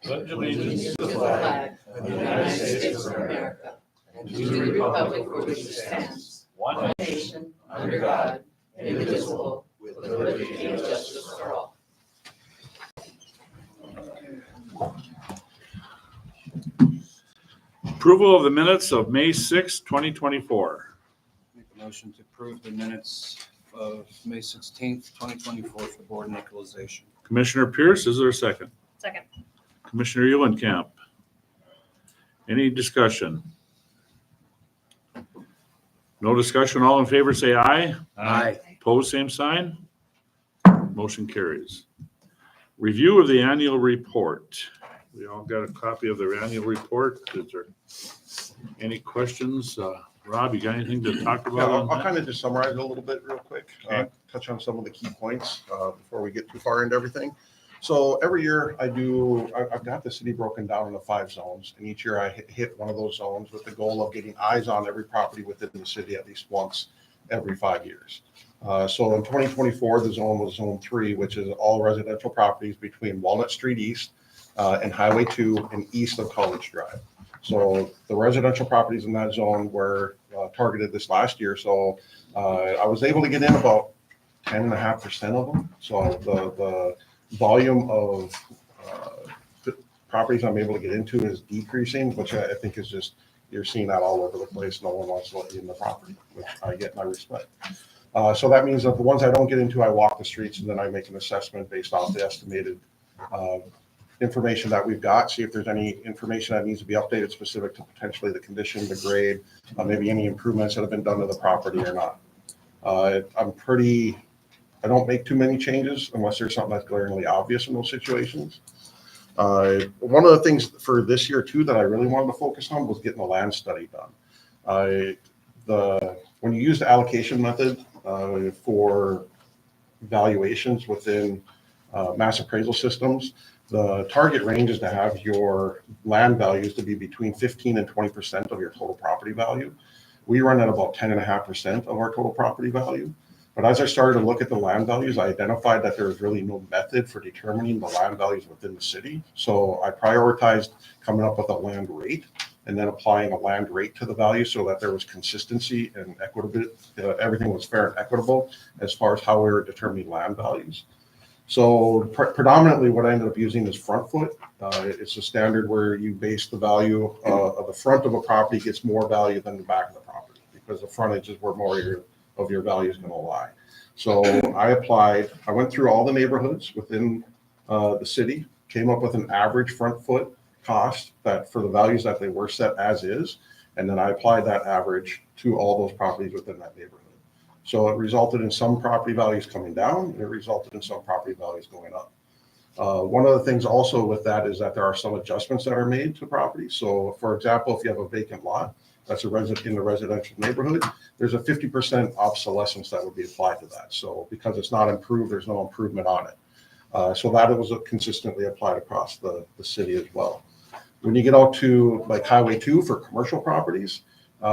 pledge allegiance to the flag of the United States of America and to the republic for which it stands, one nation, under God, indivisible, with liberty and justice for all. Approval of the minutes of May 6, 2024. Make a motion to approve the minutes of May 16th, 2024 for board and equalization. Commissioner Pierce, is there a second? Second. Commissioner Eulenkamp. Any discussion? No discussion. All in favor, say aye. Aye. Pose same sign. Motion carries. Review of the annual report. We all got a copy of the annual report. Is there any questions? Rob, you got anything to talk Yeah, about? I'll kind of just summarize it a little bit real quick, touch on some of the key points before we get too far into everything. So every year I've got the city broken down into 5 zones, and each year I hit one of those zones with the goal of getting eyes on every property within the city at least once every 5 years. So in 2024, the zone was Zone 3, which is all residential properties between Walnut Street East and Highway 2 and east of College Drive. So the residential properties in that zone were targeted this last year. So I was able to get in about 10.5% of them. So the volume of properties I'm able to get into is decreasing, which I think is just, you're seeing that all over the place. No one wants to let you in the property, which I get my respect. So that means that the ones I don't get into, I walk the streets and then I make an assessment based off the estimated information that we've got, see if there's any information that needs to be updated specific to potentially the condition, the grade, maybe any improvements that have been done to the property or not. I don't make too many changes unless there's something that's glaringly obvious in those situations. One of the things for this year too that I really wanted to focus on was getting the land study done. When you use the allocation method for valuations within mass appraisal systems, the target range is to have your land values to be between 15 and 20% of your total property value. We run at about 10.5% of our total property value. But as I started to look at the land values, I identified that there was really no method for determining the land values within the city. So I prioritized coming up with a land rate and then applying a land rate to the value so that there was consistency and equitable. Everything was fair and equitable as far as how we were determining land values. So predominantly what I ended up using is front foot. It's a standard where you base the value of the front of a property gets more value than the back of the property because the frontage is where more of your value is going to lie. So I went through all the neighborhoods within the city, came up with an average front foot cost that for the values that they were set as is, and then I applied that average to all those properties within that neighborhood. So it resulted in some property values coming down, and it resulted in some property values going up. One of the things also with that is that there are some adjustments that are made to properties. So for example, if you have a vacant lot, that's in the residential neighborhood, there's a 50% obsolescence that would be applied to that. So because it's not improved, there's no improvement on it. So that was consistently applied across the city as well. When you get out to like Highway 2 for commercial properties,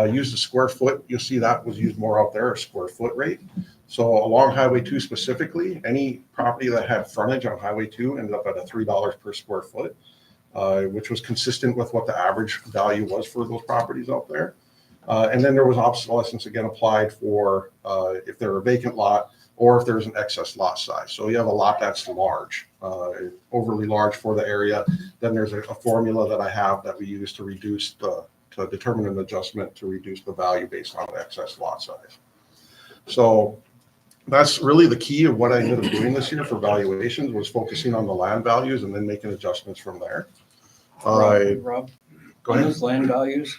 use the square foot. You'll see that was used more out there, a square foot rate. So along Highway 2 specifically, any property that had frontage on Highway 2 ended up at a $3 per square foot, which was consistent with what the average value was for those properties out there. And then there was obsolescence again applied for if they're a vacant lot or if there's an excess lot size. So you have a lot that's large, overly large for the area. Then there's a formula that I have that we use to reduce to determine an adjustment to reduce the value based on the excess lot size. So that's really the key of what I ended up doing this year for valuations was focusing on the land values and then making adjustments from there. Rob, Go on ahead. those land values,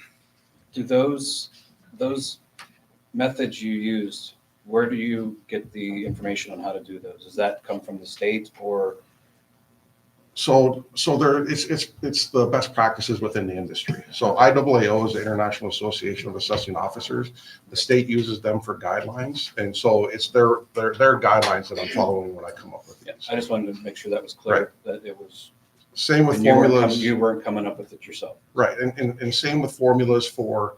do those methods you used, where do you get the information on how to do those? Does that come from the state or? So there, it's the best practices within the industry. So IAAO is the International Association of Assessing Officers. The state uses them for guidelines, and so it's their guidelines that I'm following when I come up with these. Yeah, I just wanted to make sure that was clear, that it was. Same with And formulas. you weren't coming up with it yourself. Right, and same with formulas for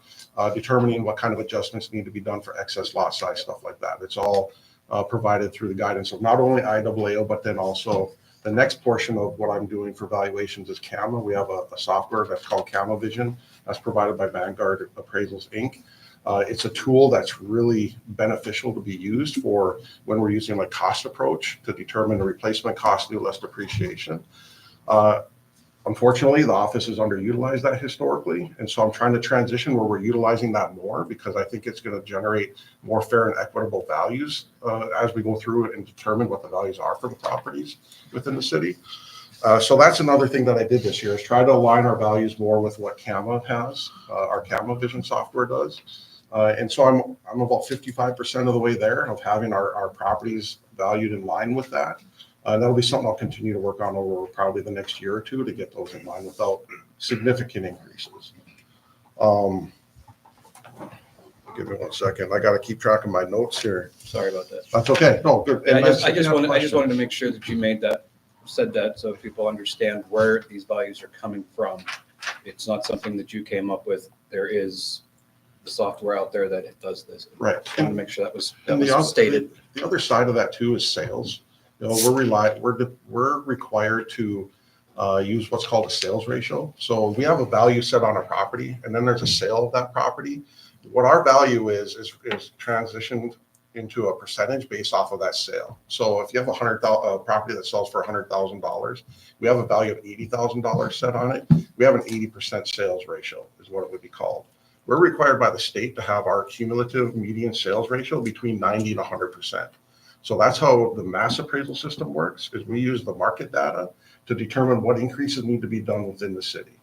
determining what kind of adjustments need to be done for excess lot size, stuff like that. It's all provided through the guidance of not only IAAO, but then also The next portion of what I'm doing for valuations is CAMA. We have a software that's called CAMA Vision that's provided by Vanguard Appraisals Inc. It's a tool that's really beneficial to be used for when we're using like cost approach to determine the replacement cost, new less depreciation. Unfortunately, the office has underutilized that historically. And so I'm trying to transition where we're utilizing that more because I think it's going to generate more fair and equitable values as we go through it and determine what the values are for the properties within the city. So that's another thing that I did this year is try to align our values more with what CAMA has, our CAMA Vision software does. And so I'm about 55% of the way there of having our properties valued in line with that. That'll be something I'll continue to work on over probably the next year or two to get those in line without significant increases. Give me 1 second. I got to keep track of my notes here. Sorry about that. That's okay. No, good. Yeah, And I just wanted to make sure that you said that so people understand where these values are coming from. It's not something that you came up with. There is the software out there that does this. Right. Just wanted to make sure that was And stated. The other side of that too is sales. You know, we're required to use what's called a sales ratio. So we have a value set on a property, and then there's a sale of that property. What our value is transitioned into a percentage based off of that sale. So if you have a property that sells for $100,000, we have a value of $80,000 set on it. We have an 80% sales ratio is what it would be called. We're required by the state to have our cumulative median sales ratio between 90 and 100%. So that's how the mass appraisal system works, is we use the market data to determine what increases need to be done within the city.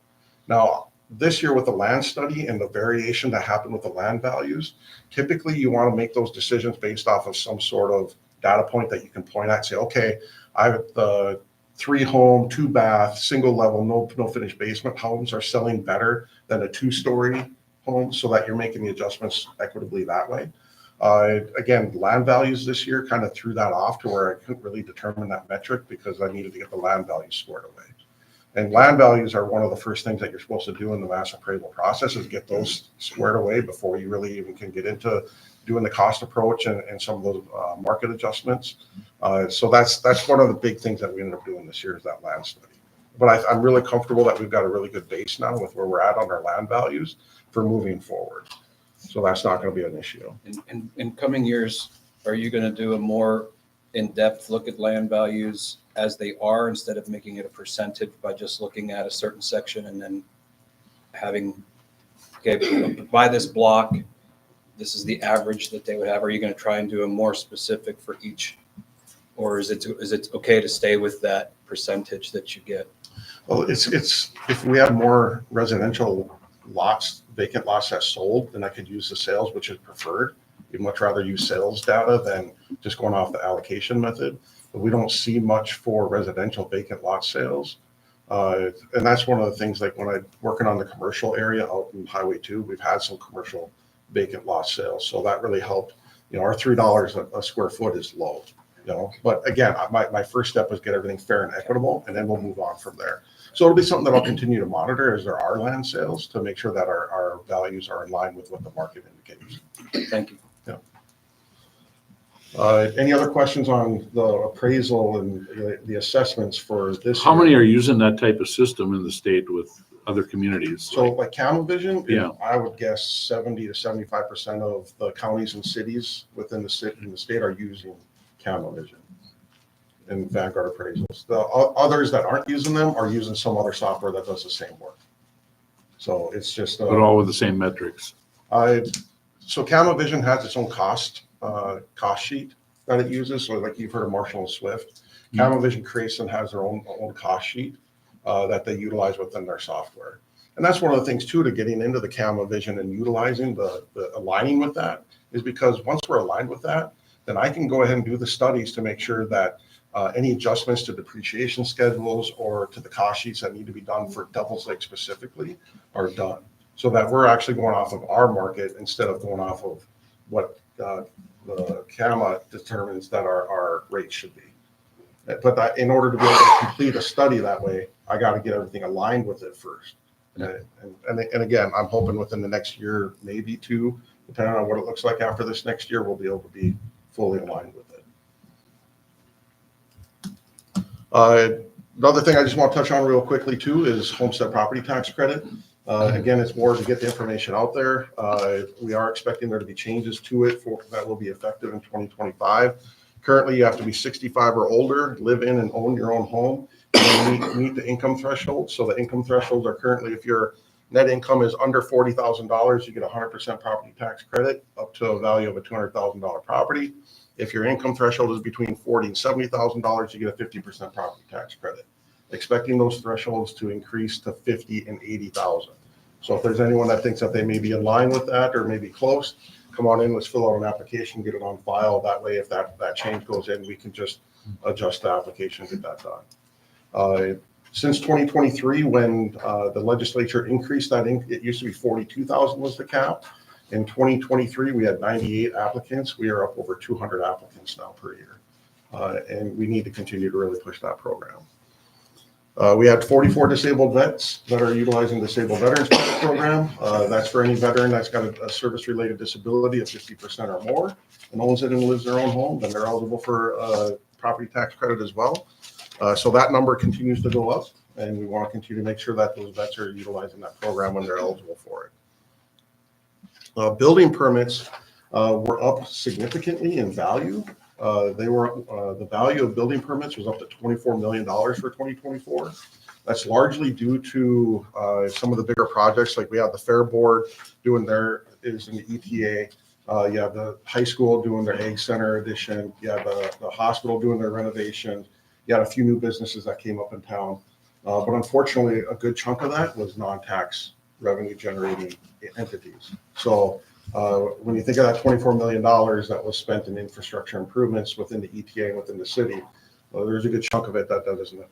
Now, this year with the land study and the variation that happened with the land values, typically you want to make those decisions based off of some sort of data point that you can point at and say, okay, I have the 3-home, 2-bath, single level, no finished basement homes are selling better than a 2-story home, so that you're making the adjustments equitably that way. Again, land values this year kind of threw that off to where I couldn't really determine that metric because I needed to get the land values squared away. And land values are one of the first things that you're supposed to do in the mass appraisal process is get those squared away before you really even can get into doing the cost approach and some of those market adjustments. So that's one of the big things that we ended up doing this year is that land study. But I'm really comfortable that we've got a really good base now with where we're at on our land values for moving forward. So that's not going to be an issue. In coming years, are you going to do a more in-depth look at land values as they are instead of making it a percentage by just looking at a certain section and then having, okay, by this block, this is the average that they would have? Are you going to try and do a more specific for each? Or is it okay to stay with that percentage that you get? Well, it's if we have more residential lots, vacant lots that sold, then I could use the sales, which is preferred. You'd much rather use sales data than just going off the allocation method. But we don't see much for residential vacant lot sales. And that's one of the things, like when I'm working on the commercial area out in Highway 2, we've had some commercial vacant lot sales. So that really helped. You know, our $3 a square foot is low, you know, but again, my first step was get everything fair and equitable, and then we'll move on from there. So it'll be something that I'll continue to monitor as there are land sales to make sure that our values are in line with what the market indicates. Thank you. Yeah. Any other questions on the appraisal and the assessments for this? How year? many are using that type of system in the state with other communities? So like Camel Vision, Yeah. I would guess 70 to 75% of the counties and cities within the state are using Camel Vision and Vanguard appraisals. The others that aren't using them are using some other software that does the same work. So it's just But all with the same metrics. so Camel Vision has its own cost sheet that it uses. So like you've heard of Marshall and Swift, Camel Vision creates and has their own cost sheet that they utilize within their software. And that's one of the things too, to getting into the Camel Vision and utilizing the aligning with that is because once we're aligned with that, then I can go ahead and do the studies to make sure that any adjustments to depreciation schedules or to the cost sheets that need to be done for Devil's Lake specifically are done, so that we're actually going off of our market instead of going off of what the CAMA determines that our rate should be. But in order to be able to complete a study that way, I got to get everything aligned with it first. And again, I'm hoping within the next year, maybe two, depending on what it looks like after this next year, we'll be able to be fully aligned with it. Another thing I just want to touch on real quickly too is homestead property tax credit. Again, it's more to get the information out there. We are expecting there to be changes to it that will be effective in 2025. Currently, you have to be 65 or older, live in and own your own home, and meet the income threshold. So the income thresholds are currently, if your net income is under $40,000, you get 100% property tax credit up to a value of a $200,000 property. If your income threshold is between $40,000 and $70,000, you get a 50% property tax credit. Expecting those thresholds to increase to 50 and 80,000. So if there's anyone that thinks that they may be in line with that or maybe close, come on in, let's fill out an application, get it on file. That way, if that change goes in, we can just adjust the application, get that done. Since 2023, when the legislature increased that, it used to be 42,000 was the cap. In 2023, we had 98 applicants. We are up over 200 applicants now per year. And we need to continue to really push that program. We had 44 disabled vets that are utilizing the Disabled Veterans Program. That's for any veteran that's got a service-related disability of 50% or more and owns it and lives in their own home, then they're eligible for property tax credit as well. So that number continues to go up, and we want to continue to make sure that those vets are utilizing that program when they're eligible for it. Building permits were up significantly in value. The value of building permits was up to $24 million for 2024. That's largely due to some of the bigger projects, like we have the Fair Board doing is in the ETA. You have the high school doing their Egg Center addition. You have the hospital doing their renovation. You had a few new businesses that came up in town. But unfortunately, a good chunk of that was non-tax revenue generating entities. So when you think of that $24 million that was spent in infrastructure improvements within the ETA and within the city, there's a good chunk of it that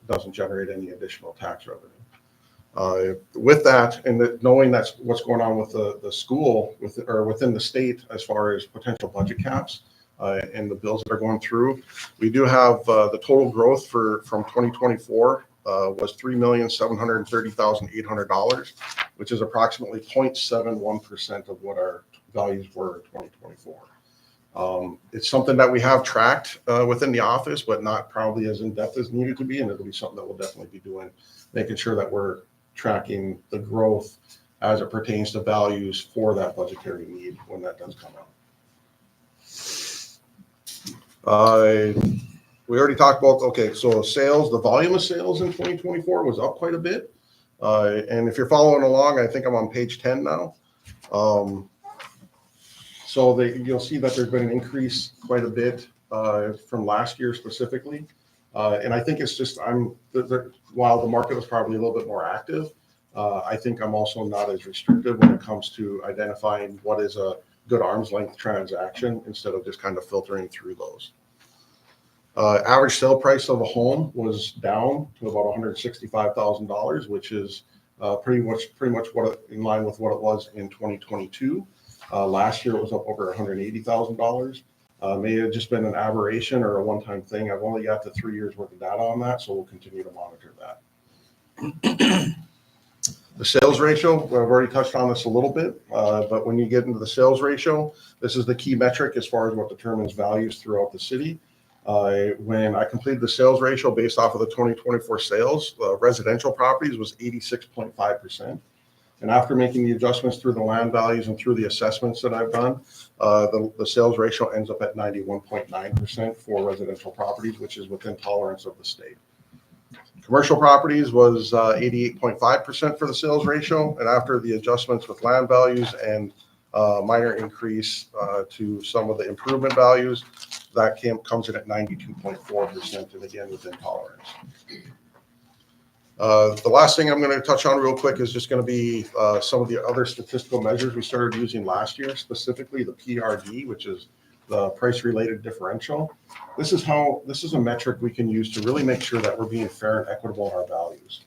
doesn't generate any additional tax revenue. With that, and knowing that's what's going on with the school within the state as far as potential budget caps and the bills that are going through, we do have the total growth from 2024 was $3,730,800, which is approximately 0.71% of what our values were in 2024. It's something that we have tracked within the office, but not probably as in-depth as needed to be, and it'll be something that we'll definitely be doing, making sure that we're tracking the growth as it pertains to values for that budgetary need when that does come out. We already talked about, so sales, the volume of sales in 2024 was up quite a bit. And if you're following along, I think I'm on page 10 now. So you'll see that there's been an increase quite a bit from last year specifically. And I think it's just, while the market was probably a little bit more active, I think I'm also not as restrictive when it comes to identifying what is a good arm's length transaction instead of just kind of filtering through those. Average sale price of a home was down to about $165,000, which is pretty much in line with what it was in 2022. Last year it was up over $180,000. May have just been an aberration or a one-time thing. I've only got the 3 years worth of data on that, so we'll continue to monitor that. The sales ratio, I've already touched on this a little bit, but when you get into the sales ratio, this is the key metric as far as what determines values throughout the city. When I completed the sales ratio based off of the 2024 sales, residential properties was 86.5%. And after making the adjustments through the land values and through the assessments that I've done, the sales ratio ends up at 91.9% for residential properties, which is within tolerance of the state. Commercial properties was 88.5% for the sales ratio. And after the adjustments with land values and minor increase to some of the improvement values, that comes in at 92.4%, and again within tolerance. The last thing I'm going to touch on real quick is just going to be some of the other statistical measures we started using last year, specifically the PRD, which is the price-related differential. This is a metric we can use to really make sure that we're being fair and equitable in our values.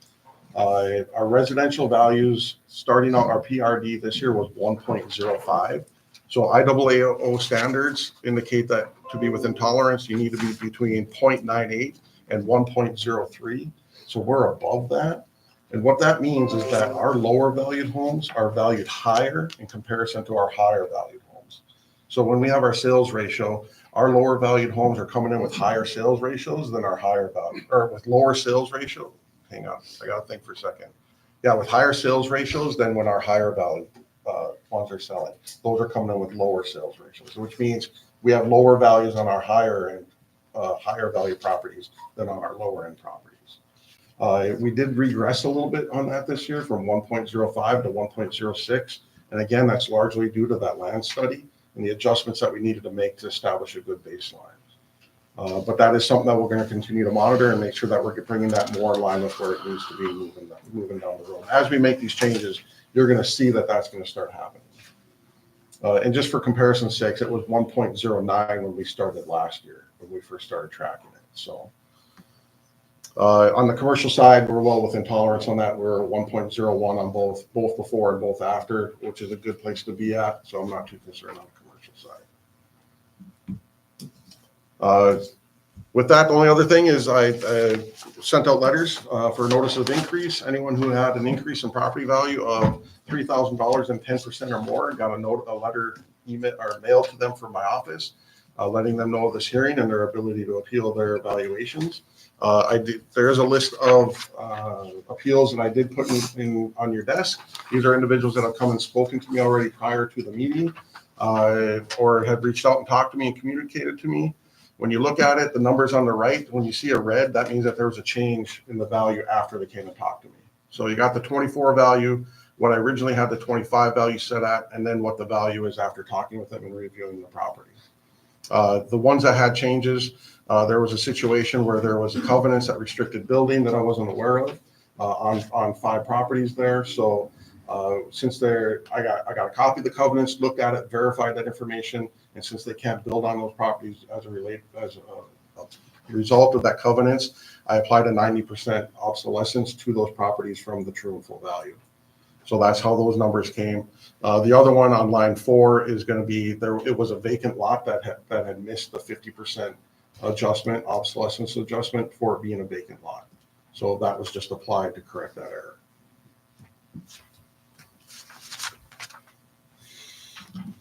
Our residential values, starting out our PRD this year was 1.05. So IAAO standards indicate that to be within tolerance, you need to be between 0.98 and 1.03. So we're above that. And what that means is that our lower valued homes are valued higher in comparison to our higher valued homes. So when we have our sales ratio, Our lower valued homes are coming in with higher sales ratios than our higher value, or with lower sales ratio. Hang on, I gotta think for a second. Yeah, with higher sales ratios than when our higher value ones are selling. Those are coming in with lower sales ratios, which means we have lower values on our higher end, higher value properties than on our lower end properties. We did regress a little bit on that this year from 1.05 to 1.06. And again, that's largely due to that land study and the adjustments that we needed to make to establish a good baseline. But that is something that we're going to continue to monitor and make sure that we're bringing that more in line with where it needs to be moving down the road. As we make these changes, you're going to see that that's going to start happening. And just for comparison's sake, it was 1.09 when we started last year, when we first started tracking it. So on the commercial side, we're well within tolerance on that. We're 1.01 on both before and both after, which is a good place to be at. So I'm not too concerned on the commercial side. With that, the only other thing is I sent out letters for notice of increase. Anyone who had an increase in property value of $3,000 and 10% or more got a letter email or mailed to them from my office, letting them know of this hearing and their ability to appeal their evaluations. There is a list of appeals that I did put in on your desk. These are individuals that have come and spoken to me already prior to the meeting, or have reached out and talked to me and communicated to me. When you look at it, the numbers on the right, when you see a red, that means that there was a change in the value after they came and talked to me. So you got the 24 value, what I originally had the 25 value set at, and then what the value is after talking with them and reviewing the property. The ones that had changes, there was a situation where there was a covenants that restricted building that I wasn't aware of on 5 properties there. So since I got a copy of the covenants, looked at it, verified that information, and since they can't build on those properties as a result of that covenants, I applied a 90% obsolescence to those properties from the true and full value. So that's how those numbers came. The other one on line 4 is going to be there. It was a vacant lot that had missed the 50% adjustment, obsolescence adjustment for it being a vacant lot. So that was just applied to correct that error.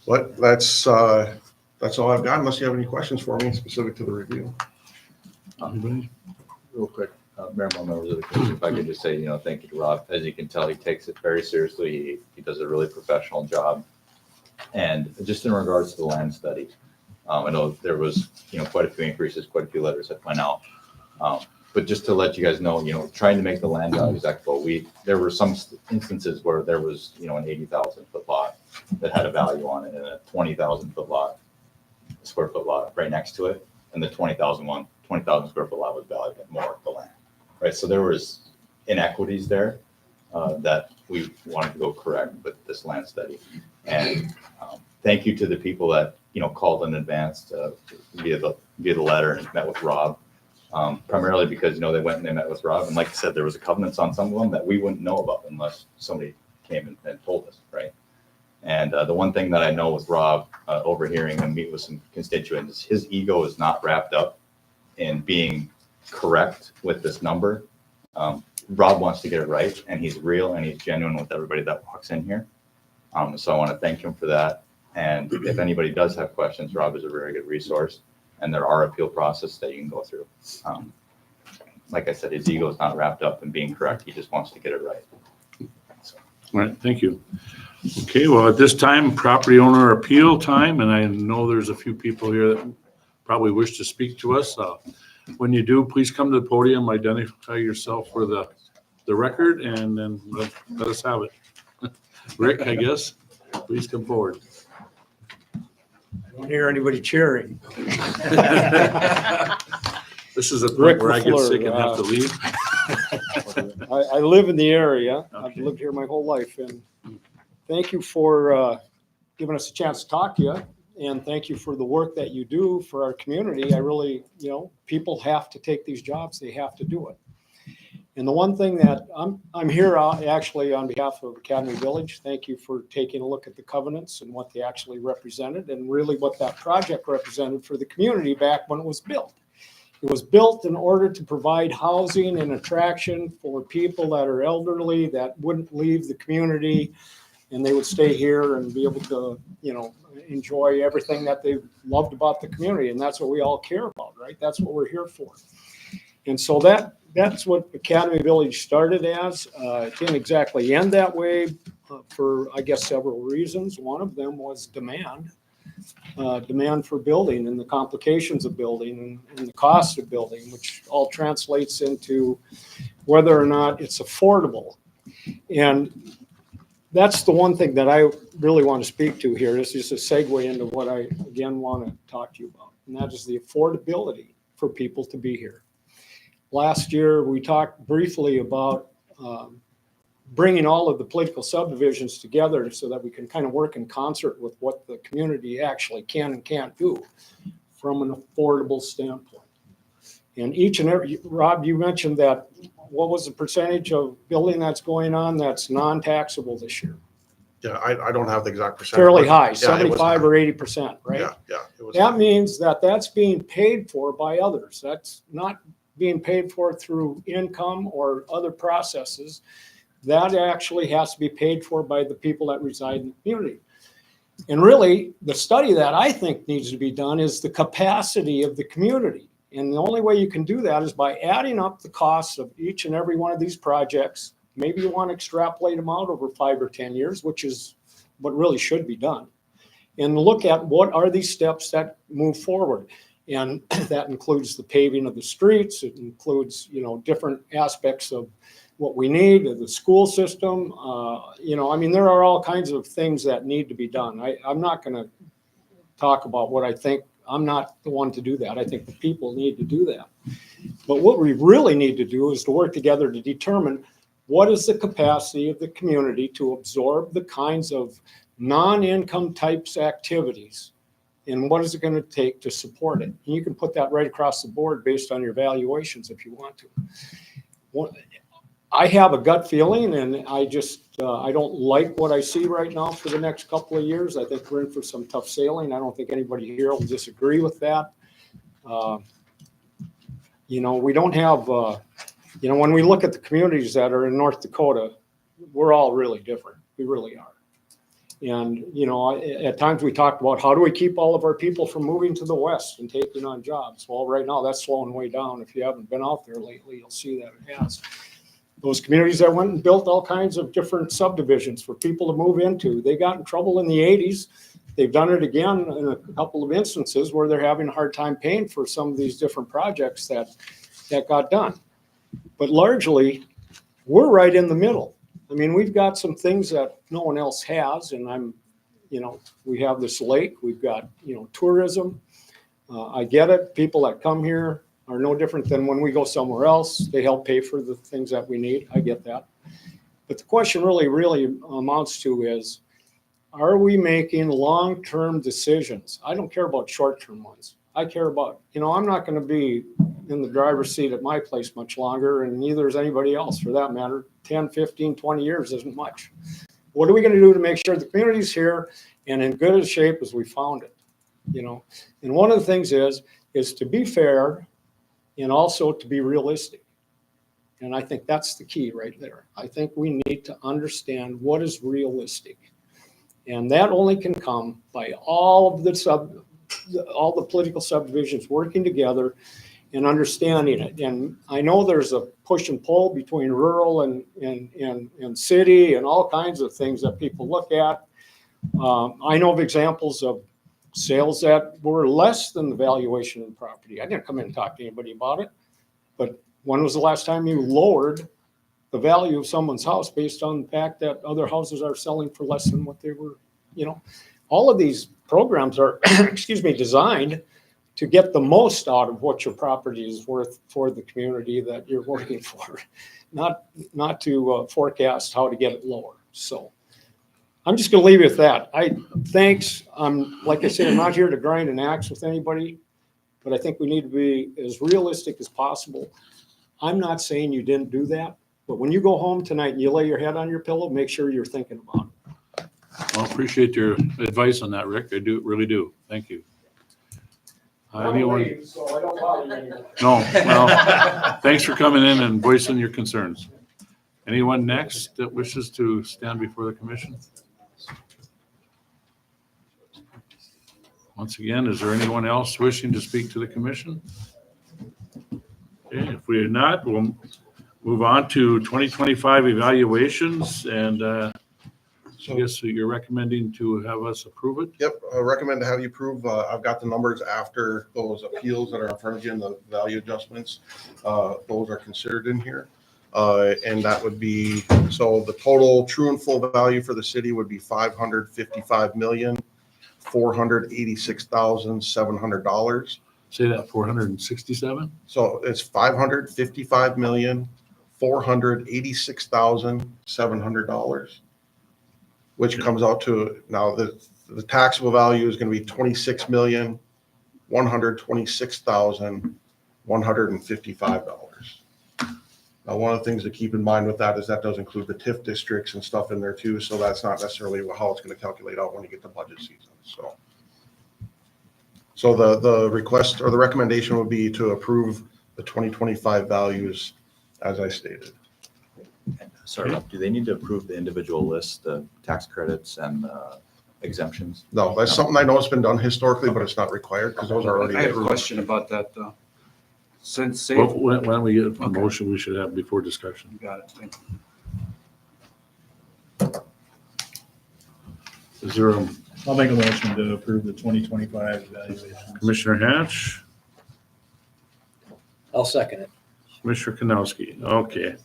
But that's all I've got, unless you have any questions for me specific to the review. Anybody? Real quick, Mayor, members of the commission, if I could just say, thank you to Rob. As you can tell, he takes it very seriously. He does a really professional job. And just in regards to the land study, I know there was, quite a few increases, quite a few letters that went out. But just to let you guys know, trying to make the land values equitable, there were some instances where there was, an 80,000 foot lot that had a value on it and a 20,000 square foot lot right next to it. And the 20,000 square foot lot was valued at more of the land, right? So there was inequities there that we wanted to go correct with this land study. And thank you to the people that, called in advance via the letter and met with Rob. Primarily because, they went and they met with Rob. And like I said, there was a covenants on some of them that we wouldn't know about unless somebody came and told us, right? And the one thing that I know with Rob, overhearing him meet with some constituents, his ego is not wrapped up in being correct with this number. Rob wants to get it right, and he's real and he's genuine with everybody that walks in here. So I want to thank him for that. And if anybody does have questions, Rob is a very good resource. And there are appeal processes that you can go through. Like I said, his ego is not wrapped up in being correct. He just wants to get it right. So. All right, thank you. Okay, well, at this time, property owner appeal time, and I know there's a few people here that probably wish to speak to us. When you do, please come to the podium, identify yourself for the record, and then let us have it. Rick, I guess, please come forward. I don't hear anybody cheering. This is a point Rick where I get LaFleur, sick and have to leave. I live in the area. I've Okay. lived here my whole life, and thank you for giving us a chance to talk to you. And thank you for the work that you do for our community. I really, people have to take these jobs. They have to do it. And the one thing that I'm here actually on behalf of Academy Village. Thank you for taking a look at the covenants and what they actually represented, and really what that project represented for the community back when it was built. It was built in order to provide housing and attraction for people that are elderly, that wouldn't leave the community and they would stay here and be able to, enjoy everything that they loved about the community. And that's what we all care about, right? That's what we're here for. And so that's what Academy Village started as. It didn't exactly end that way for, I guess, several reasons. One of them was demand for building and the complications of building and the cost of building, which all translates into whether or not it's affordable. And that's the one thing that I really want to speak to here. This is just a segue into what I, again, want to talk to you about, and that is the affordability for people to be here. Last year, we talked briefly about bringing all of the political subdivisions together so that we can kind of work in concert with what the community actually can and can't do from an affordable standpoint. And each and every, Rob, you mentioned that, what was the percentage of building that's going on that's non-taxable this year? Yeah, I don't have the exact percentage. Fairly but high, yeah, it was 75 high. or 80%, right? Yeah, it was. That high. means that that's being paid for by others. That's not being paid for through income or other processes. That actually has to be paid for by the people that reside in the community. And really, the study that I think needs to be done is the capacity of the community. And the only way you can do that is by adding up the costs of each and every one of these projects. Maybe you want to extrapolate them out over 5 or 10 years, which is what really should be done. And look at what are these steps that move forward. And that includes the paving of the streets. It includes, different aspects of what we need, of the school system. There are all kinds of things that need to be done. I'm not going to talk about what I think. I'm not the one to do that. I think the people need to do that. But what we really need to do is to work together to determine what is the capacity of the community to absorb the kinds of non-income types activities, and what is it going to take to support it. And you can put that right across the board based on your valuations if you want to. I have a gut feeling, and I don't like what I see right now for the next couple of years. I think we're in for some tough sailing. I don't think anybody here will disagree with that. We don't have, when we look at the communities that are in North Dakota, we're all really different. We really are. And, at times we talk about how do we keep all of our people from moving to the west and taking on jobs? Well, right now that's slowing way down. If you haven't been out there lately, you'll see that it has. Those communities that went and built all kinds of different subdivisions for people to move into, they got in trouble in the 80s. They've done it again in a couple of instances where they're having a hard time paying for some of these different projects that got done. But largely, we're right in the middle. We've got some things that no one else has, and we have this lake, we've got, tourism. I get it. People that come here are no different than when we go somewhere else. They help pay for the things that we need. I get that. But the question really amounts to is, are we making long-term decisions? I don't care about short-term ones. I care about, I'm not going to be in the driver's seat at my place much longer, and neither is anybody else for that matter. 10, 15, 20 years isn't much. What are we going to do to make sure the community's here and in good a shape as we found it? And one of the things is to be fair and also to be realistic. And I think that's the key right there. I think we need to understand what is realistic. And that only can come by all the political subdivisions working together and understanding it. And I know there's a push and pull between rural and city and all kinds of things that people look at. I know of examples of sales that were less than the valuation of the property. I didn't come in and talk to anybody about it, but when was the last time you lowered the value of someone's house based on the fact that other houses are selling for less than what they were, all of these programs are, designed to get the most out of what your property is worth for the community that you're working for, not to forecast how to get it lower. So I'm just going to leave you with that. Thanks. Like I said, I'm not here to grind an axe with anybody, but I think we need to be as realistic as possible. I'm not saying you didn't do that, but when you go home tonight and you lay your head on your pillow, make sure you're thinking about it. Well, appreciate your advice on that, Rick. I really do. Thank you. Anyone? So I don't bother you anymore. No, well, thanks for coming in and voicing your concerns. Anyone next that wishes to stand before the commission? Once again, is there anyone else wishing to speak to the commission? Okay, if we are not, we'll move on to 2025 evaluations, and I So, guess you're recommending to have us approve it? yep, I recommend to have you approve. I've got the numbers after those appeals that are in front of you and the value adjustments. Those are considered in here. And that would be, so the total true and full value for the city would be $555,486,700. Say that, 467? So it's $555,486,700, which comes out to, now the taxable value is going to be $26,126,155. Now, one of the things to keep in mind with that is that does include the TIF districts and stuff in there too, so that's not necessarily how it's going to calculate out when you get to budget season, so. So the request or the recommendation would be to approve the 2025 values as I stated. Sorry, Rob, do they need to approve the individual list, the tax credits and exemptions? No, that's something I know has been done historically, but it's not required because those are already I have a approved. question about that though. Since, say, Well, why don't we get a Okay. motion we should have before discussion? got it. Thank you. Is there a I'll make a motion to approve the 2025 evaluations. Commissioner Hatch, I'll second it. Commissioner Kanowski? Okay.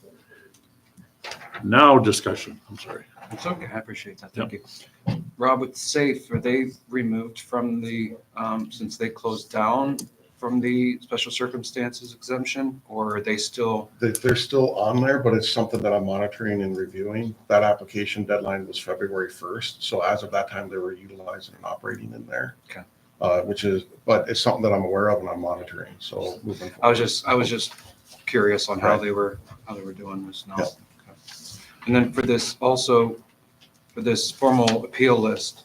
Now discussion, I'm sorry. It's okay. I appreciate that. Thank you. Rob, with SAFE, are they removed from the, since they closed down from the special circumstances exemption, or are they still? They're still on there, but it's something that I'm monitoring and reviewing. That application deadline was February 1st. So as of that time, they were utilizing and operating in there. Okay. But it's something that I'm aware of and I'm monitoring. So moving forward. I was just curious on how they were doing this now. Yeah. Okay. And then for this also, for this formal appeal list,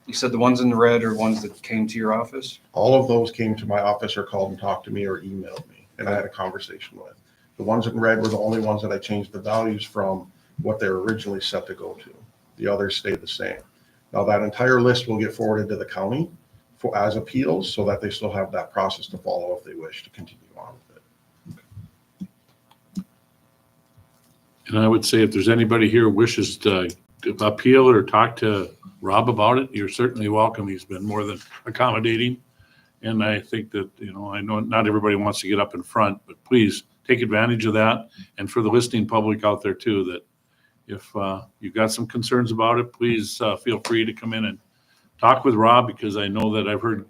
you said the ones in the red are ones that came to your office? All of those came to my office or called and talked to me or emailed me, and I had a conversation with. The ones in red were the only ones that I changed the values from what they were originally set to go to. The others stayed the same. Now, that entire list will get forwarded to the county for, as appeals, so that they still have that process to follow if they wish to continue on with it. And I would say if there's anybody here who wishes to appeal or talk to Rob about it, you're certainly welcome. He's been more than accommodating. And I think that, I know not everybody wants to get up in front, but please take advantage of that. And for the listening public out there too, that if you've got some concerns about it, please feel free to come in and talk with Rob, because I know that I've heard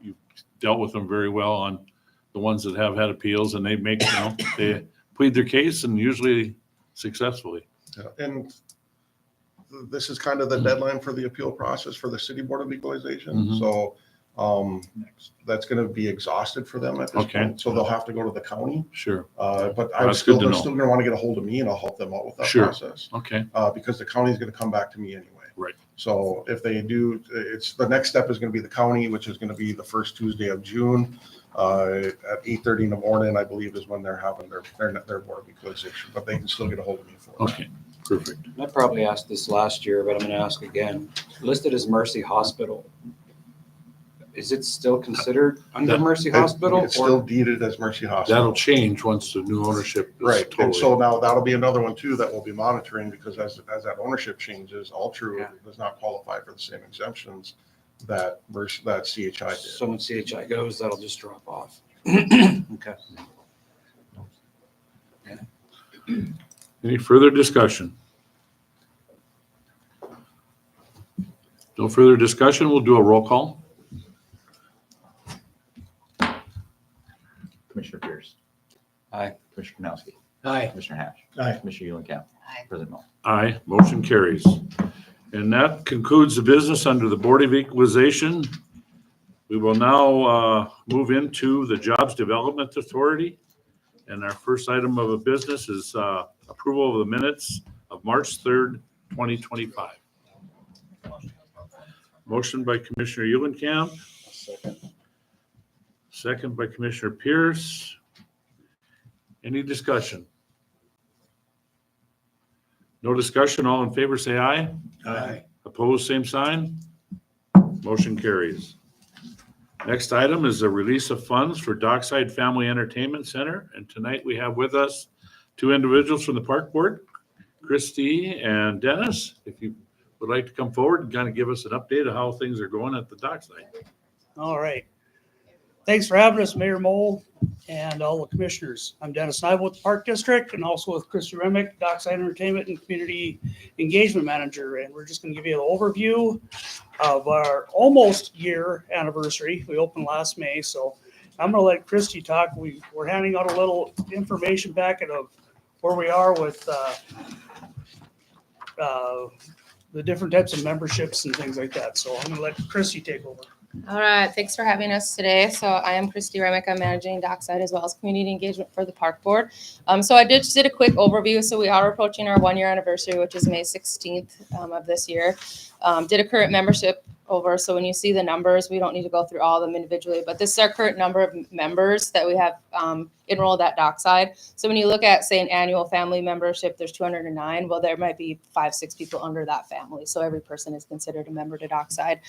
you've dealt with them very well on the ones that have had appeals, and they make, they plead their case and usually successfully. And this is kind of the deadline for the appeal process for the City Board of Equalization. Mhm. So Next. that's going to be exhausted for them at this Okay. point. So they'll have to go to the county. Sure. But That's good to they're know. still going to want to get a hold of me, and I'll help them out with that Sure. process. Okay. Because the county is going to come back to me anyway. Right. So if they do, it's the next step is going to be the county, which is going to be the first Tuesday of June at 8:30 in the morning, I believe, is when they're having their board of equalization. But they can still get a hold of me for it. Okay. Perfect. I probably asked this last year, but I'm going to ask again. Listed as Mercy Hospital. Is it still considered under That- Mercy Hospital? It's still deeded as Mercy That'll Hospital. change once the new ownership is Right, and totally. so now that'll be another one too that we'll be monitoring, because as that ownership changes, Altru Yeah. does not qualify for the same exemptions that CHI did. So when CHI goes, that'll just drop off. Okay. Any further discussion? No further discussion. We'll do a roll call. Commissioner Pierce. Aye. Commissioner Kanowski. Aye. Commissioner Hatch. Aye. Commissioner Eulenkamp. President Moe. Aye, motion carries. And that concludes the business under the Board of Equalization. We will now move into the Jobs Development Authority. And our first item of a business is approval of the minutes of March 3rd, 2025. Motion by Commissioner Eulenkamp. Second by Commissioner Pierce. Any discussion? No discussion. All in favor, say aye. Aye. Opposed, same sign. Motion carries. Next item is the release of funds for Dockside Family Entertainment Center. And tonight we have with us two individuals from the park board, Christy and Dennis. If you would like to come forward and kind of give us an update of how things are going at the Dockside. All right. Thanks for having us, Mayor Mole and all the commissioners. I'm Dennis Nybo with the Park District and also with Christy Remick, Dockside Entertainment and Community Engagement Manager. And we're just going to give you an overview of our almost year anniversary. We opened last May, so I'm going to let Christy talk. We're handing out a little information packet of where we are with the different types of memberships and things like that. So I'm going to let Christy take over. All right, thanks for having us today. So I am Christy Remick. I'm managing Dockside as well as community engagement for the park board. So I just did a quick overview. So we are approaching our 1 year anniversary, which is May 16th of this year. Did a current membership over. So when you see the numbers, we don't need to go through all of them individually, but this is our current number of members that we have enrolled at Dockside. So when you look at, say, an annual family membership, there's 209. Well, there might be 5-6 people under that family. So every person is considered a member to Dockside.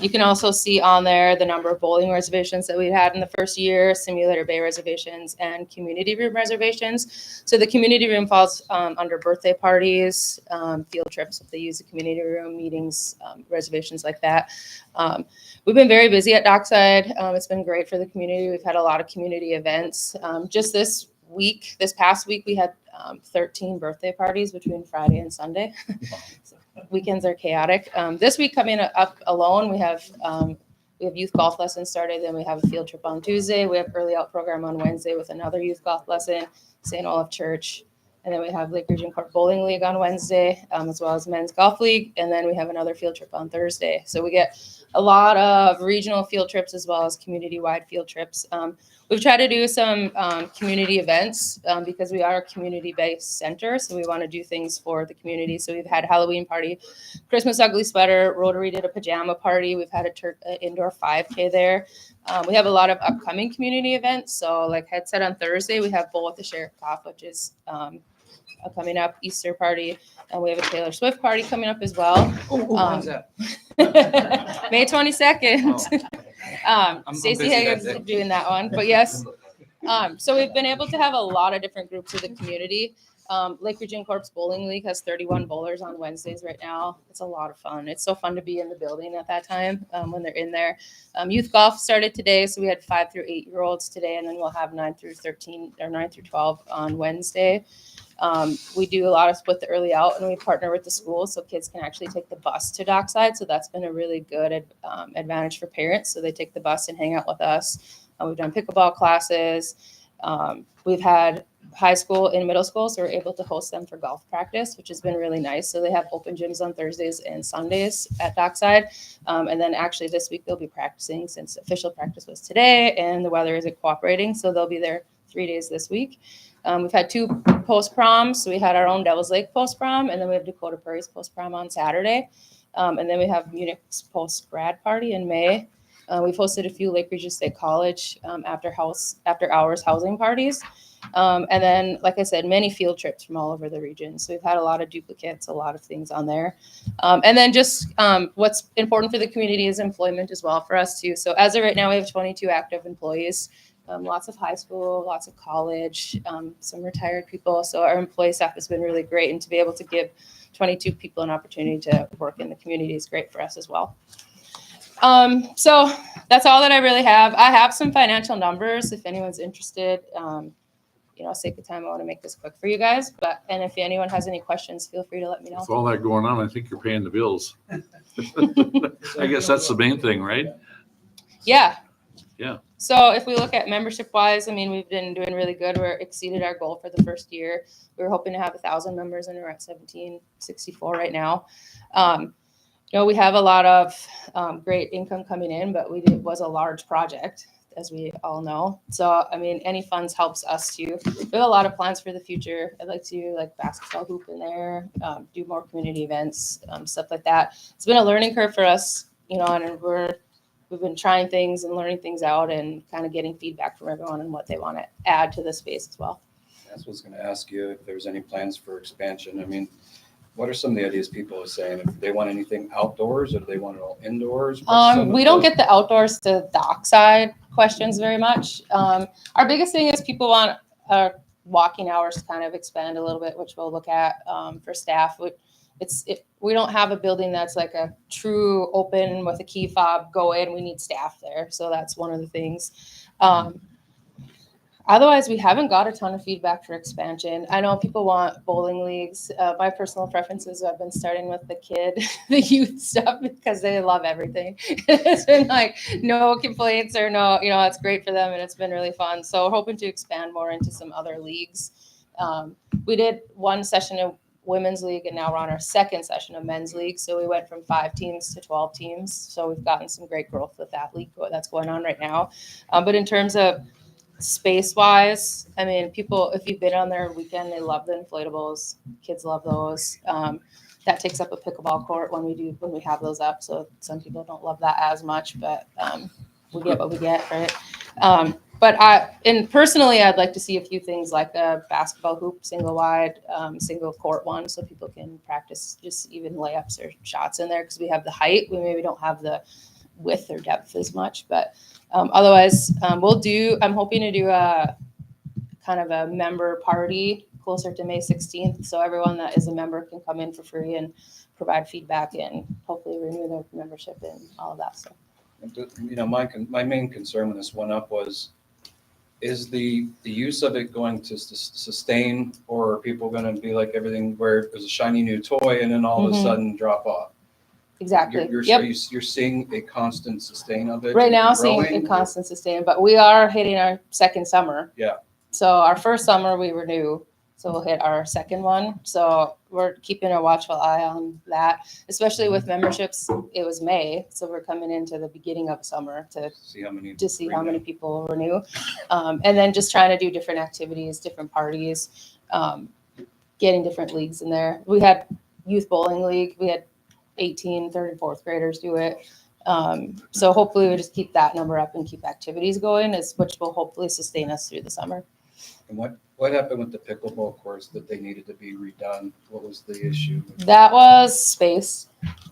You can also see on there the number of bowling reservations that we had in the first year, simulator bay reservations, and community room reservations. So the community room falls under birthday parties, field trips if they use the community room, meetings, reservations like that. We've been very busy at Dockside. It's been great for the community. We've had a lot of community events. Just this past week, we had 13 birthday parties between Friday and Sunday. So weekends are chaotic. This week coming up alone, we have youth golf lessons started. Then we have a field trip on Tuesday. We have early out program on Wednesday with another youth golf lesson, St. Olaf Church. And then we have Lake Region Court Bowling League on Wednesday, as well as Men's Golf League. And then we have another field trip on Thursday. So we get a lot of regional field trips as well as community-wide field trips. We've tried to do some community events because we are a community-based center. So we want to do things for the community. So we've had a Halloween party, Christmas ugly sweater, Rotary did a pajama party. We've had an indoor 5K there. We have a lot of upcoming community events. So like I said, on Thursday, we have Bowl with the Sheriff Off, which is coming up, Easter party, and we have a Taylor Swift party coming up as well. When's that? May 22nd. I'm Stacey busy that Hagan's day. doing that one, but yes. So we've been able to have a lot of different groups of the community. Lake Region Corps Bowling League has 31 bowlers on Wednesdays right now. It's a lot of fun. It's so fun to be in the building at that time when they're in there. Youth golf started today, so we had 5 through 8 year olds today, and then we'll have 9 through 13 or 9 through 12 on Wednesday. We do a lot of split the early out, and we partner with the school so kids can actually take the bus to Dockside. So that's been a really good advantage for parents. So they take the bus and hang out with us. We've done pickleball classes. We've had high school and middle school, so we're able to host them for golf practice, which has been really nice. So they have open gyms on Thursdays and Sundays at Dockside. And then actually this week they'll be practicing since official practice was today and the weather isn't cooperating. So they'll be there 3 days this week. We've had 2 post proms. So we had our own Devil's Lake post prom, and then we have Dakota Prairie's post prom on Saturday. And then we have Munich's post grad party in May. We've hosted a few Lake Region State College after hours housing parties. And then, like I said, many field trips from all over the region. So we've had a lot of duplicates, a lot of things on there. And then just what's important for the community is employment as well for us too. So as of right now, we have 22 active employees. Lots of high school, lots of college, some retired people. So our employee staff has been really great, and to be able to give 22 people an opportunity to work in the community is great for us as well. So that's all that I really have. I have some financial numbers if anyone's interested. Sake of time, I want to make this quick for you guys. And if anyone has any questions, feel free to let me know. With all that going on, I think you're paying the bills. I guess that's the main thing, right? Yeah. Yeah. So if we look at membership wise, I mean, we've been doing really good. We're exceeded our goal for the first year. We were hoping to have 1,000 members, and we're at 1,764 right now. We have a lot of great income coming in, but it was a large project, as we all know. So, I mean, any funds helps us too. We have a lot of plans for the future. I'd like to do basketball hoop in there, do more community events, stuff like that. It's been a learning curve for us, and we've been trying things and learning things out and kind of getting feedback from everyone and what they want to add to the space as well. That's what I was going to ask you, if there's any plans for expansion. I mean, What are some of the ideas people are saying? If they want anything outdoors or do they want it all indoors? What's some of We don't the- get the outdoors to dockside questions very much. Our biggest thing is people want walking hours to kind of expand a little bit, which we'll look at for staff. We don't have a building that's like a true open with a key fob, go in, we need staff there. So that's one of the things. Otherwise, we haven't got a ton of feedback for expansion. I know people want bowling leagues. My personal preferences, I've been starting with the youth stuff because they love everything. It's been like no complaints or no, it's great for them and it's been really fun. So we're hoping to expand more into some other leagues. We did one session of women's league and now we're on our second session of men's league. So we went from 5 teams to 12 teams. So we've gotten some great growth with that league that's going on right now. But in terms of space wise, I mean, people, if you've been on their weekend, they love the inflatables. Kids love those. That takes up a pickleball court when we have those up. So some people don't love that as much, but we get what we get, right? Personally, I'd like to see a few things like a basketball hoop, single wide, single court one, so people can practice just even layups or shots in there because we have the height. We maybe don't have the width or depth as much, but otherwise, I'm hoping to do a kind of a member party closer to May 16th. So everyone that is a member can come in for free and provide feedback and hopefully renew their membership and all of that stuff. My main concern when this went up was, is the use of it going to sustain, or are people going to be like everything where there's a shiny new toy and then all of a sudden drop off? Exactly. You're seeing a constant sustain of it? Right now, growing? seeing a constant sustain, but we are hitting our second summer. Yeah. So our first summer we renew, so we'll hit our second one. So we're keeping a watchful eye on that, especially with memberships. It was May, so we're coming into the beginning of summer to See how many people renew, and then just trying to do different activities, different parties, getting different leagues in there. We had youth bowling league. We had 18 third and fourth graders do it. So hopefully we just keep that number up and keep activities going, which will hopefully sustain us through the summer. And what happened with the pickleball courts that they needed to be redone? What was the issue? That was space.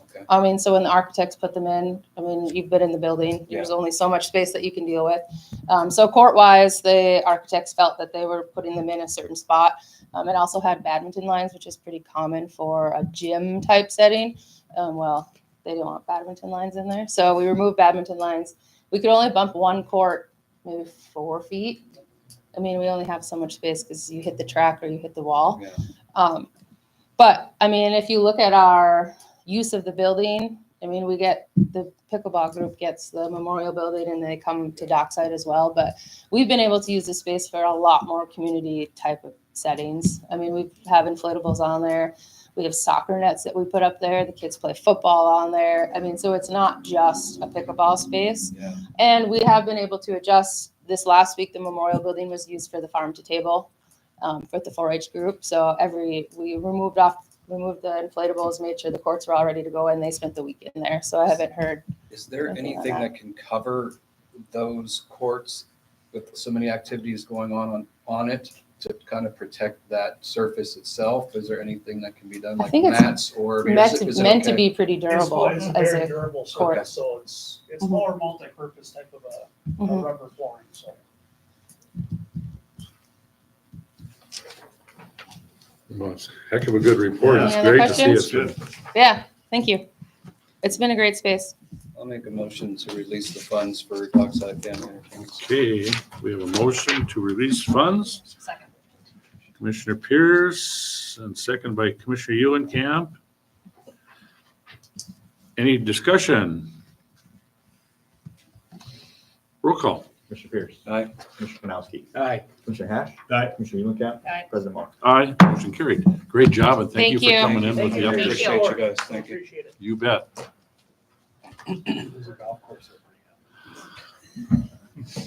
Okay. I mean, so when the architects put them in, I mean, you've been in the building, there's only so much space that you can deal with. So court-wise, the architects felt that they were putting them in a certain spot. It also had badminton lines, which is pretty common for a gym type setting. They didn't want badminton lines in there. So we removed badminton lines. We could only bump one court, maybe 4 feet. I mean, we only have so much space because you hit the track or you hit the wall. Yeah. But I mean, if you look at our use of the building, I mean, the pickleball group gets the memorial building and they come to Dockside as well. But we've been able to use the space for a lot more community type of settings. I mean, we have inflatables on there. We have soccer nets that we put up there. The kids play football on there. I mean, so it's not just a pickleball space. Yeah. And we have been able to adjust. This last week, the memorial building was used for the farm to table for the 4-H group. So we removed the inflatables, made sure the courts were all ready to go, and they spent the week in there. So I haven't heard. Is there Nothing anything like that can cover those courts with so many activities going on it to kind of protect that surface itself? Is there anything that can be done, I like think it's mats or meant to okay? be pretty durable It's a as very a durable court. surface, so it's Mhm. more multi-purpose type of a Mhm. rubber flooring, so. Well, it's a heck of a good report. It's Any other great to see questions? it. Yeah, thank you. It's been a great space. I'll make a motion to release the funds for Dockside Family Entertainment. Okay, we have a motion to release funds. Second. Commissioner Pierce and second by Commissioner Eulenkamp. Any discussion? Roll call. Commissioner Pierce. Aye. Commissioner Kanowski. Aye. Commissioner Hash. Aye. Commissioner Eulenkamp. Aye. President Moore. Aye, motion carried. Great job and thank you Thank for you. coming in with Thank the you. update. Appreciate you guys. Thank you. Appreciate it. You bet. There's a golf course over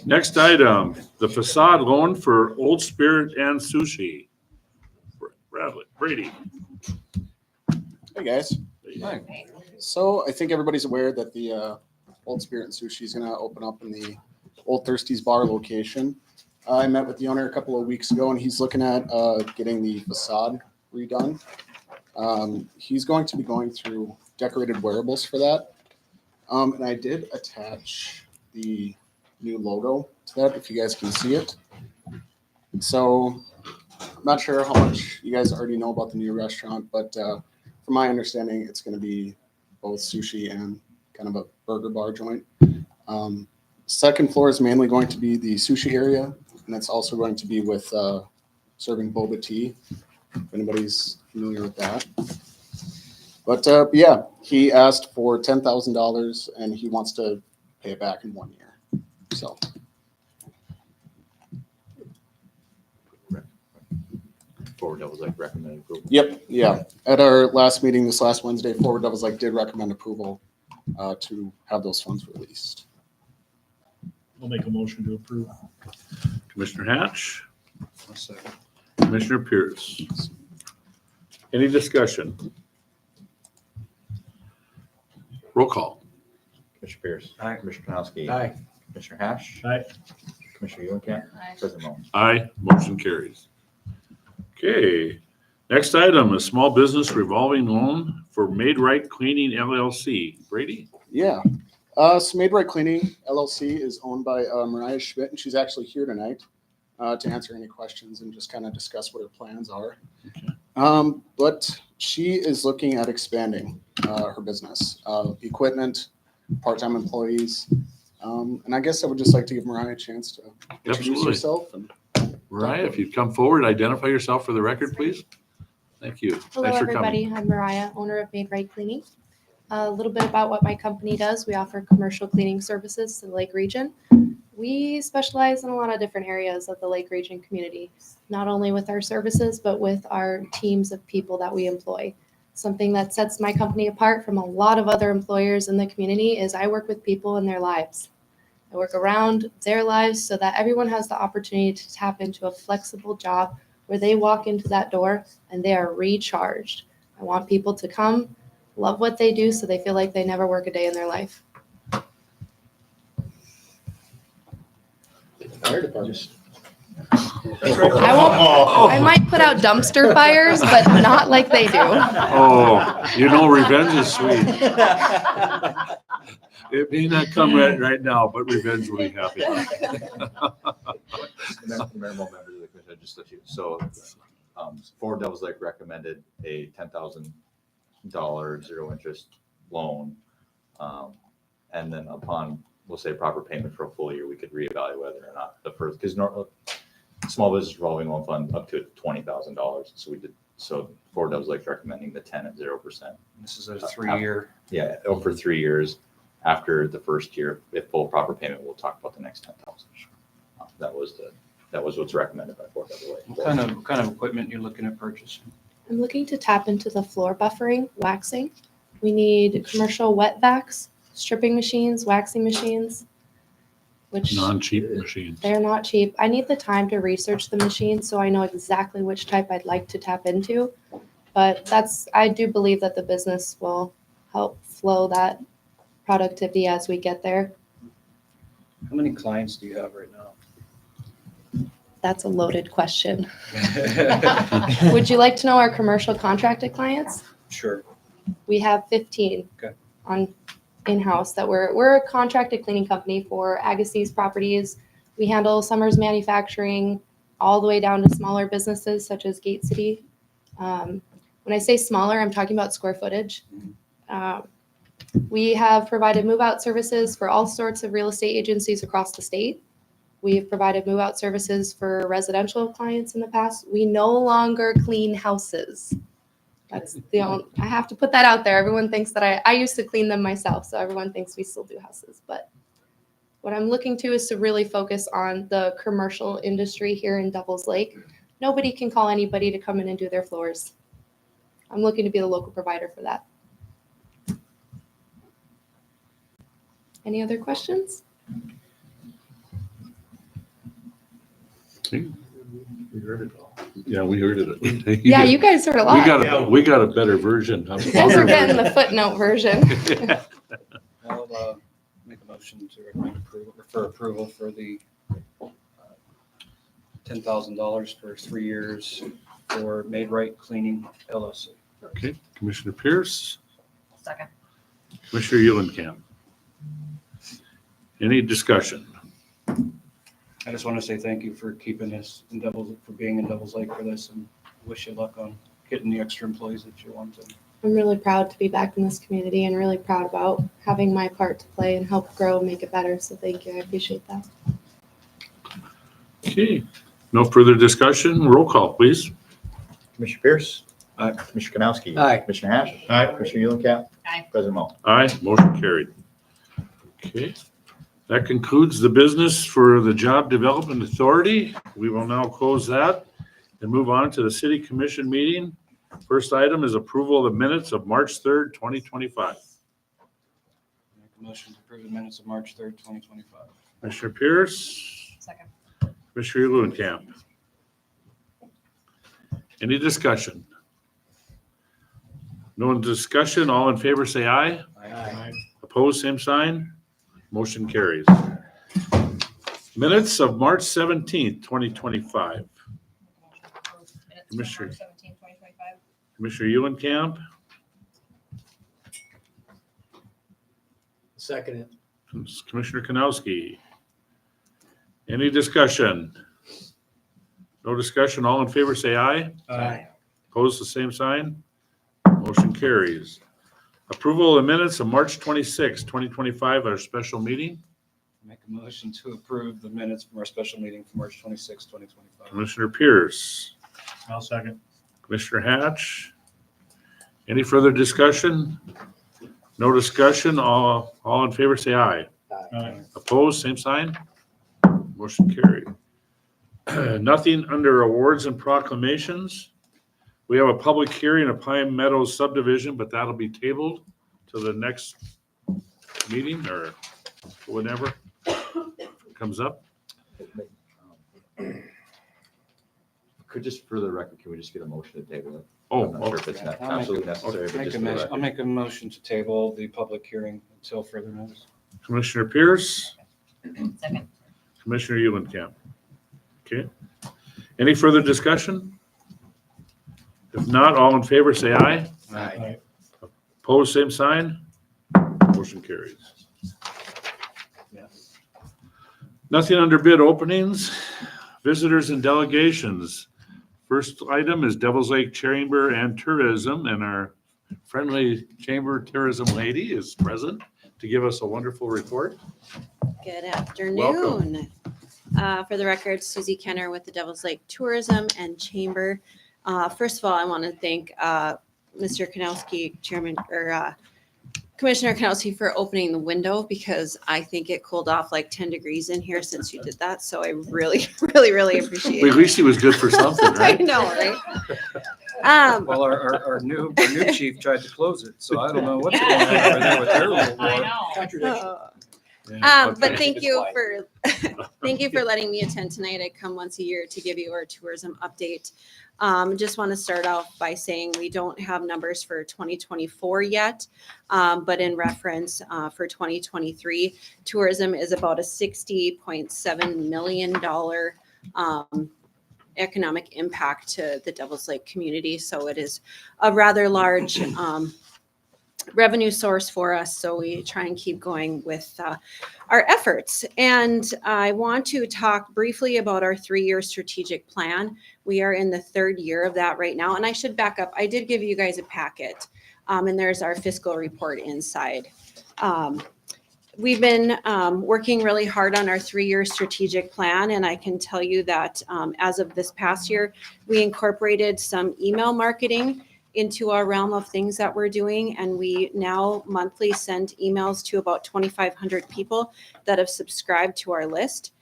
Next item, the facade loan for Old Spirit and Sushi. Brady. Hey guys. So I think everybody's aware that the Old Spirit and Sushi is going to open up in the Old Thirsties Bar location. I met with the owner a couple of weeks ago and he's looking at getting the facade redone. He's going to be going through decorated wearables for that. And I did attach the new logo to that, if you guys can see it. So I'm not sure how much you guys already know about the new restaurant, but from my understanding, it's going to be both sushi and kind of a burger bar joint. Second floor is mainly going to be the sushi area, and it's also going to be with serving boba tea, if anybody's familiar with that. But yeah, he asked for $10,000 and he wants to pay it back in 1 year. So Forward Devils Lake recommended approval. yep, yeah. At our last meeting this last Wednesday, Forward Devils Lake did recommend approval to have those funds released. I'll make a motion to approve. Commissioner Hatch, Commissioner Pierce. Any discussion? Roll call. Commissioner Pierce. Aye. Commissioner Penowski. Aye. Commissioner Hash. Aye. Commissioner Eulenkamp. Aye. President Moen. Aye, motion carries. Okay, next item, a small business revolving loan for Made Right Cleaning LLC. Brady? Yeah. So Made Right Cleaning LLC is owned by Mariah Schmidt, and she's actually here tonight to answer any questions and just kind of discuss what her plans are. But she is looking at expanding her business, equipment, part-time employees. And I guess I would just like to give Mariah a chance to introduce Absolutely. herself. And Mariah, if you'd come forward, identify yourself for the record, please. Thank you. Hello, Thanks for coming. everybody. I'm Mariah, owner of Made Right Cleaning. A little bit about what my company does. We offer commercial cleaning services to the Lake Region. We specialize in a lot of different areas of the Lake Region community, not only with our services, but with our teams of people that we employ. Something that sets my company apart from a lot of other employers in the community is I work with people in their lives. I work around their lives so that everyone has the opportunity to tap into a flexible job where they walk into that door and they are recharged. I want people to come, love what they do so they feel like they never work a day in their life. fire department. I might put out dumpster fires, but not like they do. Oh, you know, revenge is sweet. It may not come right now, but revenge will be happy. Mayor, members of the commission, just let you, so, Forward Devils Lake recommended a $10,000 zero interest loan. And then upon, we'll say, proper payment for a full year, we could reevaluate whether or not the first, because small business revolving loan fund up to $20,000. So we did, so Forward Devils Lake recommending the 10 at 0%. This is a 3-year. Yeah, over 3 years. After the first year, if full proper payment, we'll talk about the next 10,000. That was what's recommended by Forward Devils Lake. What kind of equipment you're looking at purchasing? I'm looking to tap into the floor buffering, waxing. We need commercial wet vacs, stripping machines, waxing machines, which Non-cheap machines. they're not cheap. I need the time to research the machine so I know exactly which type I'd like to tap into. But I do believe that the business will help flow that productivity as we get there. How many clients do you have right now? That's a loaded question. Would you like to know our commercial contracted clients? Sure. We have 15 Okay. on in-house that we're a contracted cleaning company for Agassiz properties. We handle Summers Manufacturing all the way down to smaller businesses such as Gate City. When I say smaller, I'm talking about square footage. We have provided move-out services for all sorts of real estate agencies across the state. We've provided move-out services for residential clients in the past. We no longer clean houses. That's the only, I have to put that out there. Everyone thinks that I used to clean them myself, so everyone thinks we still do houses. But what I'm looking to is to really focus on the commercial industry here in Devils Lake. Nobody can call anybody to come in and do their floors. I'm looking to be the local provider for that. Any other questions? We heard it all. Yeah, we heard it. Yeah, you guys heard a lot. We got a better version. You guys are getting the footnote version. I'll make a motion to recommend approval for the $10,000 for 3 years for Made Right Cleaning LLC. Okay, Commissioner Pierce, Second. Commissioner Eulenkamp. Any discussion? I just want to say thank you for keeping us in for being in Devils Lake for this, and wish you luck on getting the extra employees that you want. I'm really proud to be back in this community and really proud about having my part to play and help grow and make it better. So thank you. I appreciate that. Okay, no further discussion. Roll call, please. Commissioner Pierce. Aye. Commissioner Kanowski. Aye. Commissioner Hash. Aye. Commissioner Eulenkamp. Aye. President Moe. Aye, motion carried. Okay, that concludes the business for the Job Development Authority. We will now close that and move on to the City Commission meeting. First item is approval of the minutes of March 3rd, 2025. Make a motion to approve the minutes of March 3rd, 2025. Commissioner Pierce, Second. Commissioner Eulenkamp. Any discussion? No discussion, all in favor say aye. Aye. Opposed, same sign. Motion carries. Minutes of March 17th, 2025. Commissioner. 17, 2025. Commissioner Eulenkamp, Second it. Commissioner Kanowski. Any discussion? No discussion, all in favor say aye. Aye. Opposed, the same sign. Motion carries. Approval of the minutes of March 26, 2025, our special meeting. Make a motion to approve the minutes from our special meeting for March 26, 2025. Commissioner Pierce, I'll second. Commissioner Hatch. Any further discussion? No discussion, all in favor say aye. Aye. Opposed, same sign. Motion carried. Nothing under awards and proclamations. We have a public hearing of Pine Meadows subdivision, but that'll be tabled to the next meeting or whenever it comes up. Could just for the record, can we just get a motion to table it? Oh, I'm not sure if it's absolutely necessary, but just for the I'll record. make a motion to table the public hearing until further notice. Commissioner Pierce, Second. Commissioner Eulenkamp. Okay. Any further discussion? If not, all in favor say aye. Aye. Opposed, same sign. Motion carries. Nothing under bid openings, visitors and delegations. First item is Devils Lake Chamber and Tourism, and our friendly Chamber Tourism lady is present to give us a wonderful report. Good afternoon. Welcome. For the record, Susie Kenner with the Devils Lake Tourism and Chamber. First of all, I want to thank Mr. Kanowski, Chairman, or Commissioner Kanowski, for opening the window, because I think it cooled off like 10 degrees in here since you did that. So I really, really, really appreciate Well, at it. least he was good for something, I right? know, right? Well, our new chief tried to close it, so I don't know what's going on over there with their little war. But thank you for thank you for letting me attend tonight. I come once a year to give you our tourism update. Just want to start off by saying we don't have numbers for 2024 yet, but in reference for 2023, tourism is about a $60.7 million economic impact to the Devils Lake community. So it is a rather large revenue source for us. So we try and keep going with our efforts. And I want to talk briefly about our 3-year strategic plan. We are in the 3rd year of that right now. And I should back up. I did give you guys a packet, and there's our fiscal report inside. We've been working really hard on our 3-year strategic plan, and I can tell you that as of this past year, we incorporated some email marketing into our realm of things that we're doing, and we now monthly send emails to about 2,500 people that have subscribed to our list.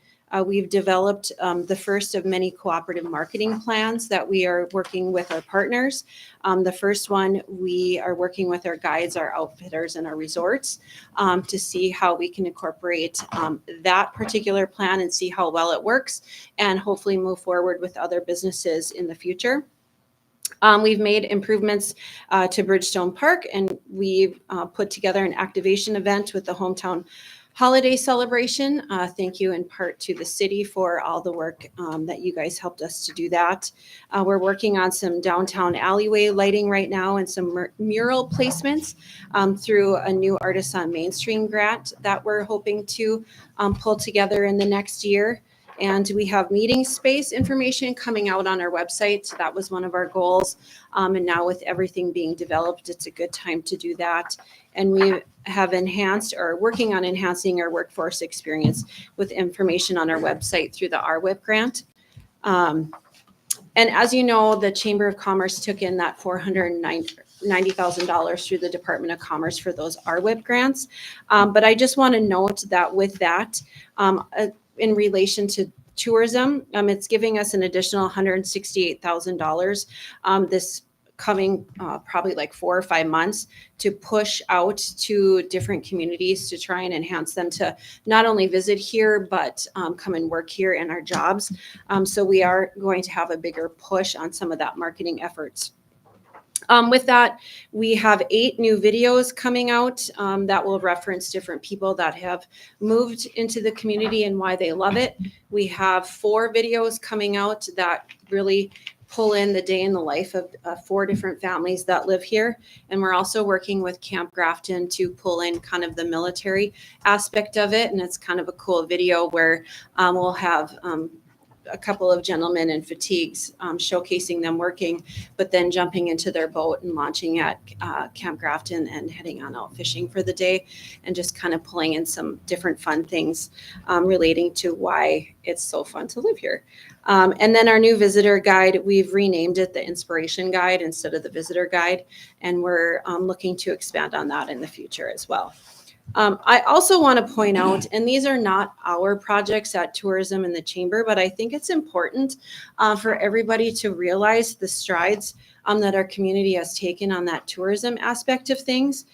We've developed the first of many cooperative marketing plans that we are working with our partners. The first one, we are working with our guides, our outfitters, and our resorts to see how we can incorporate that particular plan and see how well it works, and hopefully move forward with other businesses in the future. We've made improvements to Bridgestone Park, and we've put together an activation event with the Hometown holiday celebration. Thank you in part to the city for all the work that you guys helped us to do that. We're working on some downtown alleyway lighting right now and some mural placements through a new Artists on Main Street grant that we're hoping to pull together in the next year. And we have meeting space information coming out on our website. So that was one of our goals. And now with everything being developed, it's a good time to do that. And we have enhanced or working on enhancing our workforce experience with information on our website through the RWIP grant. And as you know, the Chamber of Commerce took in that $490,000 through the Department of Commerce for those RWIP grants. But I just want to note that with that, in relation to tourism, it's giving us an additional $168,000 this coming probably like 4 or 5 months to push out to different communities to try and enhance them to not only visit here, but come and work here in our jobs. So we are going to have a bigger push on some of that marketing efforts. With that, we have 8 new videos coming out that will reference different people that have moved into the community and why they love it. We have 4 videos coming out that really pull in the day in the life of 4 different families that live here. And we're also working with Camp Grafton to pull in kind of the military aspect of it. And it's kind of a cool video where we'll have a couple of gentlemen in fatigues showcasing them working, but then jumping into their boat and launching at Camp Grafton and heading on out fishing for the day, and just kind of pulling in some different fun things relating to why it's so fun to live here. And then our new visitor guide, we've renamed it the Inspiration Guide instead of the Visitor Guide, and we're looking to expand on that in the future as well. I also want to point out, and these are not our projects at Tourism in the Chamber, but I think it's important for everybody to realize the strides that our community has taken on that tourism aspect of things.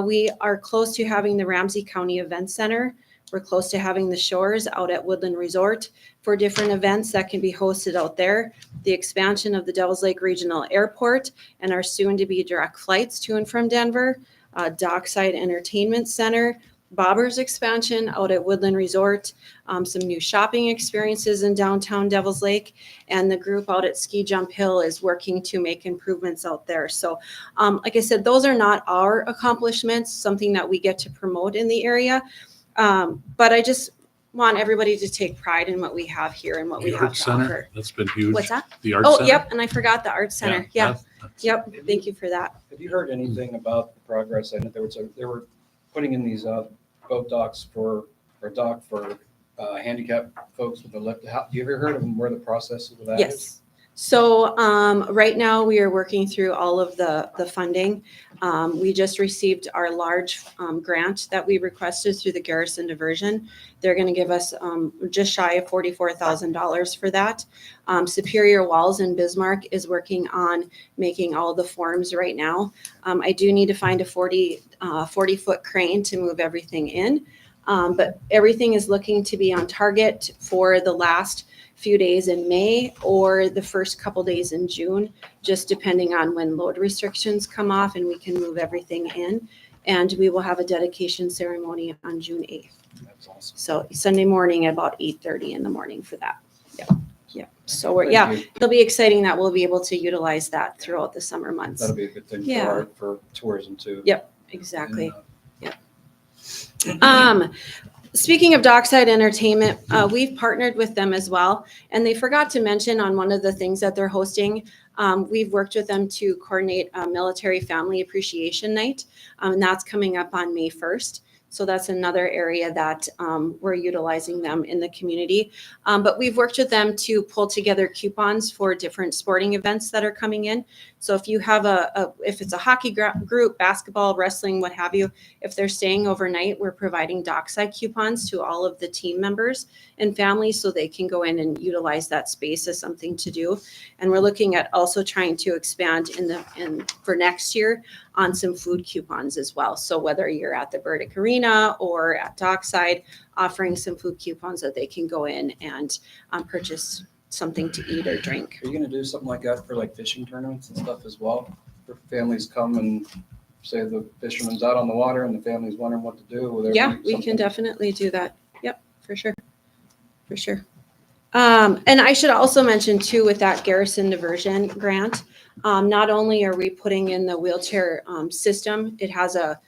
We are close to having the Ramsey County Event Center. We're close to having the Shores out at Woodland Resort for different events that can be hosted out there. The expansion of the Devils Lake Regional Airport and our soon-to-be direct flights to and from Denver. Dockside Entertainment Center, Bobber's expansion out at Woodland Resort, some new shopping experiences in downtown Devils Lake, and the group out at Ski Jump Hill is working to make improvements out there. So like I said, those are not our accomplishments, something that we get to promote in the area. But I just want everybody to take pride in what we have here and what we The have Arts to Center, offer. that's been huge. What's that? The Arts Oh, Center. yep, and I forgot the Arts Center. Yeah. that's- Yep, thank you for that. Have you heard anything about the progress? I know they were putting in these boat docks or dock for handicapped folks with the left. Have you ever heard of where the process of that is? Yes. So right now we are working through all of the funding. We just received our large grant that we requested through the Garrison Diversion. They're going to give us just shy of $44,000 for that. Superior Walls in Bismarck is working on making all the forms right now. I do need to find a 40-foot crane to move everything in. But everything is looking to be on target for the last few days in May or the first couple days in June, just depending on when load restrictions come off and we can move everything in. And we will have a dedication ceremony on June 8th. That's awesome. So Sunday morning at about 8:30 in the morning for that. Yeah. Yeah. So we're, Thank yeah, you. it'll be exciting that we'll be able to utilize that throughout the summer months. That'll be a good thing Yeah. for tourism too. Yep, exactly. And, Speaking of Dockside Entertainment, we've partnered with them as well. And they forgot to mention on one of the things that they're hosting, we've worked with them to coordinate a Military Family Appreciation Night. And that's coming up on May 1st. So that's another area that we're utilizing them in the community. But we've worked with them to pull together coupons for different sporting events that are coming in. So if you have if it's a hockey group, basketball, wrestling, what have you, if they're staying overnight, we're providing dockside coupons to all of the team members and families so they can go in and utilize that space as something to do. And we're looking at also trying to expand for next year on some food coupons as well. So whether you're at the Burdick Arena or at Dockside, offering some food coupons that they can go in and purchase something to eat or drink. Are you gonna do something like that for like fishing tournaments and stuff as well? For families come and say the fisherman's out on the water and the family's wondering what to do. Will there be Yeah, we something? can definitely do that. Yep, for sure. For sure. And I should also mention too, with that Garrison Diversion Grant, not only are we putting in the wheelchair system, it has a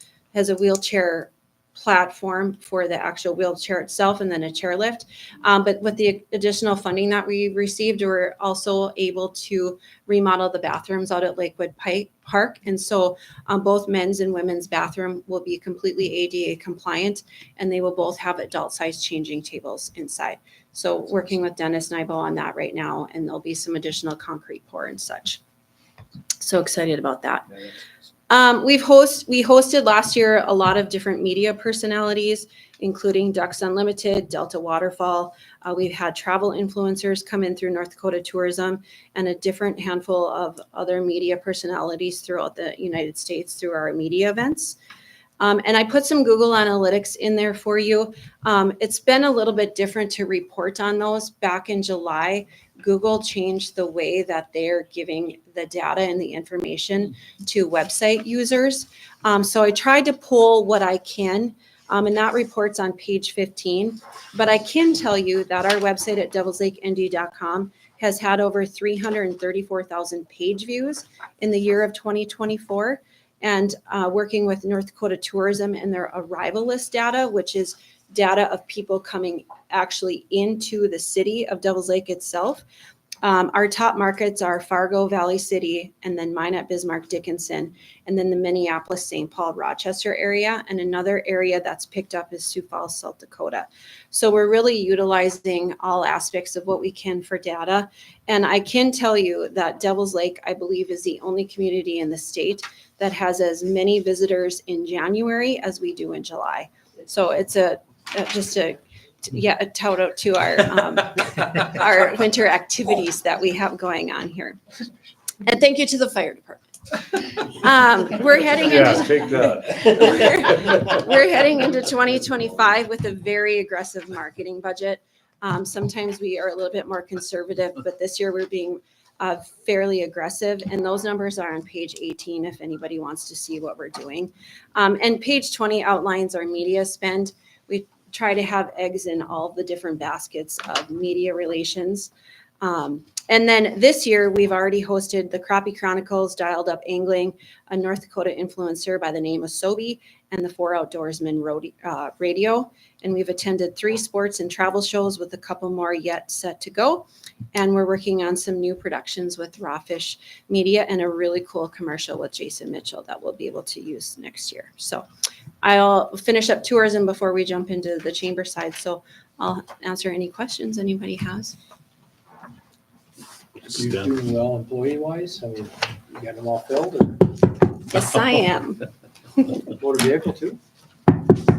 wheelchair platform for the actual wheelchair itself and then a chairlift. But with the additional funding that we received, we're also able to remodel the bathrooms out at Lakewood Park. And so both men's and women's bathroom will be completely ADA compliant, and they will both have adult size changing tables inside. So working with Dennis Nybo on that right now, and there'll be some additional concrete pour and such. So excited about that. We hosted last year a lot of different media personalities, including Ducks Unlimited, Delta Waterfall. We've had travel influencers come in through North Dakota Tourism, and a different handful of other media personalities throughout the United States through our media events. And I put some Google Analytics in there for you. It's been a little bit different to report on those. Back in July, Google changed the way that they're giving the data and the information to website users. So I tried to pull what I can, and that report's on page 15. But I can tell you that our website at devilslakend.com has had over 334,000 page views in the year of 2024. And working with North Dakota Tourism and their arrival list data, which is data of people coming actually into the city of Devils Lake itself. Our top markets are Fargo, Valley City, and then Minot, Bismarck, Dickinson, and then the Minneapolis, St. Paul, Rochester area. And another area that's picked up is Sioux Falls, South Dakota. So we're really utilizing all aspects of what we can for data. And I can tell you that Devils Lake, I believe, is the only community in the state that has as many visitors in January as we do in July. So it's a tout out to our winter activities that we have going on here. And thank you to the fire department. We're heading into take that. we're heading into 2025 with a very aggressive marketing budget. Sometimes we are a little bit more conservative, but this year we're being fairly aggressive, and those numbers are on page 18 if anybody wants to see what we're doing. And page 20 outlines our media spend. We try to have eggs in all the different baskets of media relations. And then this year, we've already hosted the Crappie Chronicles, Dialed Up Angling, a North Dakota influencer by the name of Sobe, and the Four Outdoorsmen Radio. And we've attended 3 sports and travel shows with a couple more yet set to go. And we're working on some new productions with Rawfish Media and a really cool commercial with Jason Mitchell that we'll be able to use next year. So I'll finish up tourism before we jump into the chamber side. So I'll answer any questions anybody has. You doing well employee-wise? I mean, you got them all filled? Or Yes, I am. motor vehicle too?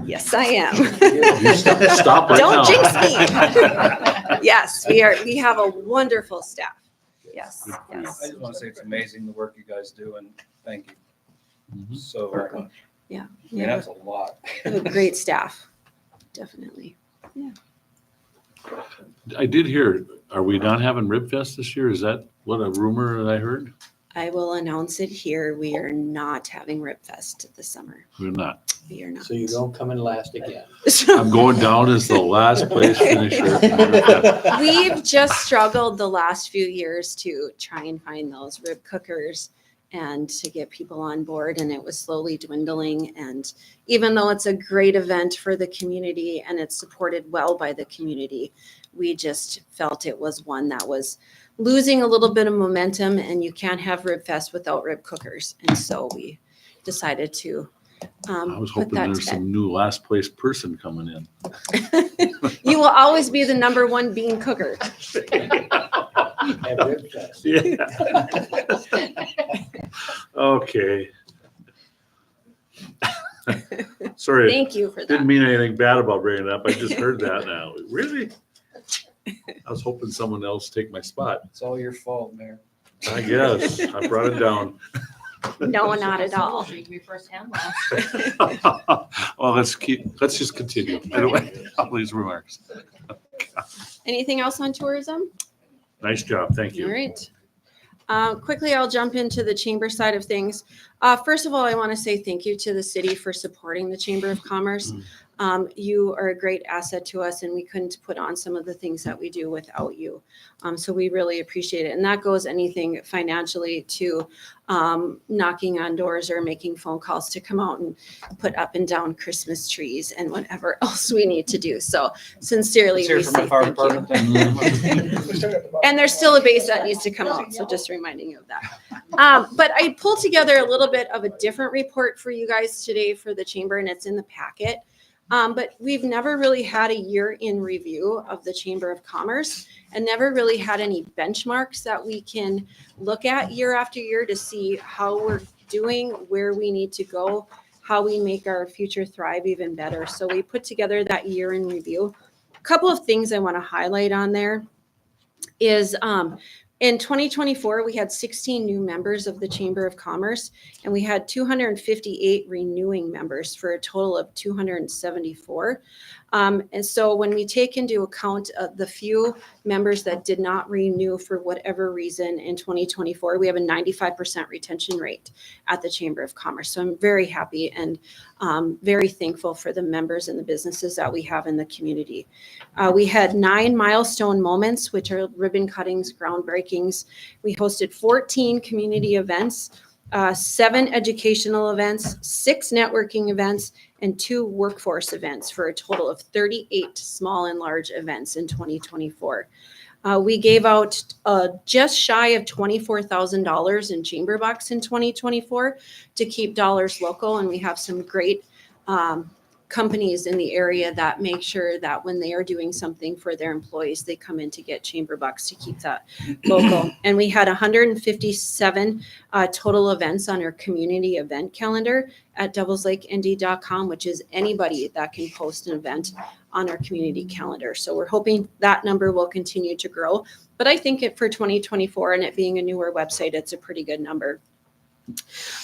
Yes, I am. You stop right now. Don't jinx me. Yes, we have a wonderful staff. Yes, I yes. just want to say it's amazing the work you guys do, and thank you Mhm. so very much. Yeah. I mean, that's a lot. We have a great staff, definitely. I did hear, are we not having Rib Fest this year? Is that what a rumor that I heard? I will announce it here. We are not having Rib Fest this summer. We're not. We are not. So you don't come in last again? I'm going down as the last place finisher. We've just struggled the last few years to try and find those rib cookers and to get people on board, and it was slowly dwindling. And even though it's a great event for the community and it's supported well by the community, we just felt it was one that was losing a little bit of momentum, and you can't have Rib Fest without rib cookers. And so we decided to I was put hoping that there's to bed. some new last place person coming in. You will always be the number one bean cooker. Have Rib Fest. Yeah. Okay. Sorry, Thank you for that. didn't mean anything bad about bringing it up. I just heard that now. Really? I was hoping someone else take my spot. It's all your fault, Mayor. I guess. I brought it down. No, not at all. Well, let's just continue. Anyway, all these remarks. Anything else on tourism? Nice job. Thank All you. right. Quickly, I'll jump into the chamber side of things. First of all, I want to say thank you to the city for supporting the Chamber of Commerce. You are a great asset to us, and we couldn't put on some of the things that we do without you. So we really appreciate it. And that goes anything financially to knocking on doors or making phone calls to come out and put up and down Christmas trees and whatever else we need to do. So sincerely, we say thank you. And there's still a base that needs to come out, so just reminding you of that. But I pulled together a little bit of a different report for you guys today for the chamber, and it's in the packet. But we've never really had a year in review of the Chamber of Commerce and never really had any benchmarks that we can look at year after year to see how we're doing, where we need to go, how we make our future thrive even better. So we put together that year in review. A couple of things I want to highlight on there is in 2024, we had 16 new members of the Chamber of Commerce, and we had 258 renewing members for a total of 274. And so when we take into account the few members that did not renew for whatever reason in 2024, we have a 95% retention rate at the Chamber of Commerce. So I'm very happy and very thankful for the members and the businesses that we have in the community. We had 9 milestone moments, which are ribbon cuttings, groundbreakings. We hosted 14 community events, 7 educational events, 6 networking events, and 2 workforce events for a total of 38 small and large events in 2024. We gave out just shy of $24,000 in chamber bucks in 2024 to keep dollars local, and we have some great companies in the area that make sure that when they are doing something for their employees, they come in to get chamber bucks to keep that local. And we had 157 total events on our community event calendar at devilslakend.com, which is anybody that can post an event on our community calendar. So we're hoping that number will continue to grow. But I think for 2024 and it being a newer website, it's a pretty good number.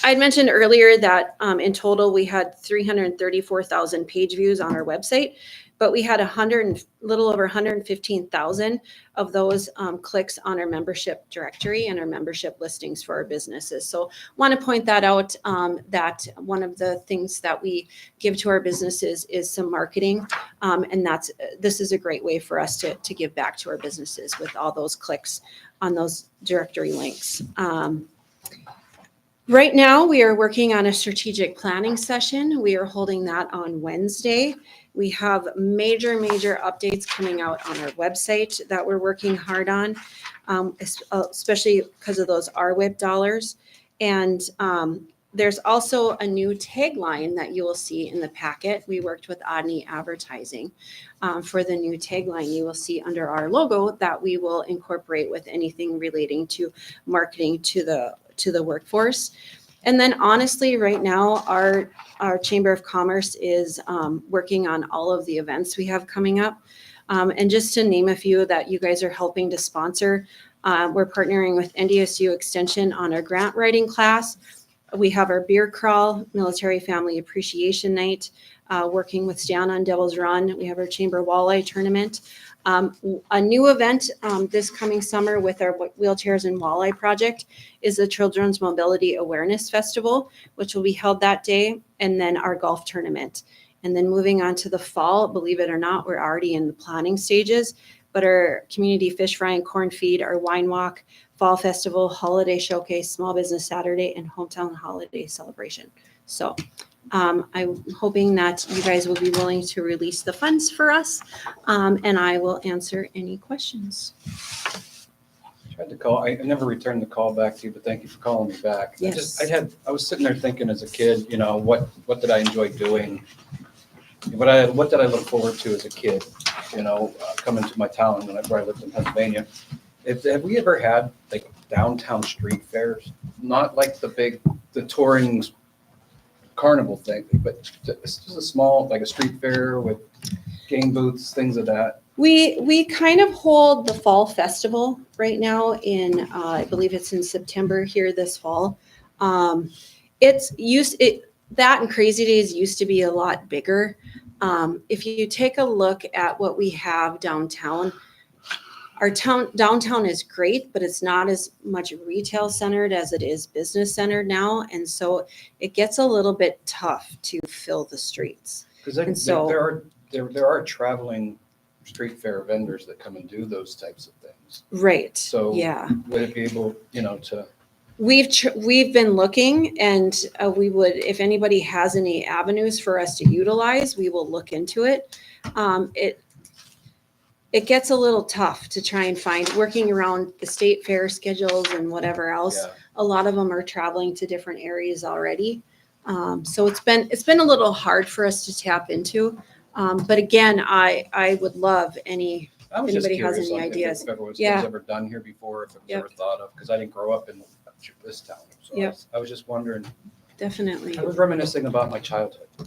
I had mentioned earlier that in total we had 334,000 page views on our website, but we had little over 115,000 of those clicks on our membership directory and our membership listings for our businesses. So want to point that out, that one of the things that we give to our businesses is some marketing, and this is a great way for us to give back to our businesses with all those clicks on those directory links. Right now, we are working on a strategic planning session. We are holding that on Wednesday. We have major updates coming out on our website that we're working hard on, especially because of those RWIP dollars. And there's also a new tagline that you will see in the packet. We worked with Odney Advertising for the new tagline. You will see under our logo that we will incorporate with anything relating to marketing to the workforce. And then honestly, right now, our Chamber of Commerce is working on all of the events we have coming up. And just to name a few that you guys are helping to sponsor, we're partnering with NDSU Extension on our grant writing class. We have our beer crawl, Military Family Appreciation Night, working with Stan on Devil's Run. We have our Chamber Walleye Tournament. A new event this coming summer with our Wheelchairs and Walleye project is the Children's Mobility Awareness Festival, which will be held that day, and then our golf tournament. And then moving on to the fall, believe it or not, we're already in the planning stages, but our community fish fry and corn feed, our wine walk, fall festival, holiday showcase, small business Saturday, and hometown holiday celebration. So I'm hoping that you guys will be willing to release the funds for us, and I will answer any questions. Tried to call. I never returned the call back to you, but thank you for calling me back. Yes. I was sitting there thinking as a kid, what did I enjoy doing? What did I look forward to as a kid? Coming to my town where I lived in Pennsylvania. Have we ever had like downtown street fairs? Not like the touring carnival thing, but it's just a small, like a street fair with game booths, things of that. We kind of hold the fall festival right now in I believe it's in September here this fall. That and Crazy Days used to be a lot bigger. If you take a look at what we have downtown, our downtown is great, but it's not as much retail centered as it is business centered now. And so it gets a little bit tough to fill the streets. Because And so- there are traveling street fair vendors that come and do those types of things. Right. So Yeah. would it be able, to, We've been looking, and we would, if anybody has any avenues for us to utilize, we will look into it. It gets a little tough to try and find, working around the state fair schedules and whatever else. yeah. A lot of them are traveling to different areas already. So it's been a little hard for us to tap into. But again, I would love I was just Anybody has curious any on ideas? if it was Yeah. ever done here before, if it was Yep. ever thought of, because I didn't grow up in this town. So Yep. I was just wondering, definitely. I was reminiscing about my childhood. I I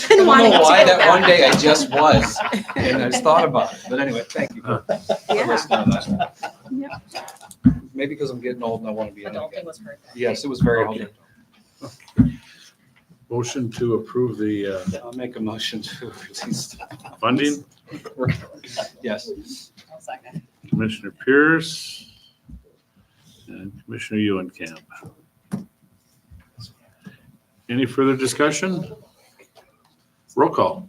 don't know why that one day I just was, and I just thought about it. But anyway, thank you for Yeah. listening on that. Yep. Maybe because I'm getting old and I want to be in it again. was heard. Yes, it was very Okay. helpful. Motion to approve the I'll make a motion to release. funding. Yes. Commissioner Pierce and Commissioner Euenkamp. Any further discussion? Roll call.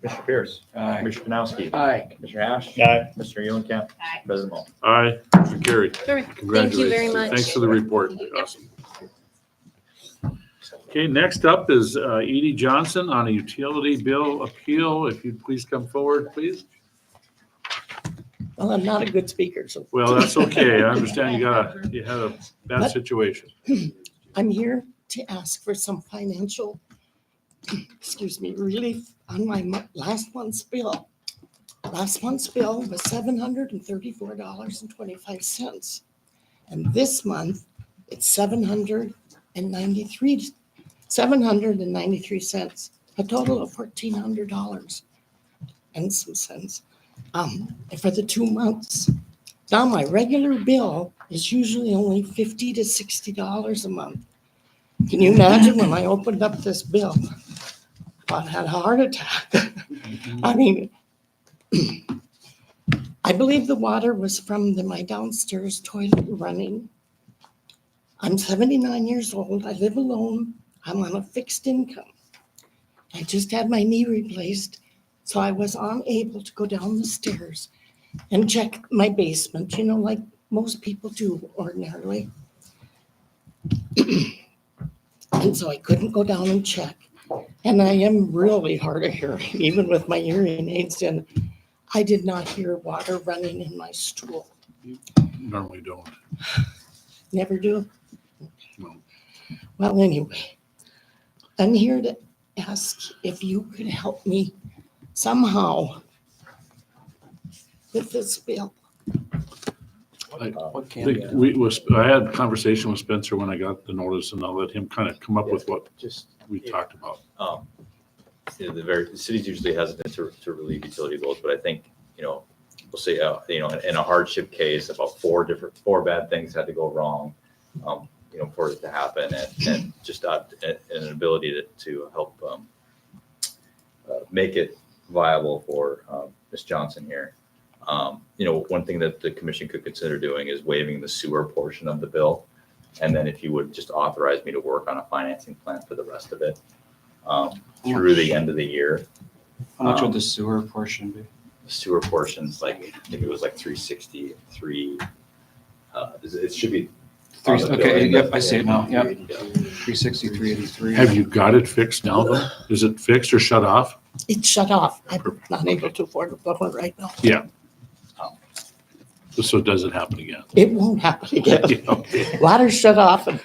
Commissioner Pierce. Aye. Commissioner Kanowski. Aye. Commissioner Ash. Aye. Commissioner Eulenkamp. Aye. President Moe. Aye, motion carried. Very- Thank you Congratulations. very much. Thanks for the report. Awesome. Okay, next up is Edie Johnson on a utility bill appeal. If you'd please come forward, please. Well, I'm not a good speaker, so Well, that's okay. I understand you had a bad situation. I'm here to ask for some financial, relief on my last month's bill. Last month's bill was $734.25. And this month, it's $793, a total of $1,400 and some cents for the 2 months. Now, my regular bill is usually only $50 to $60 a month. Can you imagine when I opened up this bill? I had a heart attack. I mean, I believe the water was from my downstairs toilet running. I'm 79 years old. I live alone. I'm on a fixed income. I just had my knee replaced, so I was unable to go down the stairs and check my basement, like most people do ordinarily. And so I couldn't go down and check. And I am really hard of hearing, even with my hearing aids in. I did not hear water running in my stool. Normally don't. Never do. No. Well, anyway, I'm here to ask if you could help me somehow with this bill. What I can be think done? I had a conversation with Spencer when I got the notice, and I'll let him kind of come up with what Just, we talked about. the city's usually hesitant to relieve utility bills, but I think, we'll say, in a hardship case, about four bad things had to go wrong, for it to happen, and just an ability to help make it viable for Ms. Johnson here. One thing that the commission could consider doing is waiving the sewer portion of the bill. And then if you would just authorize me to work on a financing plan for the rest of it through the end of the year. How much would the sewer portion be? The sewer portion's I think it was like 363. It should be. on the Okay, billing, yep, but- I see it now, yep. Yeah. 360, 383. Have you got it fixed now, though? Is it fixed or shut off? It's shut off. I'm not able to afford a plumber right now. Yeah. Just so it doesn't happen again. It won't happen again. Okay. Water's shut off and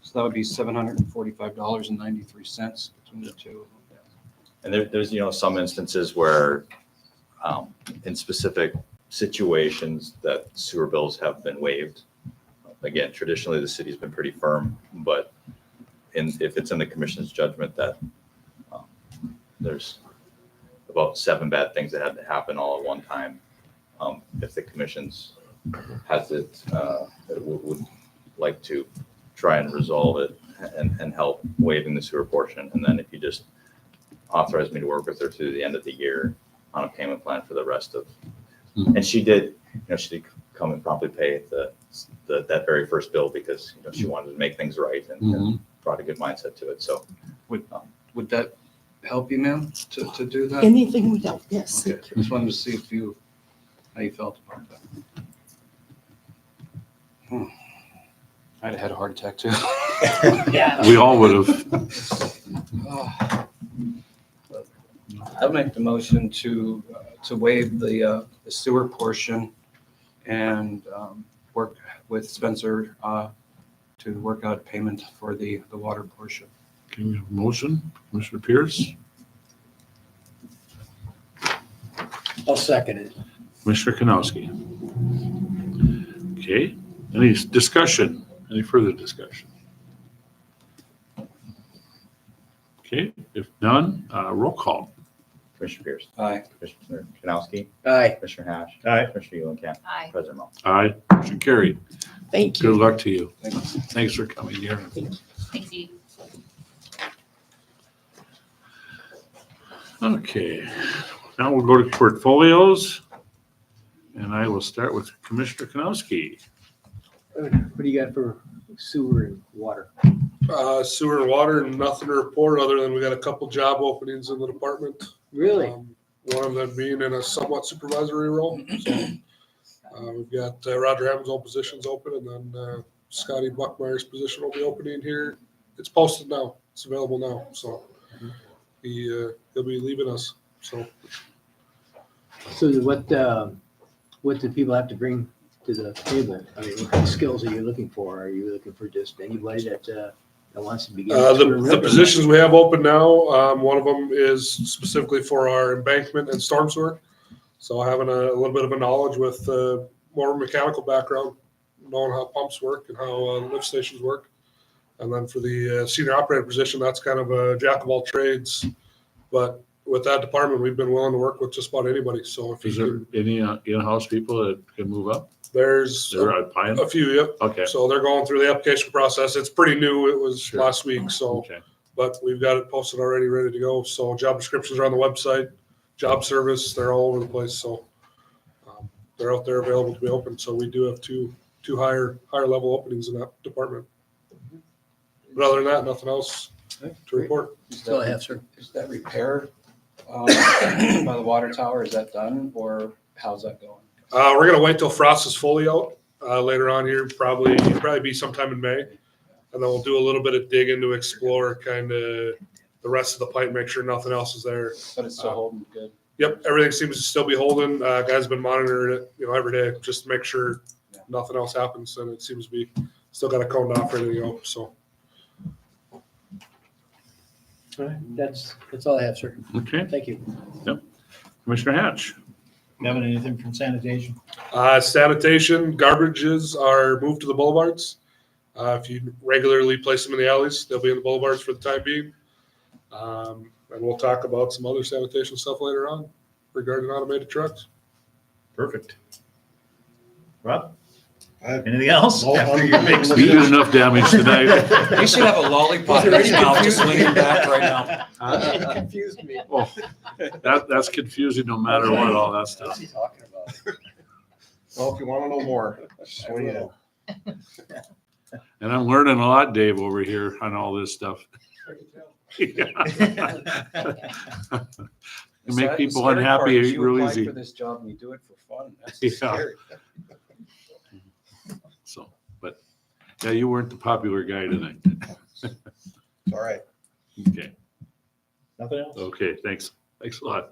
So that would be $745.93 between the two. And there's, some instances where, in specific situations that sewer bills have been waived. Again, traditionally, the city's been pretty firm, but if it's in the commission's judgment that there's about 7 bad things that had to happen all at one time, if the commission's would like to try and resolve it and help waiving the sewer portion. And then if you just authorize me to work with her through the end of the year on a payment plan for the rest of Mhm. And she did come and promptly pay that very first bill because, she wanted to make things right and Mhm. brought a good mindset to it. So, Would that help you, ma'am, to do that? Anything would help, yes. Okay, just wanted to see how you felt about that. I'd have had a heart attack too. Yeah. We all would have. I'll make the motion to waive the sewer portion and work with Spencer to work out payment for the water portion. Can we have a motion? Commissioner Pierce, I'll second it. Commissioner Kanowski. Okay, any discussion? Any further discussion? Okay, if none, roll call. Commissioner Pierce, Aye. Commissioner Kanowski, Aye. Commissioner Hash, Aye. Commissioner Eulenkamp, Aye. President Moe. Aye, motion carried. Thank Good you. luck to you. Thank you. Thanks for coming here. Thank you. Okay, now we'll go to portfolios. And I will start with Commissioner Kanowski. What do you got for sewer and water? Sewer and water, nothing to report other than we got a couple job openings in the department. Really? One of them being in a somewhat supervisory role. So, we've got Roger Hammond's old positions open, and then Scotty Buckmeyer's position will be opening here. It's posted now. It's available now. So he'll be leaving us. So So what do people have to bring to the table? I mean, what kind of skills are you looking for? Are you looking for just anybody that wants to begin? the positions we have open now, one of them is specifically for our embankment and storm sewer. So having a little bit of a knowledge with more mechanical background, knowing how pumps work and how lift stations work. And then for the senior operator position, that's kind of a jack of all trades. But with that department, we've been willing to work with just about anybody. So if Is you there can, any in-house people that can move up? there's They're applying? a few, yep. Okay, So they're going through the application process. It's pretty new. It was Sure. last week. So, okay. but we've got it posted already, ready to go. So job descriptions are on the website, job service, they're all over the place. So they're out there available to be open. So we do have two higher level openings in that department. But other than that, nothing else to report. That's all I have, sir. Is that repair by the water tower, is that done or how's that going? We're gonna wait till frost is fully out later on here, probably be sometime in May. And then we'll do a little bit of digging to explore kind of the rest of the pipe, make sure nothing else is there. But it's still holding good. Yep, everything seems to still be holding. Guys been monitoring it, every day, just to make sure nothing else happens. And it seems to be still got a coned off, ready to go. So All right, that's all I have, sir. Okay, Thank you. Commissioner Hatch. Having anything from sanitation? sanitation, garbages are moved to the boulevards. If you regularly place them in the alleys, they'll be in the boulevards for the time being. And we'll talk about some other sanitation stuff later on regarding automated trucks. Perfect. Rob? I- Anything else? No, After I'm- your big We speech? did enough damage tonight. He should have a lollipop in his mouth, just leaning back right now. It confused me. Well, that's confusing no matter what, all that What's stuff. he talking about? Well, if you want to know more, swing in. And I'm learning a lot, Dave, over here on all this stuff. You make people The scary part unhappy is you real apply easy. for this job and you do it for fun. That's Yeah. scary. So, but yeah, you weren't the popular guy tonight. It's all right. Okay, Nothing else? okay, thanks. Thanks a lot.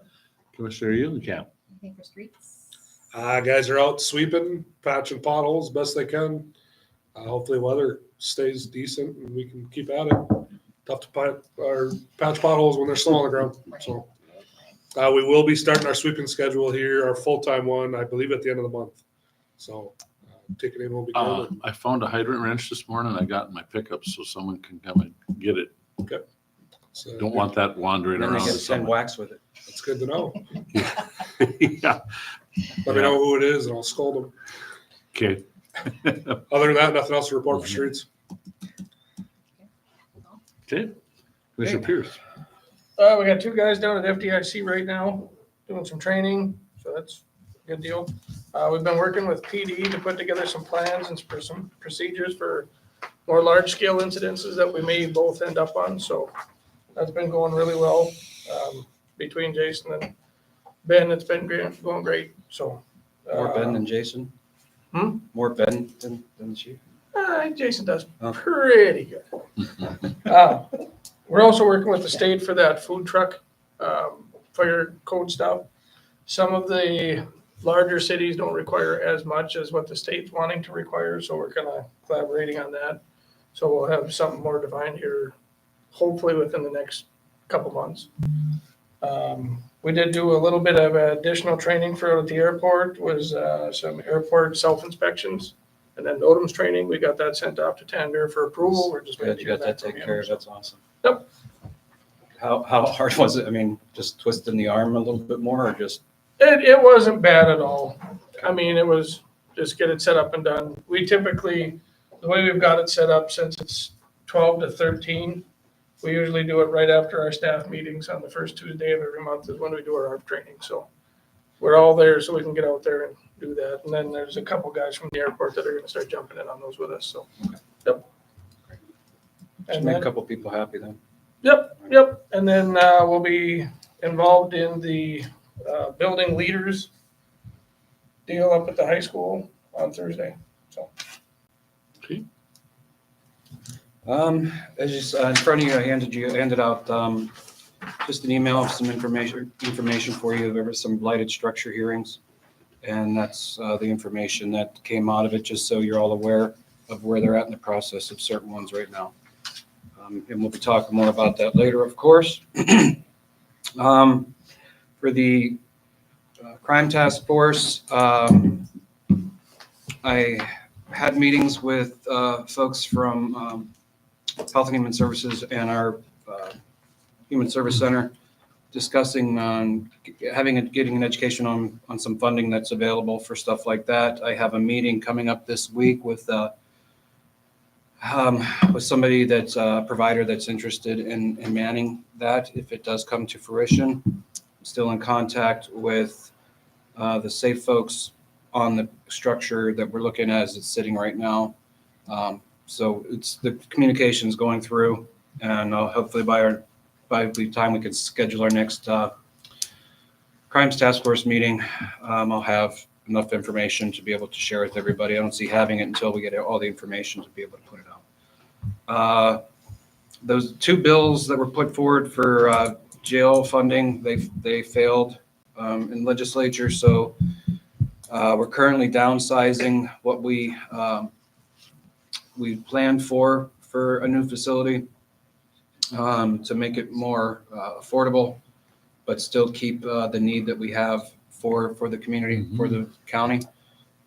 Commissioner Eulenkamp. Anything for streets? Guys are out sweeping, patching potholes best they can. Hopefully weather stays decent and we can keep at it. Tough to patch potholes when there's snow on the ground. So we will be starting our sweeping schedule here, our full-time one, I believe at the end of the month. So taking in will be good. I found a hydrant wrench this morning. I got in my pickup so someone can come and get it. So Don't want that wandering Then they around. get to 10 someone. whacks with it. It's good to know. Yeah, Let me know who it is and I'll scold them. okay. Other than that, nothing else to report for streets. Okay. Commissioner Pierce. We got two guys down at FDIC right now doing some training, so that's good deal. We've been working with PD to put together some plans and for some procedures for more large-scale incidences that we may both end up on, so that's been going really well. Between Jason and Ben, it's been going great, so. More Ben than Jason? Hmm? More Ben than the chief? Jason does Oh. pretty good. We're also working with the state for that food truck fire code stuff. Some of the larger cities don't require as much as what the state's wanting to require, so we're kind of collaborating on that. So we'll have something more defined here, hopefully within the next couple months. We did do a little bit of additional training for the airport, was some airport self-inspections. And then NOTAM's training, we got that sent off to Tanvir for approval. We're just waiting Good, to you hear got that back from taken him, care of, so. that's awesome. Yep. How hard was it? I mean, just twisting the arm a little bit more or just? It wasn't bad at all. I mean, it was just get it set up and done. We typically, the way we've got it set up, since it's 12 to 13, we usually do it right after our staff meetings on the first Tuesday of every month is when we do our ARP training. So we're all there so we can get out there and do that. And then there's a couple guys from the airport that are going to start jumping in on those with us. So, yep. Should And make a then, couple people happy then. yep. And then we'll be involved in the building leaders deal up at the high school on Thursday. So. As you saw in front of you, I handed out just an email of some information for you. There were some blighted structure hearings. And that's the information that came out of it, just so you're all aware of where they're at in the process of certain ones right now. And we'll be talking more about that later, of course. For the crime task force, I had meetings with folks from Health and Human Services and our Human Service Center discussing getting an education on some funding that's available for stuff like that. I have a meeting coming up this week with somebody that's a provider that's interested in manning that if it does come to fruition. I'm still in contact with the SAFE folks on the structure that we're looking at as it's sitting right now. So it's the communication's going through, and hopefully by the time we can schedule our next crimes task force meeting, I'll have enough information to be able to share with everybody. I don't see having it until we get all the information to be able to put it out. Those two bills that were put forward for jail funding, they failed in legislature. So we're currently downsizing what we planned for a new facility to make it more affordable, but still keep the need that we have for the community, for the county.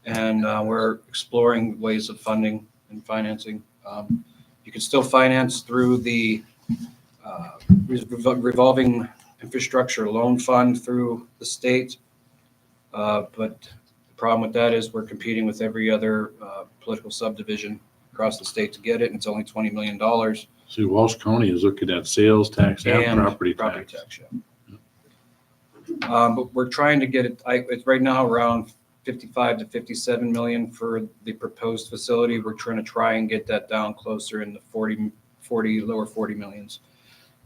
And we're exploring ways of funding and financing. You can still finance through the revolving infrastructure loan fund through the state. But the problem with that is we're competing with every other political subdivision across the state to get it, and it's only $20 million. See, Walsh County is looking at sales tax and property tax. But we're trying to get it, it's right now around 55 to 57 million for the proposed facility. We're trying and get that down closer in the 40, lower 40 millions.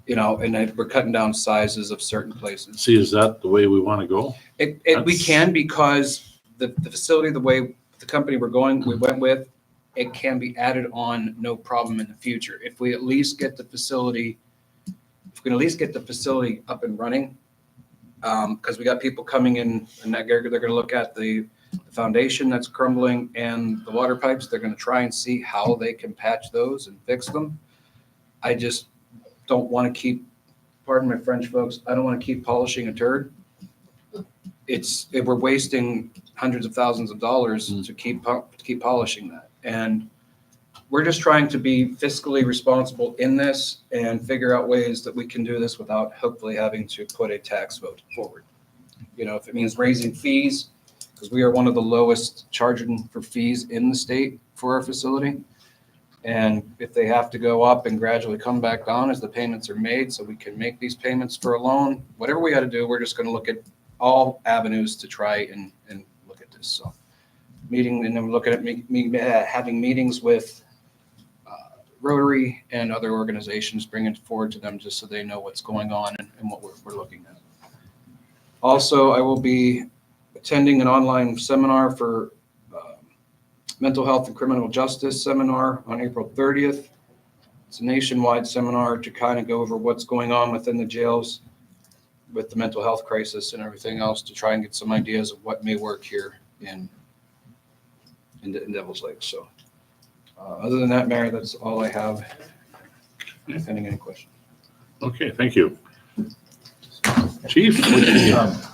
And then we're cutting down sizes of certain places. See, is that the way we want to go? We can, because the facility, the way the company we went with, it can be added on, no problem in the future. If we at least get the facility, up and running, because we got people coming in and they're going to look at the foundation that's crumbling and the water pipes. They're going to try and see how they can patch those and fix them. I just don't want to keep, pardon my French, folks, I don't want to keep polishing a turd. We're wasting hundreds of thousands of dollars to keep polishing that. And we're just trying to be fiscally responsible in this and figure out ways that we can do this without hopefully having to put a tax vote forward. If it means raising fees, because we are one of the lowest charging for fees in the state for our facility. And if they have to go up and gradually come back down as the payments are made, so we can make these payments for a loan, whatever we got to do, we're just going to look at all avenues to try and look at this. So meeting, and then we're looking at having meetings with Rotary and other organizations, bringing it forward to them just so they know what's going on and what we're looking at. Also, I will be attending an online seminar for mental health and criminal justice seminar on April 30th. It's a nationwide seminar to kind of go over what's going on within the jails with the mental health crisis and everything else, to try and get some ideas of what may work here in Devil's Lake. So other than that, Mayor, that's all I have. Pending any questions. Okay, thank you. Chief?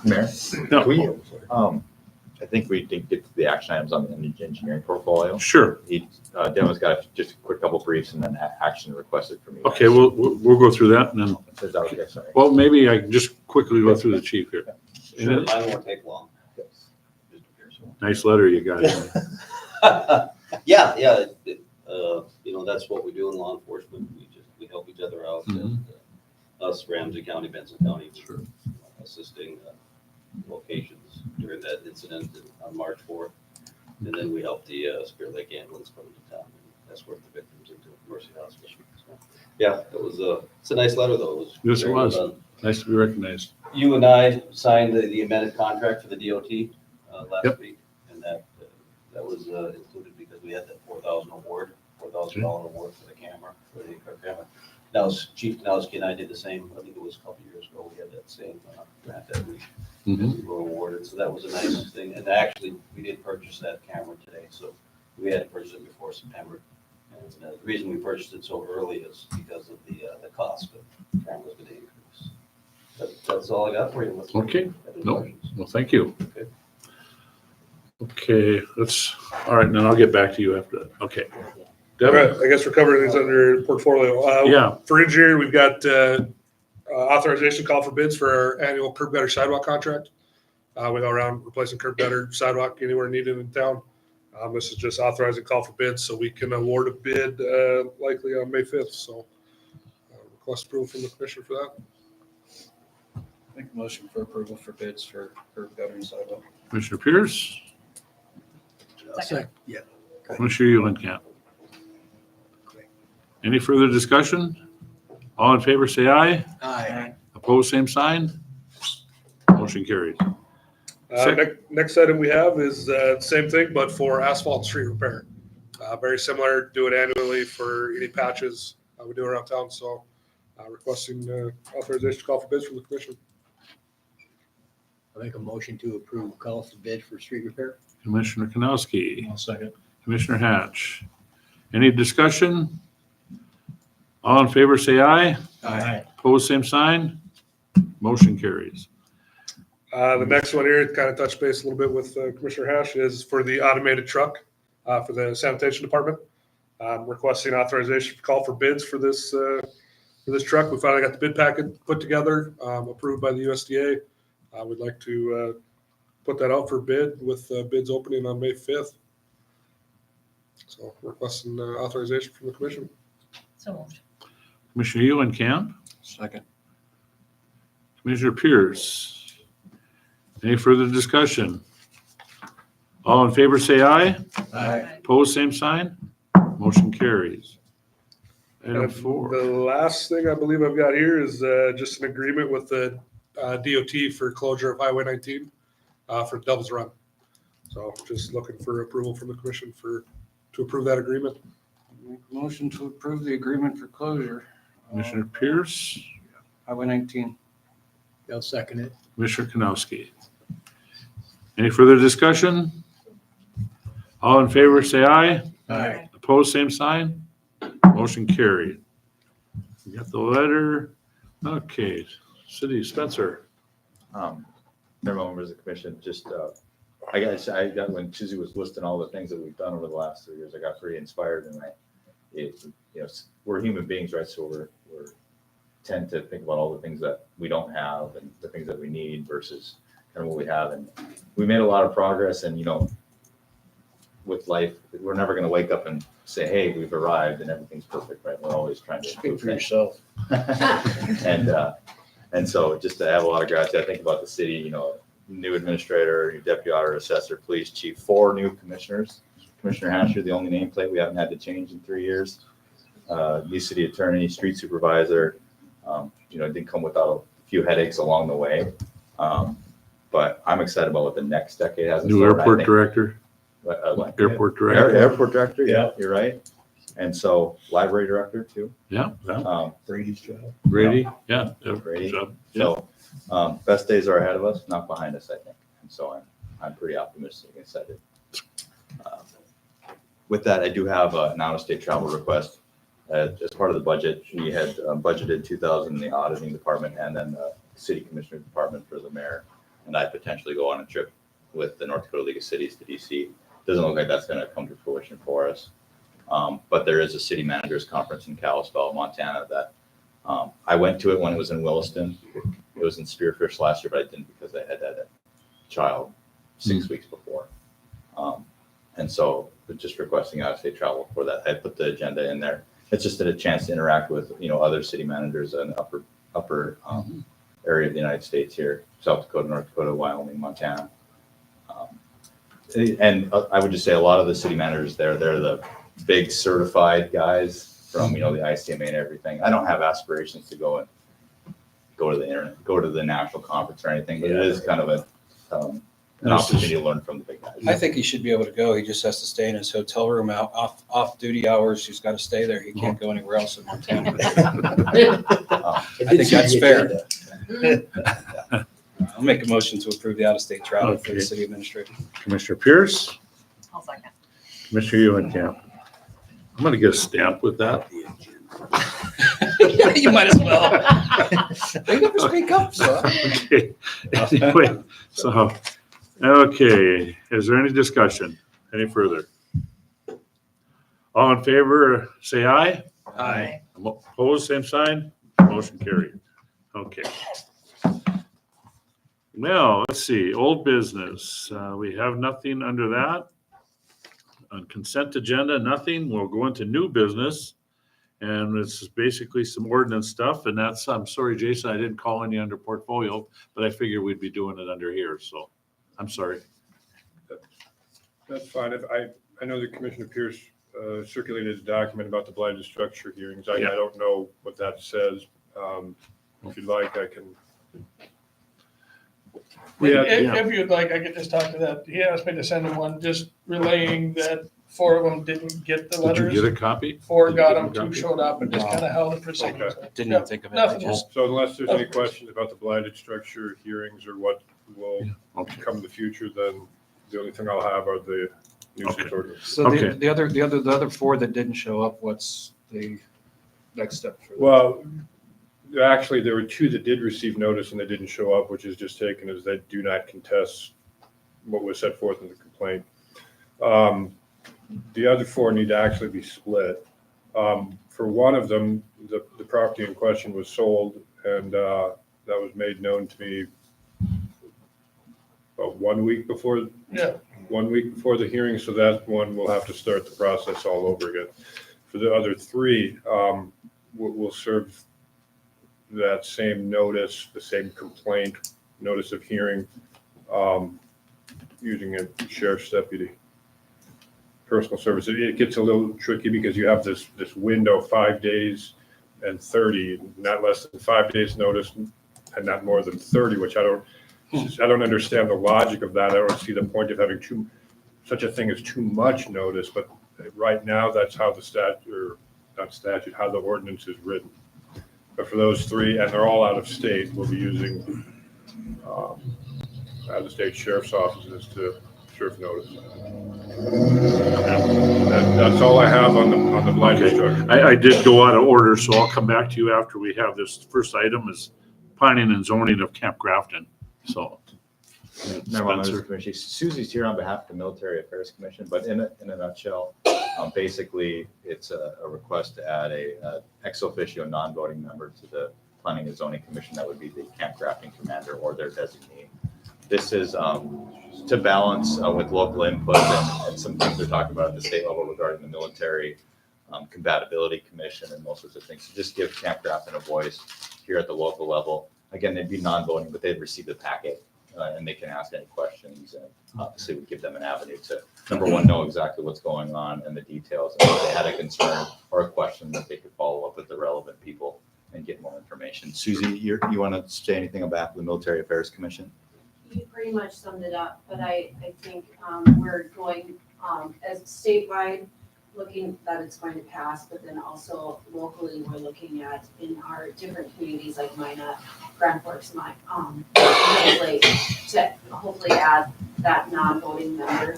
Mayor? No. We, I think we did get to the action items on the energy engineering portfolio. Sure. Demo's got just a quick couple briefs and then action requested from you. Okay, we'll go through that and then, Is that okay? Sorry. well, maybe I can just quickly go through the chief here. Sure, mine won't take long. Nice letter you got. Yeah, that's what we do in law enforcement. We help each other out. And, us, Ramsey County, Benson County, assisting locations during that incident on March 4th. And then we help the Spirit Lake ambulance come to town and escort the victims into Mercy Hospital. So, yeah, it's a nice letter though. Yes, it very was. well done. Nice to be recognized. You and I signed the amended contract for the DOT last week, and that was included because we had that $4,000 award for the camera, for the camera. Now, Chief Kanowski and I did the same. I think it was a couple years ago. We had that same grant that we were awarded. So that was a nice thing. And actually, we did purchase that camera today. So we had to purchase it before September. And the reason we purchased it so early is because of the cost of the camera's going to increase. That's all I got for you. Okay. No, well, thank you. Okay, all right, and then I'll get back to you after that. Okay. All right, I guess we're covering these under portfolio. Yeah. For engineering, we've got authorization call for bids for our annual curb gutter sidewalk contract. We go around replacing curb gutter sidewalk anywhere needed in town. This is just authorizing call for bids so we can award a bid likely on May 5th. So request approval from the commissioner for that. Make a motion for approval for bids for curb gutter and sidewalk. Commissioner Pierce, Second. Yeah. Commissioner Eulenkamp. Any further discussion? All in favor, say aye. Aye. Opposed, same sign. Motion carried. Next item we have is same thing, but for asphalt and street repair. Very similar, do it annually for any patches we do around town. So requesting authorization to call for bids from the commission. I'll make a motion to approve call for bid for street repair. Commissioner Kanowski, I'll second. Commissioner Hatch. Any discussion? All in favor, say aye. Aye. Opposed, same sign. Motion carries. The next one here, kind of touch base a little bit with Commissioner Hash, is for the automated truck for the sanitation department. Requesting authorization to call for bids for this truck. We finally got the bid packet put together, approved by the USDA. We'd like to put that out for bid with bids opening on May 5th. So requesting authorization from the commission. So moved. Commissioner Eulenkamp, Second. Commissioner Pierce. Any further discussion? All in favor, say aye. Aye. Opposed, same sign. Motion carries. Item And 4. The last thing I believe I've got here is just an agreement with the DOT for closure of Highway 19 for Devil's Run. So just looking for approval from the commission to approve that agreement. Make a motion to approve the agreement for closure. Commissioner Pierce, Highway 19. I'll second it. Commissioner Kanowski. Any further discussion? All in favor, say aye. Aye. Opposed, same sign. Motion carried. You got the letter. Okay, City Spencer. Members of the commission, just, I got when Susie was listing all the things that we've done over the last 3 years, I got pretty inspired, and we're human beings, right? So we tend to think about all the things that we don't have and the things that we need versus kind of what we have. And we made a lot of progress, and, with life, we're never going to wake up and say, hey, we've arrived and everything's perfect, right? We're always trying to Speak improve for things. yourself. And so just to have a lot of gratitude, I think about the city, new administrator, new deputy auditor, assessor, police chief, 4 new commissioners. Commissioner Hansher, the only nameplate we haven't had to change in 3 years. New city attorney, street supervisor. It didn't come without a few headaches along the way. But I'm excited about what the next decade has. in New store. I airport think- director, what? airport director. Airport director, yeah, you're right. And so library director too. Yeah, yeah. Brady's job. Brady, yeah. Brady. Job. So, best days are ahead of us, not behind us, I think. And so I'm pretty optimistic and excited. With that, I do have an out-of-state travel request. As part of the budget, we had budgeted 2,000 in the auditing department and then the city commissioner department for the mayor. And I potentially go on a trip with the North Dakota League of Cities to DC. Doesn't look like that's going to come to fruition for us. But there is a city managers conference in Kalispell, Montana that I went to it when it was in Williston. It was in Spearfish last year, but I didn't because I had had a child 6 weeks before. And so just requesting out-of-state travel for that. I put the agenda in there. It's just a chance to interact with, other city managers in the upper area of the United States here, South Dakota, North Dakota, Wyoming, Montana. And I would just say a lot of the city managers there, they're the big certified guys from, the ICMA and everything. I don't have aspirations to go to the internet, go to the national conference or anything, but it is kind of an opportunity to learn from the big guys. I think he should be able to go. He just has to stay in his hotel room off duty hours. He's got to stay there. He can't go anywhere else in Montana. I think that's fair. I'll make a motion to approve the out-of-state travel for the city administrator. Commissioner Pierce, I'll second. Commissioner Eulenkamp. I'm gonna get a stamp with that. You might as well. They never speak up, so. Okay. Anyway, okay, is there any discussion? Any further? All in favor, say aye. Aye. Opposed, same sign. Motion carried. Okay. Now, let's see, old business. We have nothing under that. On consent agenda, nothing. We'll go into new business. And it's basically some ordinance stuff. And that's, I'm sorry, Jason, I didn't call any under portfolio, but I figured we'd be doing it under here. So I'm sorry. That's fine. I know that Commissioner Pierce circulated a document about the blighted structure hearings. I don't know what that says. If you'd like, I can. If you'd like, I could just talk to that. He asked me to send him one, just relaying that 4 of them didn't get the letters. Did you get a copy? 4 Did you got get a them, 2 copy? showed up, and just kind of how the procedures. Didn't even think of it. Nothing, just So unless there's any questions about the blighted structure hearings or what will come in the future, then the only thing I'll have are the nuisance ordinance. So the other 4 that didn't show up, what's the next step for them? Well, actually, there were 2 that did receive notice and they didn't show up, which is just taken as they do not contest what was set forth in the complaint. The other 4 need to actually be split. For one of them, the property in question was sold, and that was made known to me about 1 week before. Yeah. 1 week before the hearing, so that one will have to start the process all over again. For the other 3, we'll serve that same notice, the same complaint, notice of hearing, using a sheriff's deputy. Personal service. It gets a little tricky because you have this window, 5 days and 30, not less than 5 days notice and not more than 30, which I don't understand the logic of that. I don't see the point of having such a thing as too much notice, but right now that's how how the ordinance is written. But for those 3, and they're all out of state, we'll be using out of state sheriff's offices to serve notice. That's all I have on the blighted structure. I did go out of order, so I'll come back to you after we have this. First item is planning and zoning of Camp Grafton. So, Spencer. Susie's here on behalf of the Military Affairs Commission, but in a nutshell, basically it's a request to add a ex officio non-voting member to the Planning and Zoning Commission. That would be the Camp Grafton commander or their designee. This is to balance with local input and some things they're talking about at the state level regarding the military compatibility commission and those sorts of things. So just give Camp Grafton a voice here at the local level. Again, they'd be non-voting, but they'd receive the packet and they can ask any questions. And obviously, we give them an avenue to, number one, know exactly what's going on and the details. And if they had a concern or a question, that they could follow up with the relevant people and get more information. Susie, you want to say anything about the Military Affairs Commission? You pretty much summed it up, but I think we're going as statewide, looking that it's going to pass, but then also locally, we're looking at in our different communities like Minot, Grand Forks, Lake, to hopefully add that non-voting member,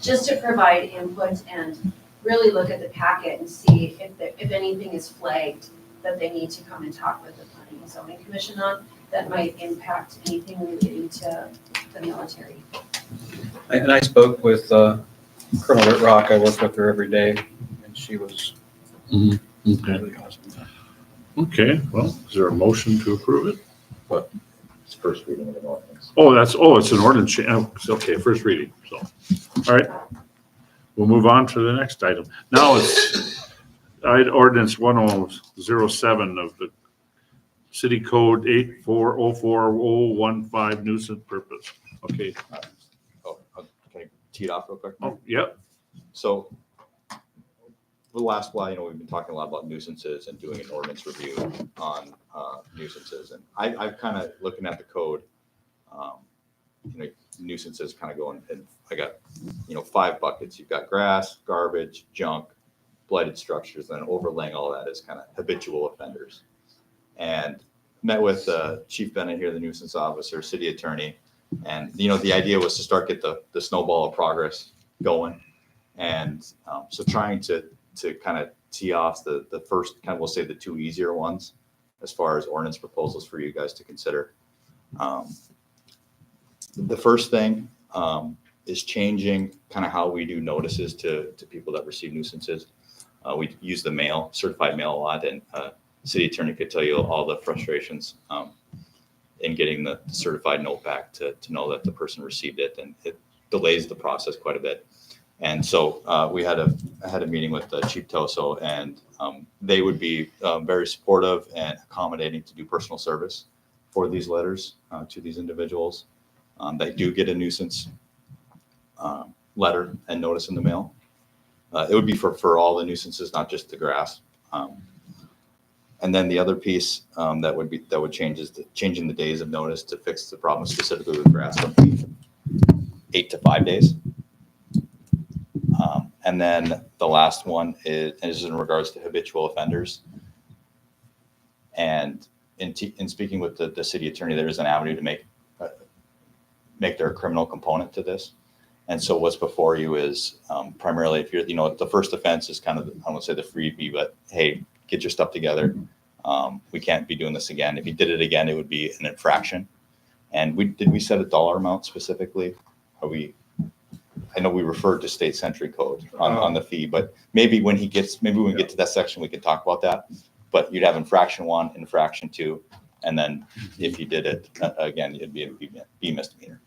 just to provide input and really look at the packet and see if anything is flagged that they need to come and talk with the Planning and Zoning Commission on that might impact anything relating to the military. And I spoke with Colonel Whit Rock. I work with her every day, and she was really awesome. Okay, well, is there a motion to approve it? But it's first reading of an ordinance. It's an ordinance, okay, first reading, so, all right. We'll move on to the next item. Now it's ordinance 1007 of the City Code 8404015 nuisance purpose. Okay. Can I tee it off real quick? Oh, yep. So for the last while, we've been talking a lot about nuisances and doing an ordinance review on nuisances. And I've kind of looking at the code, nuisances kind of going, and I got, 5 buckets. You've got grass, garbage, junk, blighted structures, then overlaying all that is kind of habitual offenders. And met with Chief Bennett here, the nuisance officer, city attorney. And, the idea was to start get the snowball of progress going. And so trying to kind of tee off the first kind of, we'll say the 2 easier ones as far as ordinance proposals for you guys to consider. The first thing is changing kind of how we do notices to people that receive nuisances. We use the mail, certified mail a lot, and city attorney could tell you all the frustrations in getting the certified note back to know that the person received it, and it delays the process quite a bit. And so I had a meeting with Chief Toso, and they would be very supportive and accommodating to do personal service for these letters to these individuals. They do get a nuisance letter and notice in the mail. It would be for all the nuisances, not just the grass. And then the other piece that would change is changing the days of notice to fix the problem specifically with grass from 8 to 5 days. And then the last one is in regards to habitual offenders. And in speaking with the city attorney, there is an avenue to make there a criminal component to this. And so what's before you is primarily if you're, the first offense is kind of, I won't say the freebie, but hey, get your stuff together. We can't be doing this again. If you did it again, it would be an infraction. And did we set a dollar amount specifically? I know we referred to state century code on the fee, but maybe when we get to that section, we can talk about that. But you'd have infraction 1, infraction 2, and then if you did it again, it'd be a B misdemeanor.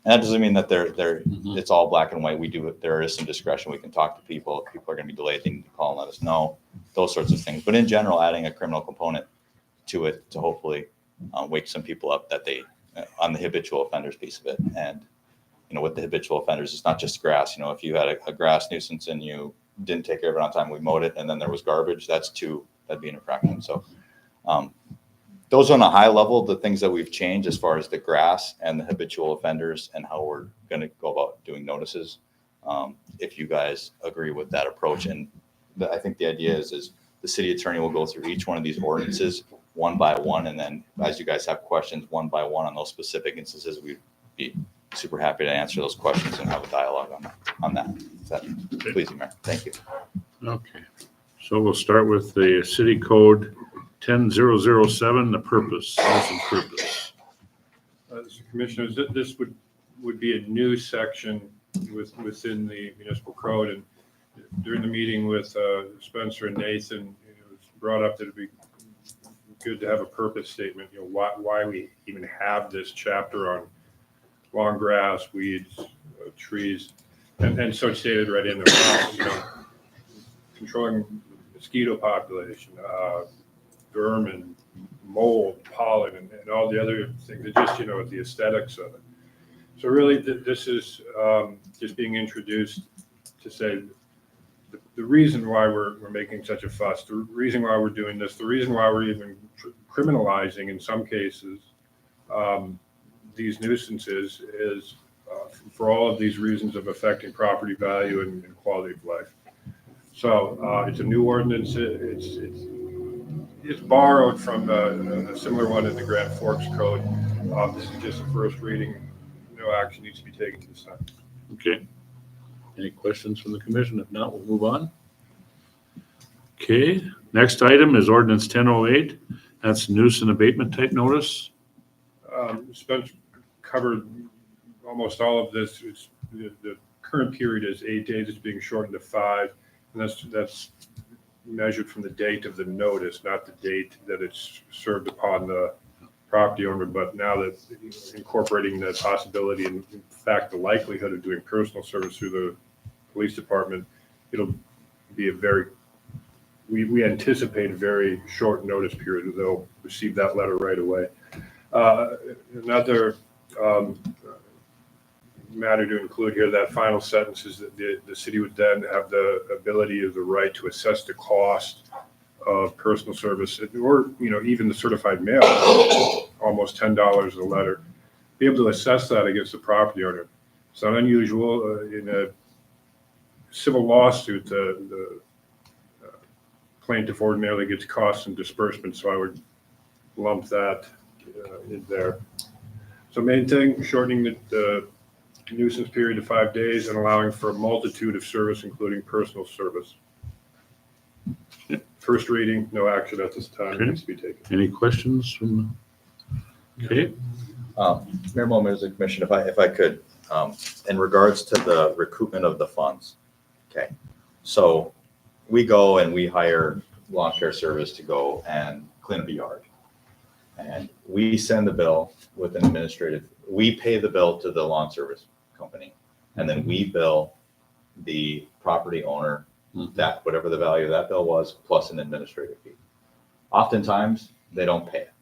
And that doesn't mean that it's all black and white. There is some discretion. We can talk to people. If people are going to be delayed, they need to call and let us know, those sorts of things. But in general, adding a criminal component to it to hopefully wake some people up that they, on the habitual offenders piece of it. And, with the habitual offenders, it's not just grass. If you had a grass nuisance and you didn't take care of it on time, we mowed it, and then there was garbage, that'd be an infraction. So those on a high level, the things that we've changed as far as the grass and the habitual offenders and how we're going to go about doing notices. If you guys agree with that approach. And I think the idea is the city attorney will go through each one of these ordinances one by one. And then as you guys have questions one by one on those specific instances, we'd be super happy to answer those questions and have a dialogue on that. Is that pleasing, Mayor? Thank you. Okay. So we'll start with the city code 10007, the purpose, nuisance purpose. Commissioners, this would be a new section within the municipal code. And during the meeting with Spencer and Nathan, it was brought up that it'd be good to have a purpose statement, why we even have this chapter on long grass, weeds, trees. And so it's stated right in there, controlling mosquito population, vermin, mold, pollen and all the other things, it's just, the aesthetics of it. So really, this is just being introduced to say the reason why we're making such a fuss, the reason why we're doing this, the reason why we're even criminalizing in some cases these nuisances is for all of these reasons of affecting property value and quality of life. So it's a new ordinance. It's borrowed from a similar one in the Grand Forks Code. This is just a first reading. No action needs to be taken this time. Okay. Any questions from the commission? If not, we'll move on. Okay, next item is ordinance 1008. That's nuisance abatement type notice. Spence covered almost all of this. The current period is 8 days. It's being shortened to 5, and that's measured from the date of the notice, not the date that it's served upon the property owner, but now that incorporating the possibility and in fact the likelihood of doing personal service through the police department, it'll be we anticipate a very short notice period. They'll receive that letter right away. Another matter to include here, that final sentence is that the city would then have the ability or the right to assess the cost of personal service, or even the certified mail, almost $10 a letter, be able to assess that against the property owner. It's not unusual in a civil lawsuit. The plaintiff ordinarily gets costs and disbursements, so I would lump that in there. So main thing, shortening the nuisance period to 5 days and allowing for a multitude of service, including personal service. First reading, no action at this time needs to be taken. Any questions from? Okay. Mayor Mo, members of the commission, if I could, in regards to the recoupment of the funds. Okay, so we go and we hire lawn care service to go and clean up a yard, and we send the bill with an administrative. We pay the bill to the lawn service company, and then we bill the property owner that whatever the value of that bill was plus an administrative fee. Oftentimes they don't pay it,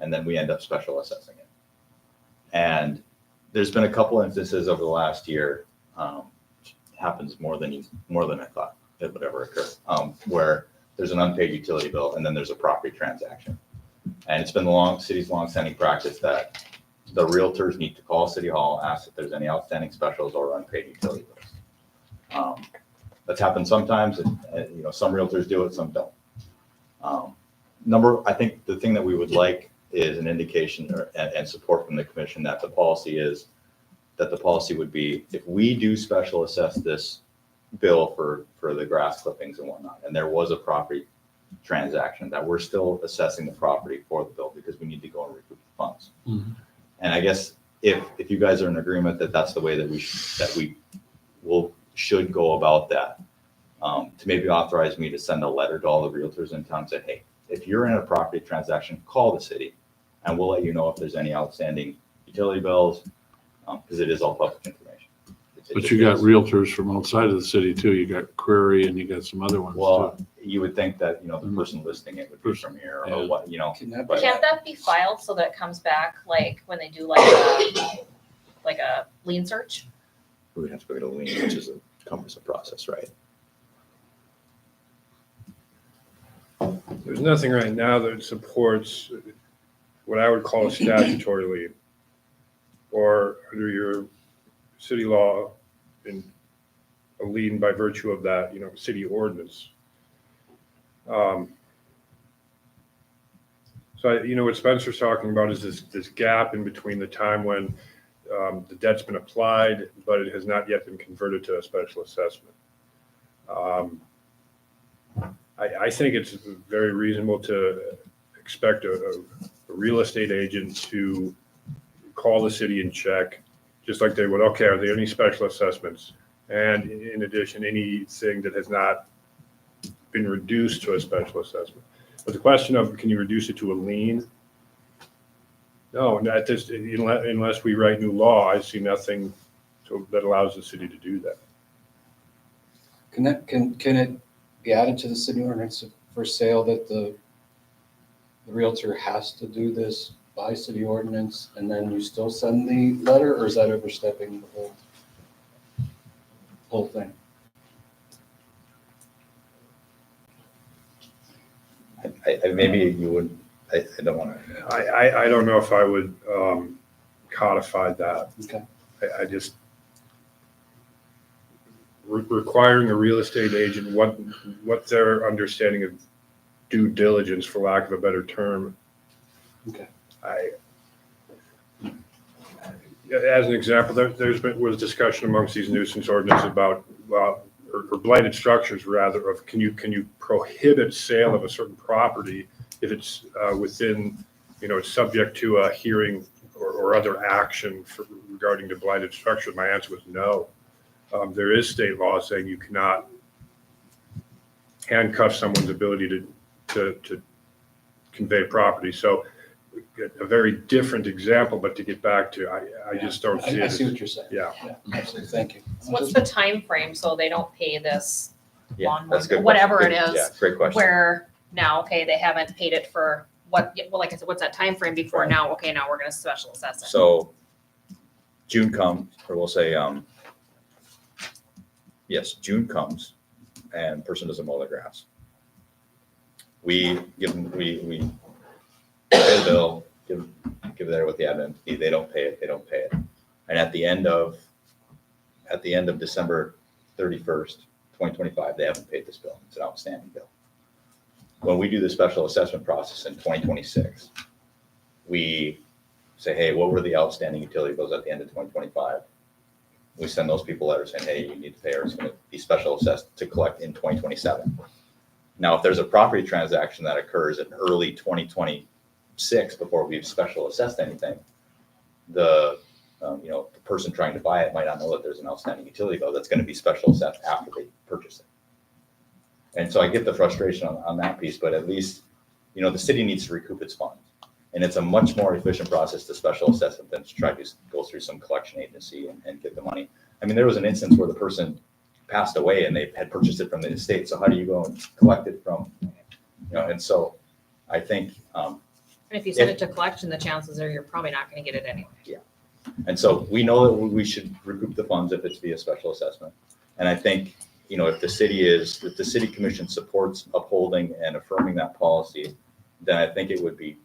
and then we end up special assessing it. And there's been a couple instances over the last year, happens more than I thought it would ever occur, where there's an unpaid utility bill and then there's a property transaction. And it's been the city's long-standing practice that the realtors need to call City Hall, ask if there's any outstanding specials or unpaid utility bills. That's happened sometimes, and some realtors do it, some don't. I think the thing that we would like is an indication and support from the commission that the policy would be, if we do special assess this bill for the grass clippings and whatnot, and there was a property transaction, that we're still assessing the property for the bill because we need to go and recoup the funds. Mm-hmm. And I guess if you guys are in agreement that that's the way that we should go about that, to maybe authorize me to send a letter to all the realtors in town and say, hey, if you're in a property transaction, call the city and we'll let you know if there's any outstanding utility bills, because it is all public information. But you got realtors from outside of the city too. You got Query and you got some other ones Well, too. you would think that, the person listing it would be from here or what, but Can't that be filed so that it comes back like when they do like a lien search? we would have to go get a lien, which is a cumbersome process, right? There's nothing right now that supports what I would call a statutory lien, or under your city law, in a lien by virtue of that, city ordinance. So what Spencer's talking about is this gap in between the time when the debt's been applied, but it has not yet been converted to a special assessment. I think it's very reasonable to expect a real estate agent to call the city and check, just like they would, okay, are there any special assessments? And in addition, anything that has not been reduced to a special assessment. But the question of, can you reduce it to a lien? No, not this, unless we write new law, I see nothing that allows the city to do that. Can it be added to the city ordinance for sale that the the Realtor has to do this by city ordinance and then you still send the letter, or is that overstepping the whole thing? Maybe you would, I don't want to. I don't know if I would codify that. Okay. I just, requiring a real estate agent, what their understanding of due diligence, for lack of a better term. Okay. As an example, was discussion amongst these nuisance ordinances about, or blighted structures rather, of can you prohibit sale of a certain property if it's within, it's subject to a hearing or other action regarding the blighted structure? My answer was no. There is state law saying you cannot handcuff someone's ability to convey property. So a very different example, but to get back to, I just don't see it. I see what you're saying. Yeah. Absolutely. Thank you. So what's the time frame so they don't pay this Yeah, lawn, that's a good whatever question. it is? Yeah, great question. Where now, okay, they haven't paid it for what, well, like I said, what's that time frame before now? Okay, now we're gonna special assess it. So June comes, or we'll say, yes, June comes and person doesn't mow the grass. We give them, we pay the bill, give there with the admin fee. They don't pay it, they don't pay it. And at the end of December 31st, 2025, they haven't paid this bill. It's an outstanding bill. When we do the special assessment process in 2026, we say, hey, what were the outstanding utility bills at the end of 2025? We send those people letters saying, hey, you need to pay, or it's going to be special assessed to collect in 2027. Now, if there's a property transaction that occurs in early 2026 before we've special assessed anything, the person trying to buy it might not know that there's an outstanding utility bill that's going to be special assessed after they purchase it. And so I get the frustration on that piece, but at least, the city needs to recoup its funds. And it's a much more efficient process to special assessment than to try to go through some collection agency and get the money. I mean, there was an instance where the person passed away and they had purchased it from the estate. So how do you go and collect it from, and so I think. And if you send it to collection, the chances are you're probably not gonna get it anyway. Yeah. And so we know that we should recoup the funds if it's via special assessment. And I think, if the city commission supports upholding and affirming that policy, then I think it would be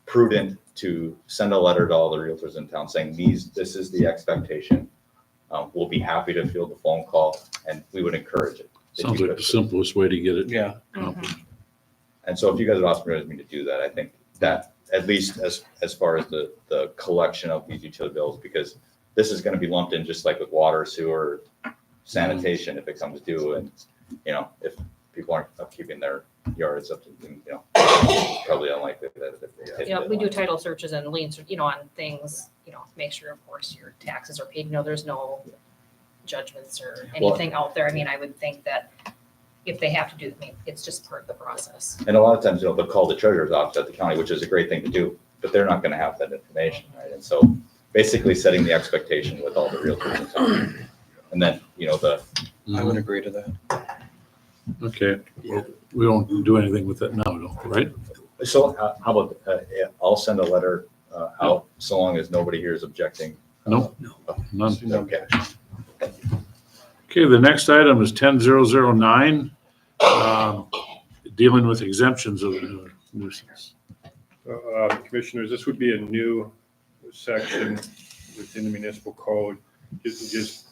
prudent to send a letter to all the realtors in town saying this is the expectation. We'll be happy to field the phone call and we would encourage it. Sounds like the simplest way to get it. Yeah. And so if you guys would authorize me to do that, I think that at least as far as the collection of these utility bills, because this is going to be lumped in just like with water, sewer, sanitation, if it comes due. And, if people aren't upkeeping their yards up to, probably unlikely that if they hit Yeah, the we do deadline. title searches and liens, on things, make sure, of course, your taxes are paid, there's no judgments or anything out there. I mean, I would think that if they have to do, it's just part of the process. And a lot of times, they'll call the treasurer's office at the county, which is a great thing to do, but they're not going to have that information, right? And so basically setting the expectation with all the realtors in town. And then, I would agree to that. Okay, we won't do anything with that now, right? So how about, I'll send a letter out so long as nobody here is objecting. No, none. Okay. Okay, the next item is 10009, dealing with exemptions of nuisance. Commissioners, this would be a new section within the municipal code. Just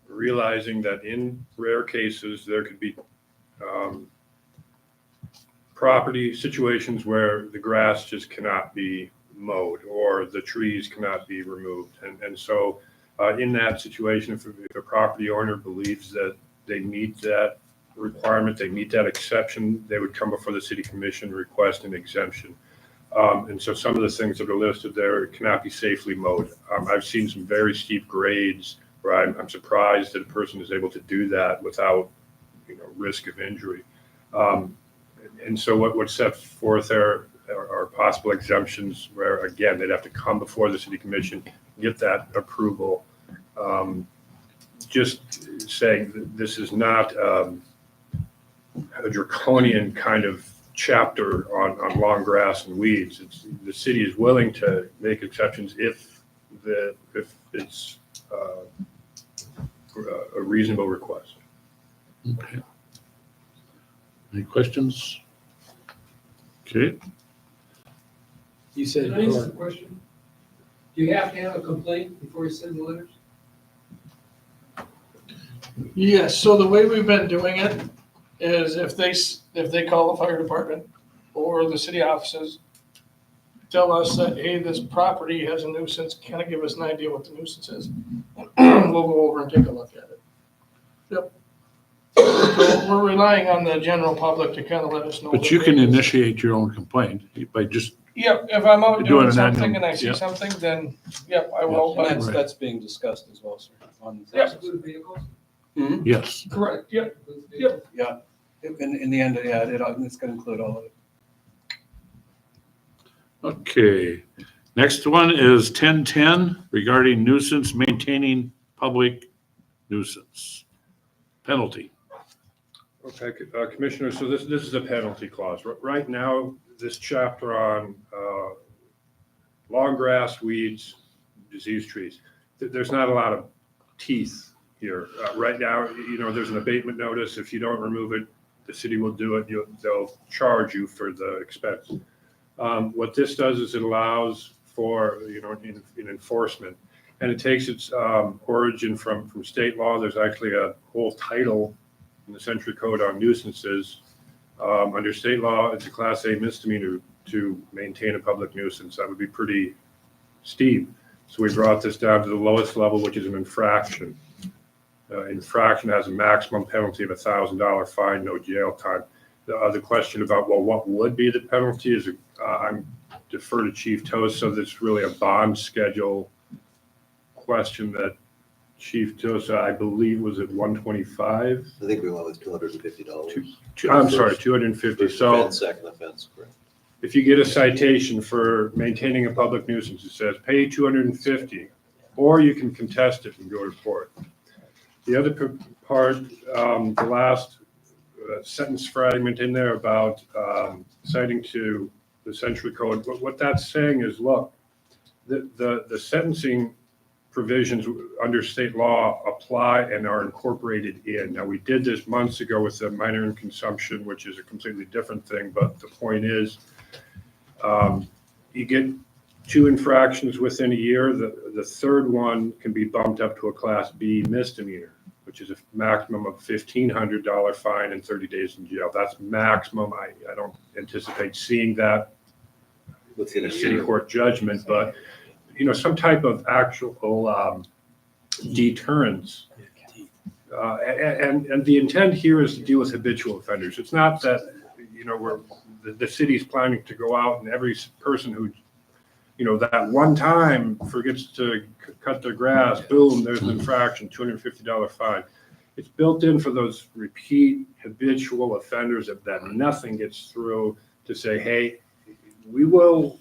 realizing that in rare cases, there could be property situations where the grass just cannot be mowed or the trees cannot be removed. And so in that situation, if a property owner believes that they meet that requirement, they meet that exception, they would come before the city commission, request an exemption. And so some of the things that are listed there cannot be safely mowed. I've seen some very steep grades where I'm surprised that a person is able to do that without, risk of injury. And so what's set forth there are possible exemptions where, again, they'd have to come before the city commission, get that approval. Just saying that this is not a draconian kind of chapter on long grass and weeds. The city is willing to make exceptions if it's a reasonable request. Okay. Any questions? Okay, You said. Can I ask a question? Do you have to have a complaint before you send the letters? Yes, so the way we've been doing it is if they call the fire department or the city offices, tell us that, hey, this property has a nuisance, kind of give us an idea what the nuisance is. We'll go over and take a look at it. Yep. So we're relying on the general public to kind of let us know. but that you can they- initiate your own complaint by just, Yep, if I'm out Doing doing an something annual- and I see yep. something, then, yep, I will. And But that's being discussed as well, sir. On Yep. Include vehicles? yes. Correct, yep, yep. Yeah, in the end, yeah, it's gonna include all of it. Okay, next one is 1010 regarding nuisance, maintaining public nuisance. Penalty. Okay, Commissioner, so this is a penalty clause. Right now, this chapter on long grass, weeds, diseased trees, there's not a lot of teeth here. Right now, there's an abatement notice. If you don't remove it, the city will do it. They'll charge you for the expense. What this does is it allows for, in enforcement, and it takes its origin from state law. There's actually a whole title in the Century Code on nuisances. Under state law, it's a Class A misdemeanor to maintain a public nuisance. That would be pretty steep. So we brought this down to the lowest level, which is an infraction. Infraction has a maximum penalty of $1,000 fine, no jail time. The other question about, well, what would be the penalty is, I'm defer to Chief Toast, so that's really a bond schedule question that Chief Toast, I believe, was at 125. I think we went with $250. I'm sorry, 250. So Offense, second offense, correct. if you get a citation for maintaining a public nuisance, it says pay 250, or you can contest it and go to court. The other part, the last sentence fragment in there about citing to the Century Code, what that's saying is, look, the sentencing provisions under state law apply and are incorporated in. Now, we did this months ago with the minor in consumption, which is a completely different thing, but the point is, you get 2 infractions within a year. The third one can be bumped up to a Class B misdemeanor, which is a maximum of $1,500 fine and 30 days in jail. That's maximum. I don't anticipate seeing that within a city court judgment, but some type of actual deterrence. And the intent here is to deal with habitual offenders. It's not that, the city's planning to go out and every person who, that one time forgets to cut their grass, boom, there's an infraction, $250 fine. It's built in for those repeat habitual offenders that nothing gets through to say, hey, we will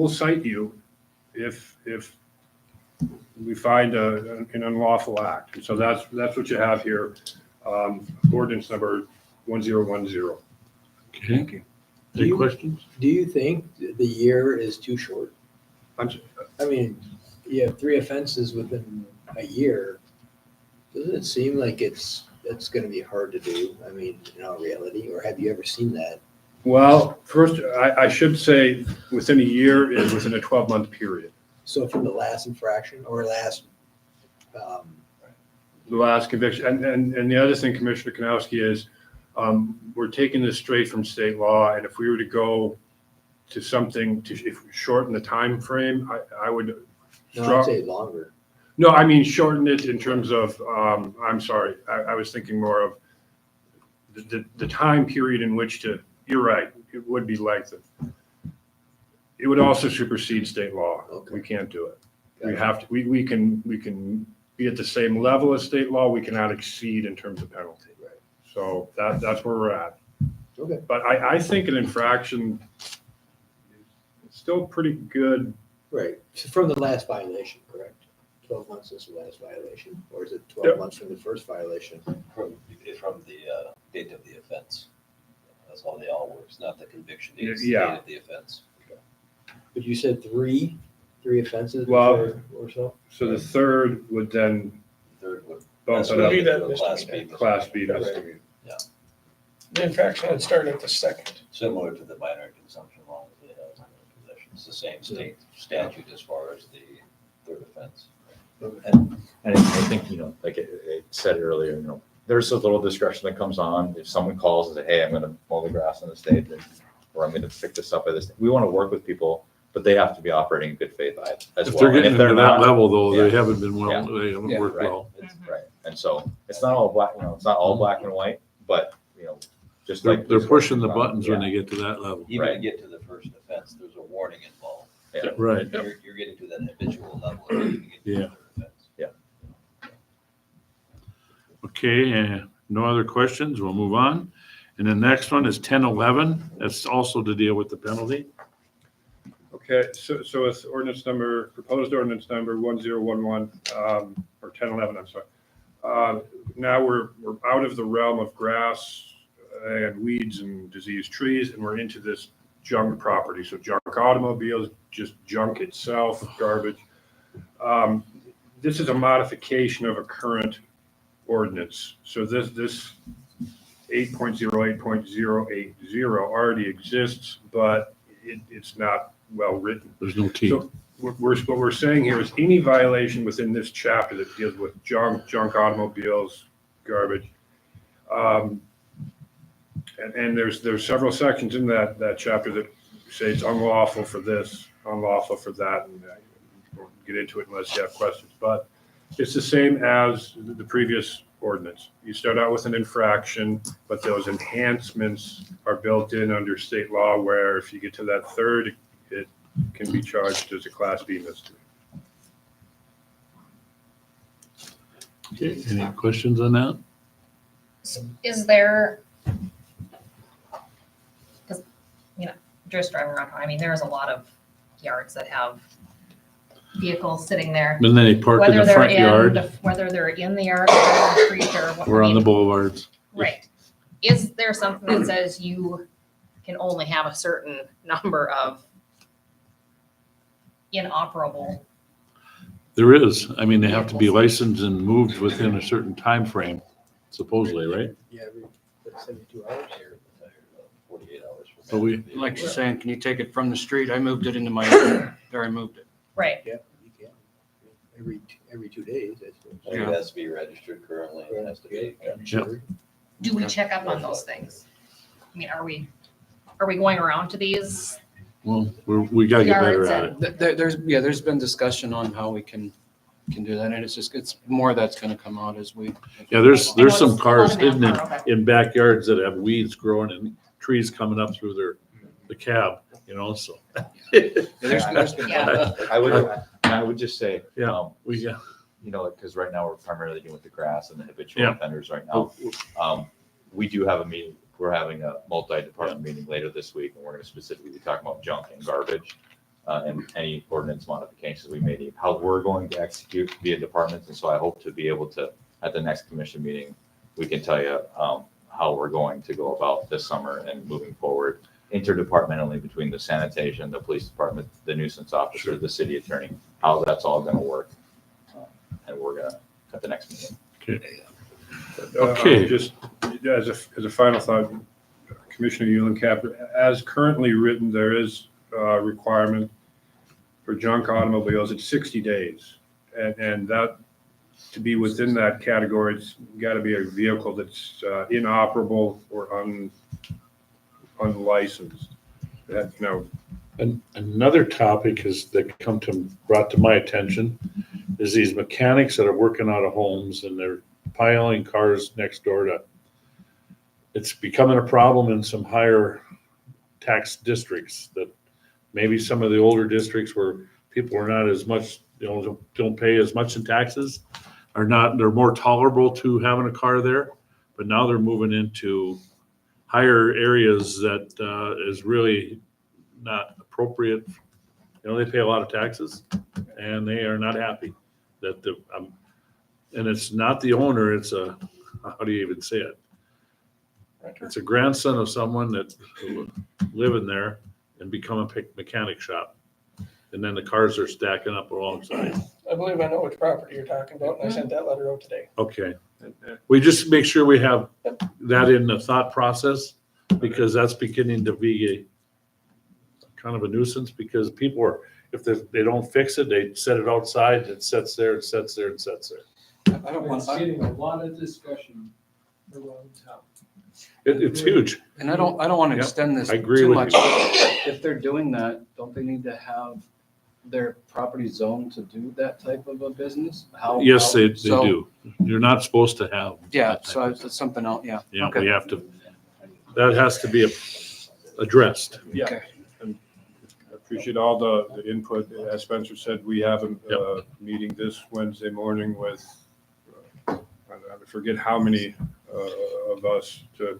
cite you if we find an unlawful act. And so that's what you have here, ordinance number 1010. Okay. Thank you. Any questions? Do you think the year is too short? I mean, you have 3 offenses within a year. Doesn't it seem like it's going to be hard to do? I mean, in all reality, or have you ever seen that? Well, first, I should say within a year is within a 12-month period. So from the last infraction or last, The last conviction. And the other thing, Commissioner Kanowski, is we're taking this straight from state law. And if we were to go to something if we shorten the time frame, I would. no, I'd say longer. No, I mean, shorten it in terms of, I'm sorry, I was thinking more of the time period in which to, you're right, it would be lengthened. It would also supersede state law. Okay. We can't do it. We have to, we can be at the same level as state law. We cannot exceed in terms of penalty. Right. So that's where we're at. Okay. But I think an infraction is still pretty good. Right. From the last violation, correct? 12 months is the last violation, or is it 12 Yep. months from the first violation? From the date of the offense. That's how they all work. It's not the conviction date, it's the Yeah. date of the offense. But you said three offenses Well, or so? So the third would then Third would. bump That's it what up we that do a Class B. misdemeanor. Class B Right. misdemeanor. The infraction would start at the second. Similar to the minor consumption law that they have in their possession. It's the same state statute as far as the third offense. And I think, like it said earlier, there's a little discretion that comes on. If someone calls and says, hey, I'm going to mow the grass on this day, or I'm going to pick this up at this, we want to work with people, but they have to be operating in good faith as If well. they're And getting into that not- level though, they Yeah. haven't been well, Yeah. they haven't Yeah, worked right. well. Right. And so it's not all black, it's not all black and white, but, just like. They're pushing the buttons when Yeah. they get to that level. Even to Right. get to the first offense, there's a warning involved. Yeah. Right. You're getting to that habitual level. of getting to the Yeah. third offense. Okay, no other questions, we'll move on. And the next one is 1011, that's also to deal with the penalty. Okay, so it's proposed ordinance number 1011, or 1011, I'm sorry. Now we're out of the realm of grass and weeds and diseased trees, and we're into this junk property. So junk automobiles, just junk itself, garbage. This is a modification of a current ordinance. So this 8.08.080 already exists, but it's not well written. There's no teeth. So what we're saying here is any violation within this chapter that deals with junk automobiles, garbage. And there's several sections in that chapter that say it's unlawful for this, unlawful for that, and I won't get into it unless you have questions. But it's the same as the previous ordinance. You start out with an infraction, but those enhancements are built in under state law where if you get to that third, it can be charged as a Class B misdemeanor. Okay, any questions on that? Is there, because, just driving around, I mean, there's a lot of yards that have vehicles sitting there. And then they park in Whether the they're front yard whether they're in the yard or on the street or what. or on the boulevards. Right. Is there something that says you can only have a certain number of inoperable? There is, I mean, they have to be licensed and moved within a certain time frame, supposedly, right? Yeah, every 72 hours here. 48 hours. So we, Like you're saying, can you take it from the street? I moved it into my yard. There, I moved it. Right. Yeah, you can. Every 2 days, I suppose. I think it has to be registered currently. It has to be. Do we check up on those things? I mean, are we going around to these? well, we gotta get better Yards at and- it. There's been discussion on how we can do that. And it's more that's going to come out as we. Yeah, there's I know some it's a cars lot of hidden manpower, in backyards that have weeds growing and trees coming up through the cab, so. There's been- Yeah. I would just say, Yeah, we got. because right now we're primarily dealing with the grass and the habitual Yeah. offenders right now. We do have a meeting, we're having a multi-department meeting later this week, and we're going to specifically talk about junk and garbage and any ordinance modifications we may need, how we're going to execute via departments. And so I hope to be able to, at the next commission meeting, we can tell you how we're going to go about this summer and moving forward interdepartmentally between the sanitation, the police department, the nuisance officer, the city attorney, how that's all going to work. And we're going to, at the next meeting. Okay. Okay. Just as a final thought, Commissioner Eulenkamp, as currently written, there is a requirement for junk automobiles, it's 60 days. And that, to be within that category, it's got to be a vehicle that's inoperable or unlicensed. And another topic brought to my attention is these mechanics that are working out of homes and they're piling cars next door to. It's becoming a problem in some higher tax districts that maybe some of the older districts where people are not as much, don't pay as much in taxes they're more tolerable to having a car there. But now they're moving into higher areas that is really not appropriate. They pay a lot of taxes and they are not happy that and it's not the owner, it's how do you even say it? printer. It's a grandson of someone that live in there and become a mechanic shop. And then the cars are stacking up alongside. I believe I know which property you're talking about, and I sent that letter out today. Okay. We just make sure we have that in the thought process, because that's beginning to be a kind of a nuisance, because people are, if they don't fix it, they set it outside, it sits there, it sits there, it sits there. I don't want. It's getting a lot of discussion around town. It's huge. And I don't want to Yep, extend this I agree too with much. you. If they're doing that, don't they need to have their property zoned to do that type of a business? Yes, they so- do. You're not supposed to have. Yeah, that type so of- it's something else, yeah. Yeah, Okay. we have to, that has to be addressed. Yeah. Okay. And I appreciate all the input. As Spencer said, we have a meeting this Wednesday morning with, I forget how many of us to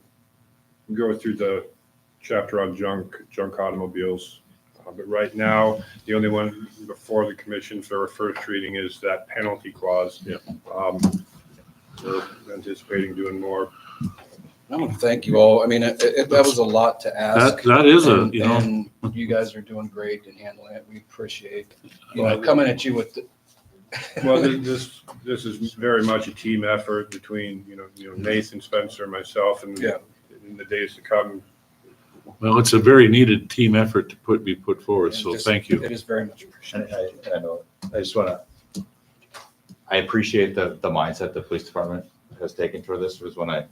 go through the chapter on junk automobiles. But right now, the only one before the commission for our first reading is that penalty clause. Yeah. We're anticipating doing more. I want to thank you all. I mean, that was a lot to ask. That is and- you know. And you guys are doing great in handling it. We appreciate, coming at you with the. Well, this is very much a team effort between, Nathan, Spencer, myself, and in the days to come. Well, it's a very needed team effort to be put forward, so thank you. It is very much appreciated. I know, I just want to, I appreciate the mindset the police department has taken toward this. Was when I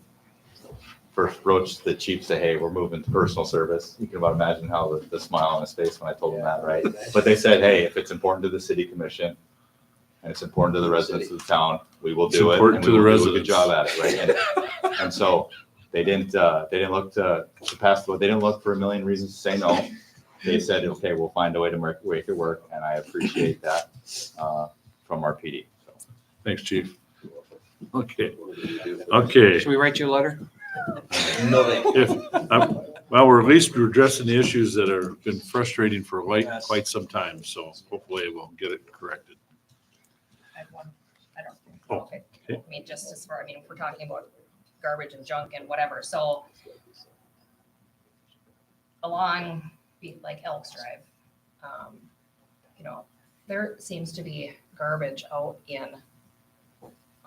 first broached the chief, say, hey, we're moving to personal service. You can about imagine how the smile on his face when I told him that, right? But they said, hey, if it's important to the city commission and it's important to the residents of the town, we will do it. important And to we the will do a good residents. job at it, right? And so they didn't look to pass the, they didn't look for a million reasons to say no. They said, okay, we'll find a way to make it work. And I appreciate that from our PD. So. Thanks, chief. Okay. Okay. Should we write you a letter? Well, we're at least addressing the issues that have been frustrating for quite some time, so hopefully we'll get it corrected. I have one. I don't. Oh, Okay. okay. I mean, just as far, if we're talking about garbage and junk and whatever, so along like Elks Drive, there seems to be garbage out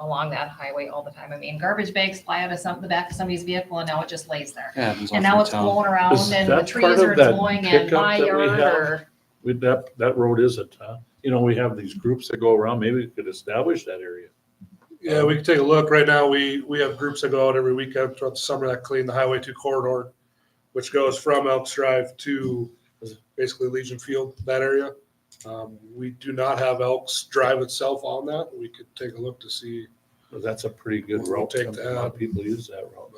along that highway all the time. I mean, garbage bags fly out of the back of somebody's vehicle and now it just lays there. Yeah, it happens And all now through it's town. blowing around Is and the that trees part are of that blowing in pickup my that we yard have? or. With that road isn't, huh? We have these groups that go around, maybe we could establish that area. Yeah, we can take a look. Right now, we have groups that go out every weekend throughout the summer that clean the Highway 2 corridor, which goes from Elks Drive to basically Legion Field, that area. We do not have Elks Drive itself on that. We could take a look to see. Well, that's a pretty good We'll route. take A that. lot of people use that route.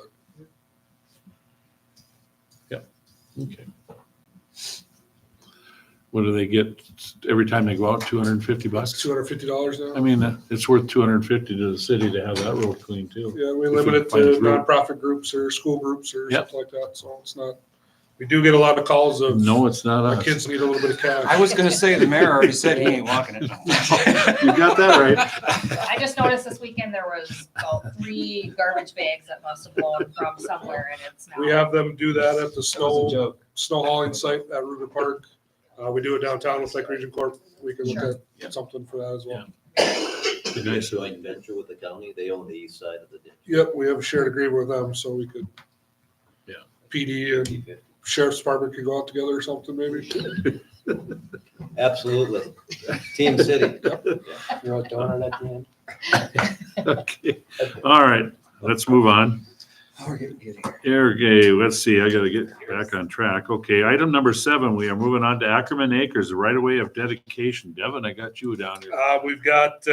Yeah, okay. What do they get every time they go out? $250? $250 now. I mean, it's worth $250 to the city to have that road clean too. Yeah, we If limit it find to a group. nonprofit groups or school groups or Yep. something like that. So it's not, we do get a lot of calls of. No, it's not Our us. kids need a little bit of cash. I was gonna say, the mayor already said he ain't walking it. You got that right. I just noticed this weekend there was about 3 garbage bags that must have blown from somewhere and it's now. We have them do that at the That was a joke. snow hauling site at Ruger Park. We do it downtown with Lake Region Corp. We can look at something for that as well. Be nice. Joint venture with the county, they own the east side of the ditch. Yep, we have a shared agreement with them, so we could. Yeah. PD and Sheriff's Department could go out together or something maybe. Absolutely. Team City. Throw a donut at the end. Okay, all right, let's move on. We're getting good here. Okay, let's see, I gotta get back on track. Okay, item number 7, we are moving on to Ackerman Acres, the right of way of dedication. Devin, I got you down here. We've got,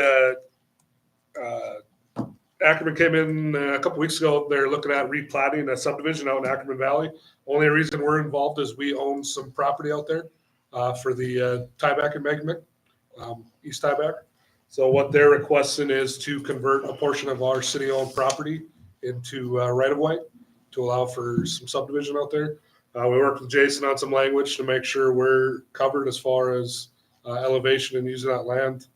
Ackerman came in a couple weeks ago. They're looking at replatting a subdivision out in Ackerman Valley. Only reason we're involved is we own some property out there for the tieback embankment, East Tieback. So what they're requesting is to convert a portion of our city-owned property into right-of-way to allow for some subdivision out there. We worked with Jason on some language to make sure we're covered as far as elevation and using that land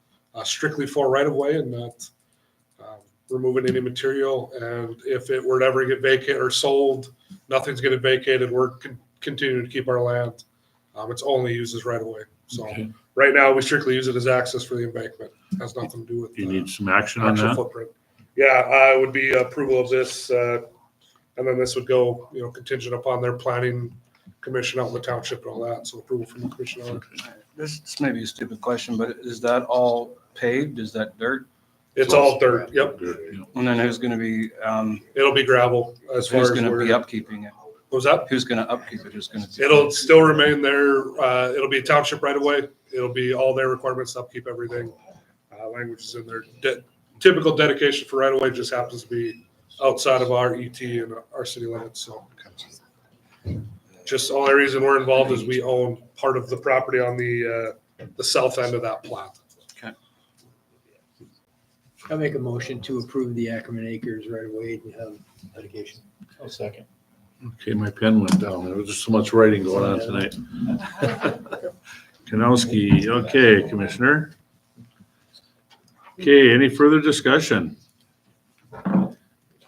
strictly for right-of-way and not removing any material. And if it were to ever get vacant or sold, nothing's getting vacated. We're continuing to keep our land. It's only used as right of way. So Okay. right now we strictly use it as access for the embankment. Has nothing to do with You need some action on actual that? footprint. Yeah, would be approval of this, and then this would go, contingent upon their planning commission out in the township and all that. So approval from the commission on it. This may be a stupid question, but is that all paved? Is that dirt? It's all dirt. Yep. And then who's gonna be, It'll be gravel as far who's as gonna we're. be upkeeping it? What was that? Who's gonna upkeep it? Who's gonna? It'll still remain there. It'll be a township right away. It'll be all their requirements to upkeep everything. Language is in there. Typical dedication for right away just happens to be outside of our ET and our city limits. So just the only reason we're involved is we own part of the property on the south end of that plat. Okay. I'll make a motion to approve the Ackerman Acres right away and have litigation. I'll second. Okay, my pen went down. There was just so much writing going on tonight. Kanowski, okay, Commissioner. Okay, any further discussion?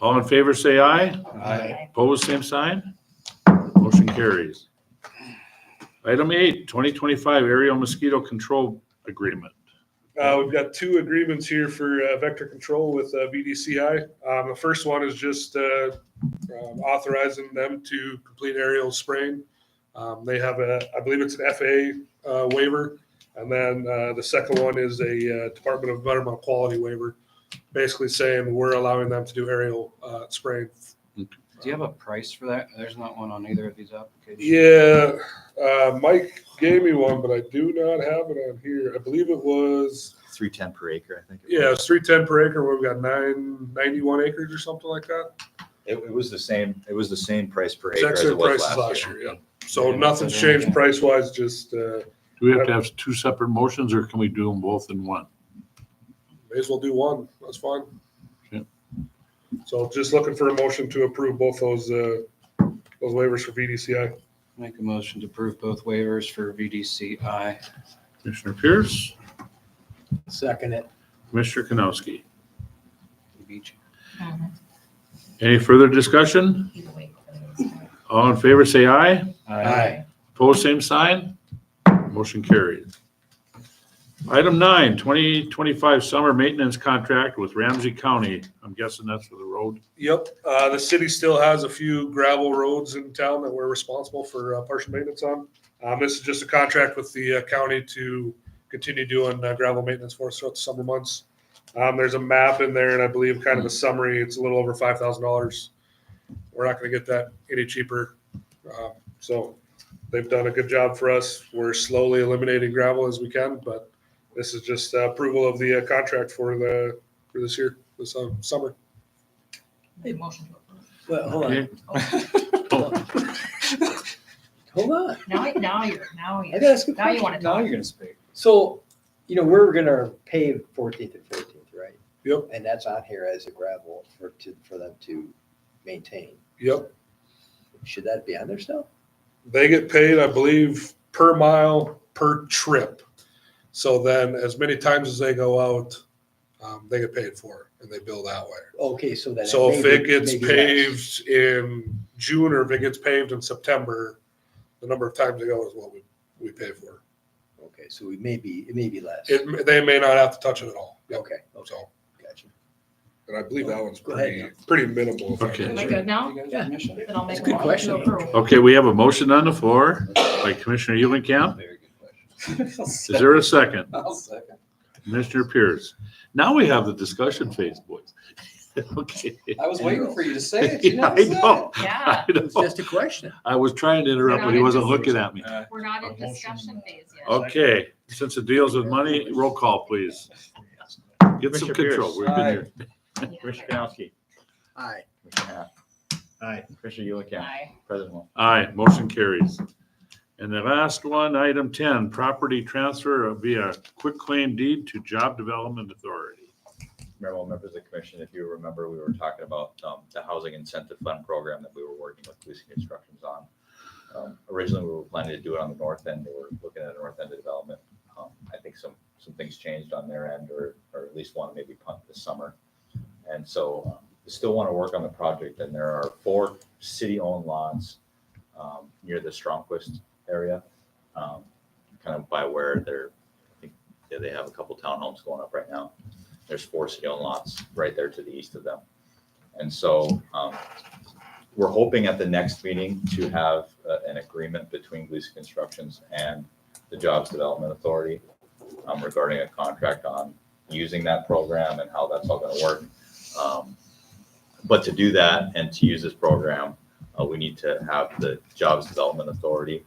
All in favor, say aye. Aye. Opposed, same sign. Motion carries. Item 8, 2025 aerial mosquito control agreement. We've got two agreements here for vector control with VDCI. The first one is just authorizing them to complete aerial spraying. They have I believe it's an FAA waiver. And then the second one is a Department of Environmental Quality waiver, basically saying we're allowing them to do aerial spraying. Do you have a price for that? There's not one on either of these applications. Yeah, Mike gave me one, but I do not have it on here. I believe it was $310 per acre, I think. Yeah, it's $310 per acre. We've got 91 acres or something like that. It was the same. It was the same price per acre Exact as same it was prices last year. Yeah. So nothing's changed price wise. Just Do we have to have two separate motions or can we do them both in one? may as well do one. That's fine. Okay. So just looking for a motion to approve both those waivers for VDCI. Make a motion to approve both waivers for VDCI. Commissioner Pierce, Second it. Commissioner Kanowski. Beach. Any further discussion? All in favor, say aye. Aye. Opposed, same sign. Motion carried. Item 9, 2025 summer maintenance contract with Ramsey County. I'm guessing that's for the road. Yep. The city still has a few gravel roads in town that we're responsible for partial maintenance on. This is just a contract with the county to continue doing gravel maintenance for us throughout the summer months. There's a map in there and I believe kind of a summary. It's a little over $5,000. We're not going to get that any cheaper. So they've done a good job for us. We're slowly eliminating gravel as we can, but this is just approval of the contract for this year, this summer. Motion to approve. Well, hold on. Okay. Hold on. Now I gotta ask a now you question. want to Now talk. you're gonna speak. So, we're gonna pave 14th and 14th, right? Yep. And that's on here as a gravel for them to maintain. Yep. Should that be on there still? They get paid, I believe, per mile, per trip. So then as many times as they go out, they get paid for it and they bill that way. Okay, so that. So if it gets maybe paved in June or if it gets paved in September, the number of times they go is what we pay for. Okay, so it may be less. They may not have to touch it at all. Yep. Okay, So, gotcha. and I believe that one's Go ahead. pretty minimal. if I Okay. Am I remember. good now? Yeah. Then I'll make It's a good motion to question. approve. Okay, we have a motion on the floor by Commissioner Eulenkamp. Very good question. Is there a second? I'll second. Commissioner Pierce. Now we have the discussion phase, boys. Okay. I was waiting for you to say it. Yeah, I know. Yeah. I know. It's just a question. I was trying to interrupt, but he wasn't looking at me. We're not in discussion phase yet. Okay, since it deals with money, roll call, please. Get some Commissioner control. Pierce. We've been here. Commissioner Kanowski. Aye. Commissioner Happ. Aye. Commissioner Eulenkamp. Aye. President Wong. Aye, motion carries. And the last one, item 10, property transfer via quitclaim deed to Job Development Authority. Mayor, members of the commission, if you remember, we were talking about the housing incentive fund program that we were working with Lucy Constructions on. Originally, we were planning to do it on the north end. They were looking at a north end of development. I think some things changed on their end, or at least want to maybe punt this summer. And so we still want to work on the project, and there are 4 city-owned lots near the Stromquist area, kind of by where they're, I think they have a couple townhomes going up right now. There's 4 city-owned lots right there to the east of them. And so we're hoping at the next meeting to have an agreement between Gleason Constructions and the Jobs Development Authority regarding a contract on using that program and how that's all going to work. But to do that and to use this program, we need to have the Jobs Development Authority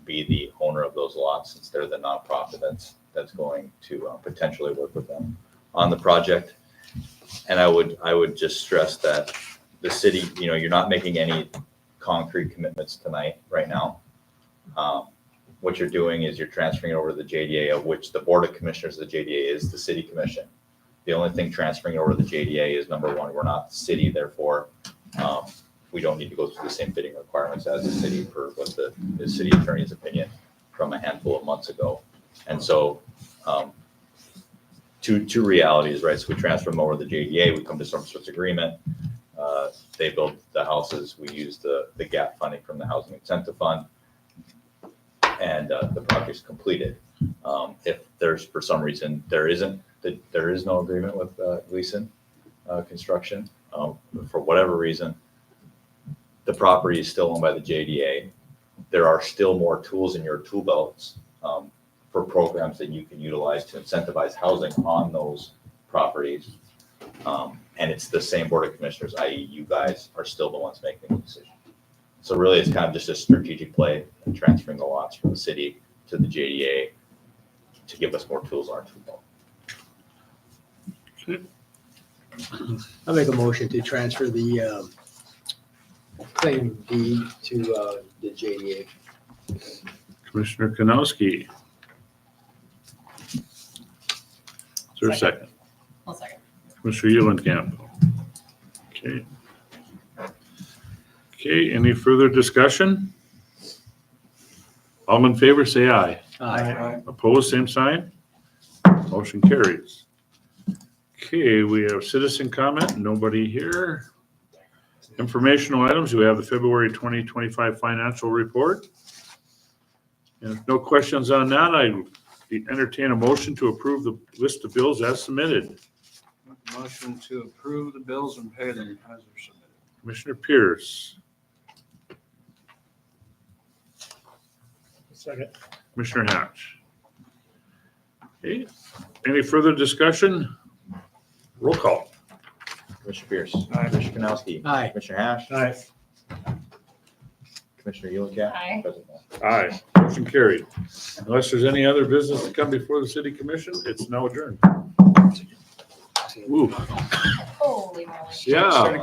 be the owner of those lots, since they're the nonprofit that's going to potentially work with them on the project. And I would just stress that the city, you're not making any concrete commitments tonight, right now. What you're doing is you're transferring it over to the JDA, of which the Board of Commissioners of the JDA is the City Commission. The only thing transferring it over to the JDA is, number one, we're not the city, therefore we don't need to go through the same bidding requirements as the city, per what the city attorney's opinion from a handful of months ago. And so two realities, right? So we transfer them over to the JDA, we come to some sort of agreement. They build the houses, we use the gap funding from the Housing Incentive Fund, and the project's completed. If there's, for some reason, there is no agreement with Gleason Construction, for whatever reason, the property is still owned by the JDA. There are still more tools in your tool belts for programs that you can utilize to incentivize housing on those properties. And it's the same Board of Commissioners, i.e. you guys are still the ones making the decision. So really, it's kind of just a strategic play in transferring the lots from the city to the JDA to give us more tools on our tool belt. I'll make a motion to transfer the claim deed to the JDA. Commissioner Kanowski. Is there a second? I'll second. Commissioner Eulenkamp. Okay. Okay, any further discussion? All in favor, say aye. Aye. Opposed, same sign. Motion carries. Okay, we have citizen comment, nobody here. Informational items, we have the February 2025 financial report. And if no questions on that, I entertain a motion to approve the list of bills as submitted. Motion to approve the bills and pay them as they're submitted. Commissioner Pierce, Second. Commissioner Hatch. Okay, any further discussion? Roll call. Commissioner Pierce. Aye. Commissioner Kanowski. Aye. Commissioner Hash. Aye. Commissioner Eulenkamp. Aye. President Moore. Aye, motion carried. Unless there's any other business to come before the city commission, it's now adjourned. Ooh, Holy moly. yeah.